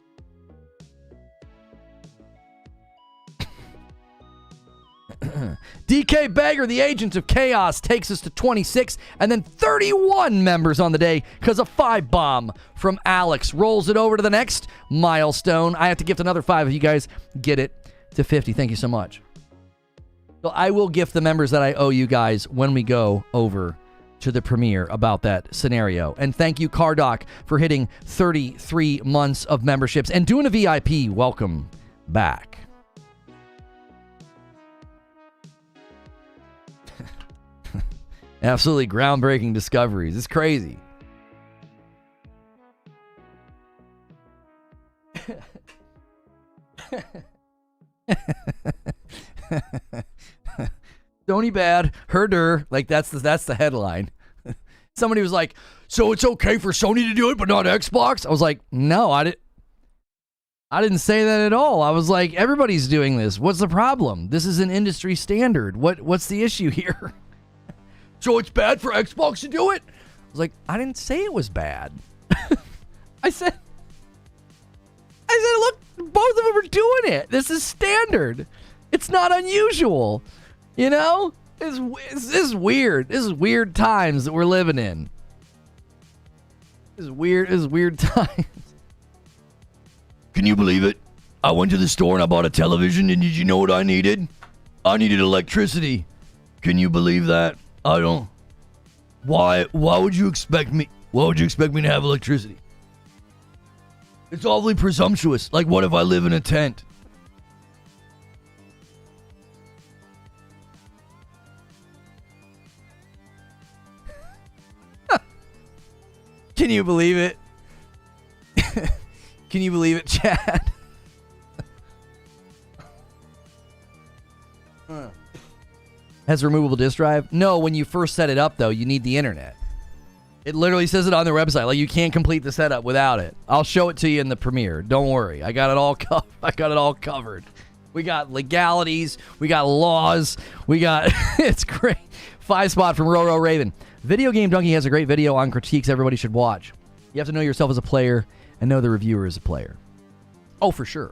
DK Bagger, the Agents of Chaos, takes us to 26 and then 31 members on the day because a 5 bomb from Alex rolls it over to the next milestone. I have to gift another 5 if you guys get it to 50. Thank you so much. So I will gift the members that I owe you guys when we go over to the premiere about that scenario. And thank you, Cardoc, for hitting 33 months of memberships and doing a VIP. Welcome back. Absolutely groundbreaking discoveries. It's crazy. Sony bad, herder. Like that's the headline. Somebody was like, "So it's okay for Sony to do it, but not Xbox?" I was like, "No, I didn't say that at all. I was like, everybody's doing this. What's the problem? This is an industry standard. What's the issue here?" So it's bad for Xbox to do it? I was like, I didn't say it was bad. I said, look, both of them are doing it. This is standard. It's not unusual. You know? This is weird. This is weird times that we're living in. This is weird times. Can you believe it? I went to the store and I bought a television, and did you know what I needed? I needed electricity. Can you believe that? I don't. Why would you expect me? Why would you expect me to have electricity? It's awfully presumptuous. Like, what if I live in a tent? Can you believe it? Can you believe it, Chad? Has a removable disk drive? No, when you first set it up, though, you need the internet. It literally says it on their website. Like, you can't complete the setup without it. I'll show it to you in the premiere. Don't worry. I got it all covered. We got legalities. We got laws. We got... It's great. 5 spot from Roro Raven. Video Game Donkey has a great video on critiques everybody should watch. You have to know yourself as a player and know the reviewer as a player. Oh, for sure.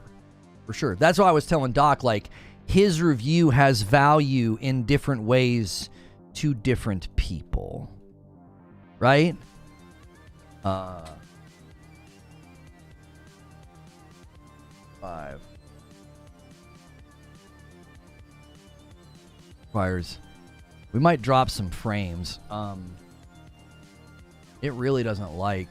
For sure. That's why I was telling Doc, like, his review has value in different ways to different people. Right? 5. Requires. We might drop some frames. It really doesn't like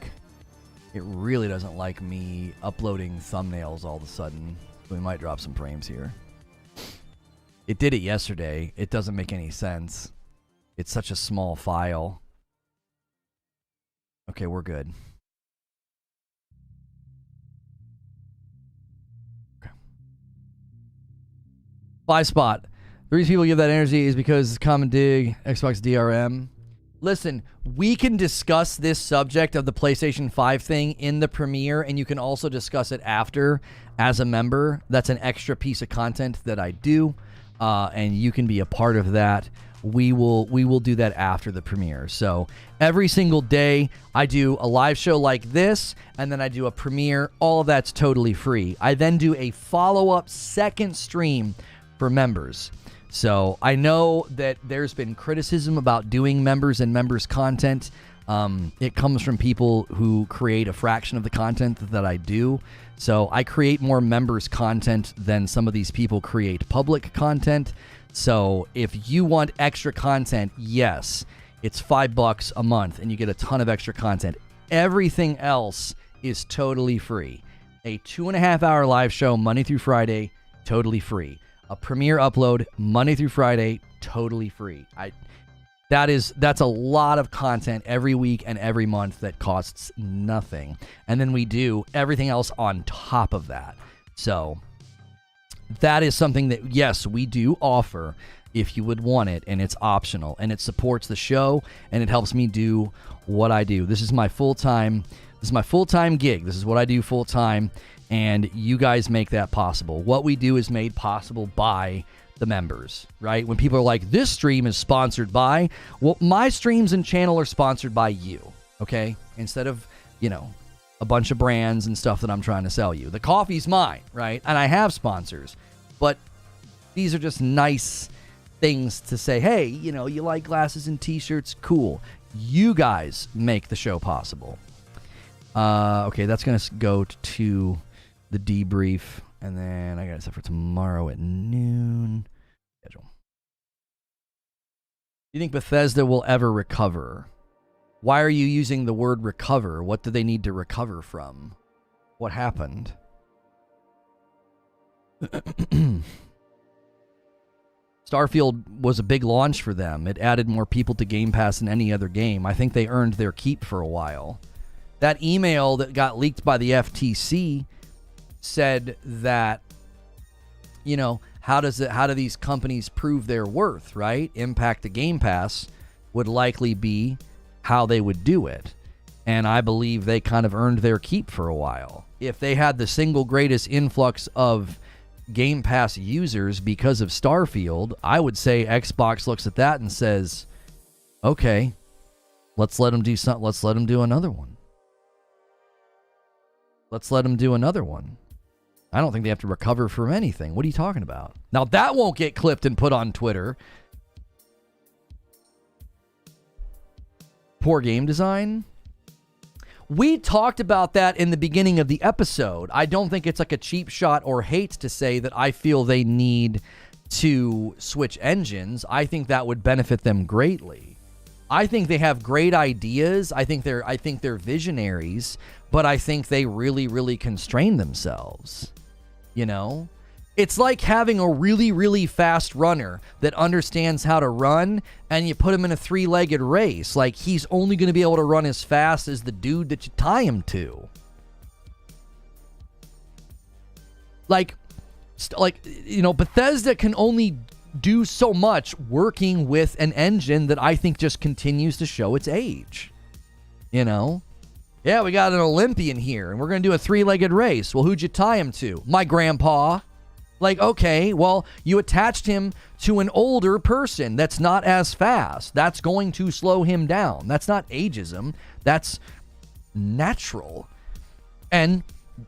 me uploading thumbnails all of a sudden. We might drop some frames here. It did it yesterday. It doesn't make any sense. It's such a small file. Okay, we're good. Okay. 5 spot. The reason people give that energy is because it's common dig, Xbox DRM. Listen, we can discuss this subject of the PlayStation 5 thing in the premiere, and you can also discuss it after as a member. That's an extra piece of content that I do, and you can be a part of that. We will do that after the premiere. So every single day I do a live show like this, and then I do a premiere. All of that's totally free. I then do a follow-up second stream for members. So I know that there's been criticism about doing members and members content. It comes from people who create a fraction of the content that I do. So I create more members content than some of these people create public content. So if you want extra content, yes, it's $5 a month and you get a ton of extra content. Everything else is totally free. A 2.5-hour live show Monday through Friday, totally free. A premiere upload Monday through Friday, totally free. That's a lot of content every week and every month that costs nothing. And then we do everything else on top of that. So that is something that, yes, we do offer if you would want it, and it's optional, and it supports the show, and it helps me do what I do. This is my full-time gig. This is what I do full-time, and you guys make that possible. What we do is made possible by the members, right? When people are like, this stream is sponsored by, well, my streams and channel are sponsored by you, okay? Instead of, a bunch of brands and stuff that I'm trying to sell you. The coffee's mine, right? And I have sponsors, but these are just nice things to say, hey, you like glasses and t-shirts, cool. You guys make the show possible. Okay, that's going to go to the debrief, and then I got it set for tomorrow at noon. Schedule. Do you think Bethesda will ever recover? Why are you using the word recover? What do they need to recover from? What happened? Starfield was a big launch for them. It added more people to Game Pass than any other game. I think they earned their keep for a while. That email that got leaked by the FTC said that, how do these companies prove their worth, right? Impact to Game Pass would likely be how they would do it. And I believe they kind of earned their keep for a while. If they had the single greatest influx of Game Pass users because of Starfield, I would say Xbox looks at that and says, okay, let's let them do something. Let's let them do another one. Let's let them do another one. I don't think they have to recover from anything. What are you talking about? Now, that won't get clipped and put on Twitter. Poor game design. We talked about that in the beginning of the episode. I don't think it's like a cheap shot or hate to say that I feel they need to switch engines. I think that would benefit them greatly. I think they have great ideas. I think they're visionaries, but I think they really, really constrain themselves. It's like having a really, really fast runner that understands how to run, and you put him in a 3-legged race. Like, he's only going to be able to run as fast as the dude that you tie him to. Bethesda can only do so much working with an engine that I think just continues to show its age. Yeah, we got an Olympian here, and we're going to do a 3-legged race. Well, who'd you tie him to? My grandpa. Okay, well, you attached him to an older person that's not as fast. That's going to slow him down. That's not ageism. That's natural. And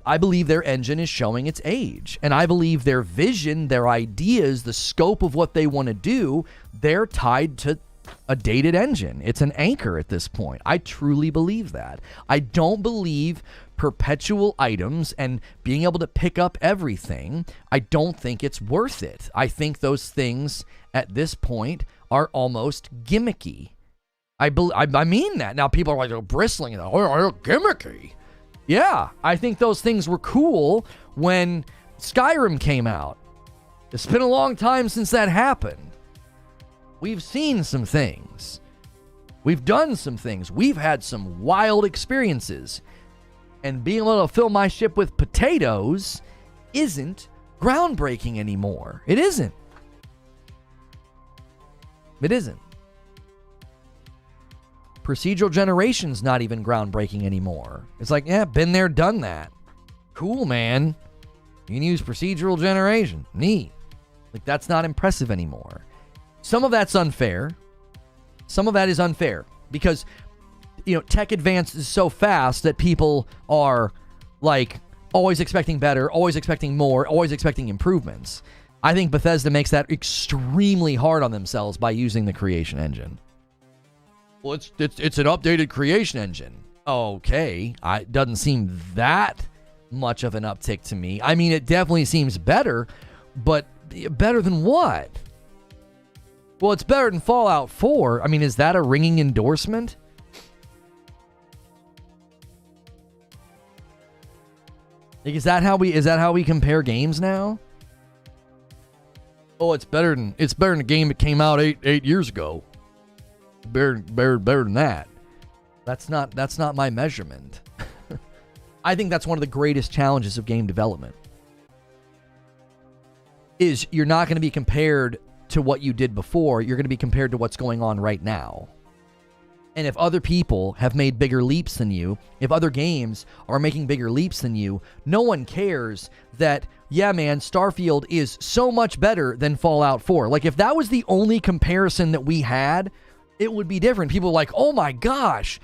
I believe their engine is showing its age. And I believe their vision, their ideas, the scope of what they want to do, they're tied to a dated engine. It's an anchor at this point. I truly believe that. I don't believe perpetual items and being able to pick up everything, I don't think it's worth it. I think those things at this point are almost gimmicky. I mean that. Now people are like bristling, gimmicky. Yeah, I think those things were cool when Skyrim came out. It's been a long time since that happened. We've seen some things. We've done some things. We've had some wild experiences. And being able to fill my ship with potatoes isn't groundbreaking anymore. It isn't. It isn't. Procedural generation's not even groundbreaking anymore. It's like, yeah, been there, done that. Cool, man. You can use procedural generation. Neat. Like, that's not impressive anymore. Some of that's unfair. Some of that is unfair because, tech advances so fast that people are, like, always expecting better, always expecting more, always expecting improvements. I think Bethesda makes that extremely hard on themselves by using the creation engine. Well, it's an updated creation engine. Okay, it doesn't seem that much of an uptick to me. I mean, it definitely seems better, but better than what? Well, it's better than Fallout 4. I mean, is that a ringing endorsement? Like, is that how we compare games now? Oh, it's better than a game that came out eight years ago. Better than that. That's not my measurement. I think that's one of the greatest challenges of game development. Is you're not going to be compared to what you did before. You're going to be compared to what's going on right now. And if other people have made bigger leaps than you, if other games are making bigger leaps than you, no one cares that, yeah, man, Starfield is so much better than Fallout 4. Like, if that was the only comparison that we had, it would be different. People are like, oh my gosh,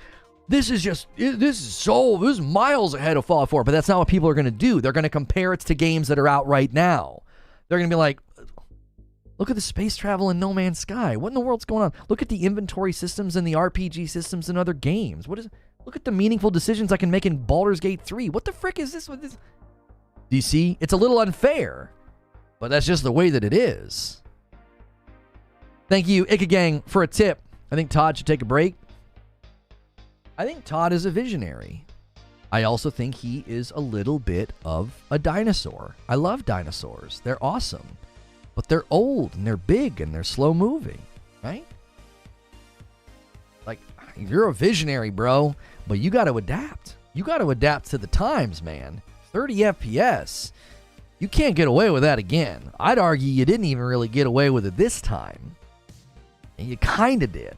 this is miles ahead of Fallout 4. But that's not what people are going to do. They're going to compare it to games that are out right now. They're going to be like, look at the space travel in No Man's Sky. What in the world's going on? Look at the inventory systems and the RPG systems in other games. Look at the meaningful decisions I can make in Baldur's Gate 3. What the frick is this with this? Do you see? It's a little unfair, but that's just the way that it is. Thank you, Ikagang, for a tip. I think Todd should take a break. I think Todd is a visionary. I also think he is a little bit of a dinosaur. I love dinosaurs. They're awesome. But they're old, and they're big, and they're slow-moving, right? Like, you're a visionary, bro, but you got to adapt. You got to adapt to the times, man. 30 FPS. You can't get away with that again. I'd argue you didn't even really get away with it this time. And you kind of did.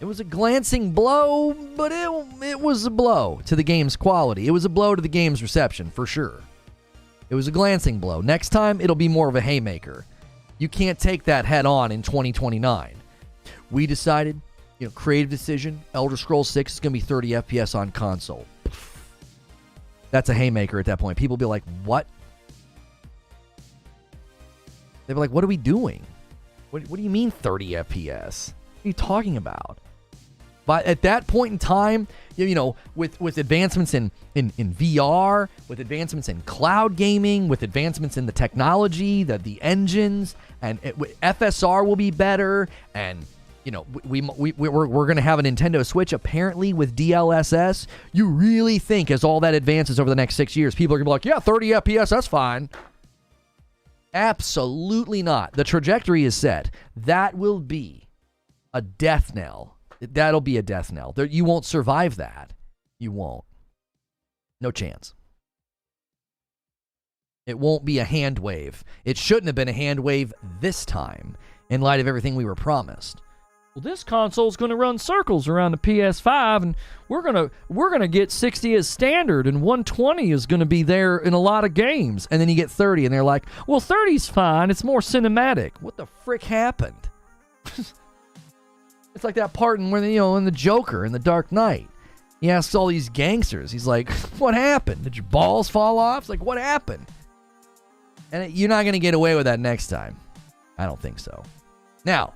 It was a glancing blow, but it was a blow to the game's quality. It was a blow to the game's reception, for sure. It was a glancing blow. Next time, it'll be more of a haymaker. You can't take that head on in 2029. We decided, creative decision, Elder Scrolls 6 is going to be 30 FPS on console. That's a haymaker at that point. People will be like, what? They'll be like, what are we doing? What do you mean 30 FPS? What are you talking about? But at that point in time, with advancements in VR, with advancements in cloud gaming, with advancements in the technology, the engines, and FSR will be better, and we're going to have a Nintendo Switch apparently with DLSS. You really think as all that advances over the next 6 years, people are going to be like, yeah, 30 FPS, that's fine. Absolutely not. The trajectory is set. That will be a death knell. That'll be a death knell. You won't survive that. You won't. No chance. It won't be a hand wave. It shouldn't have been a hand wave this time in light of everything we were promised. Well, this console's going to run circles around the PS5, and we're going to get 60 as standard, and 120 is going to be there in a lot of games. And then you get 30, and they're like, well, 30's fine. It's more cinematic. What the frick happened? It's like that part in in the Joker in The Dark Knight. He asks all these gangsters. He's like, what happened? Did your balls fall off? It's like, what happened? And you're not going to get away with that next time. I don't think so. Now,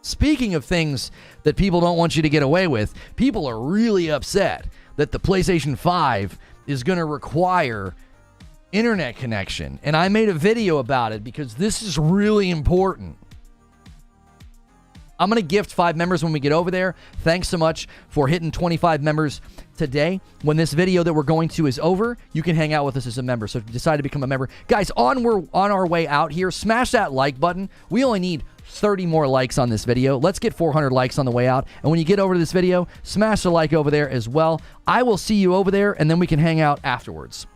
speaking of things that people don't want you to get away with, people are really upset that the PlayStation 5 is going to require internet connection. And I made a video about it because this is really important. I'm going to gift 5 members when we get over there. Thanks so much for hitting 25 members today. When this video that we're going to is over, you can hang out with us as a member. So if you decide to become a member, guys, we're on our way out here. Smash that like button. We only need 30 more likes on this video. Let's get 400 likes on the way out. And when you get over to this video, smash the like over there as well. I will see you over there, and then we can hang out afterwards.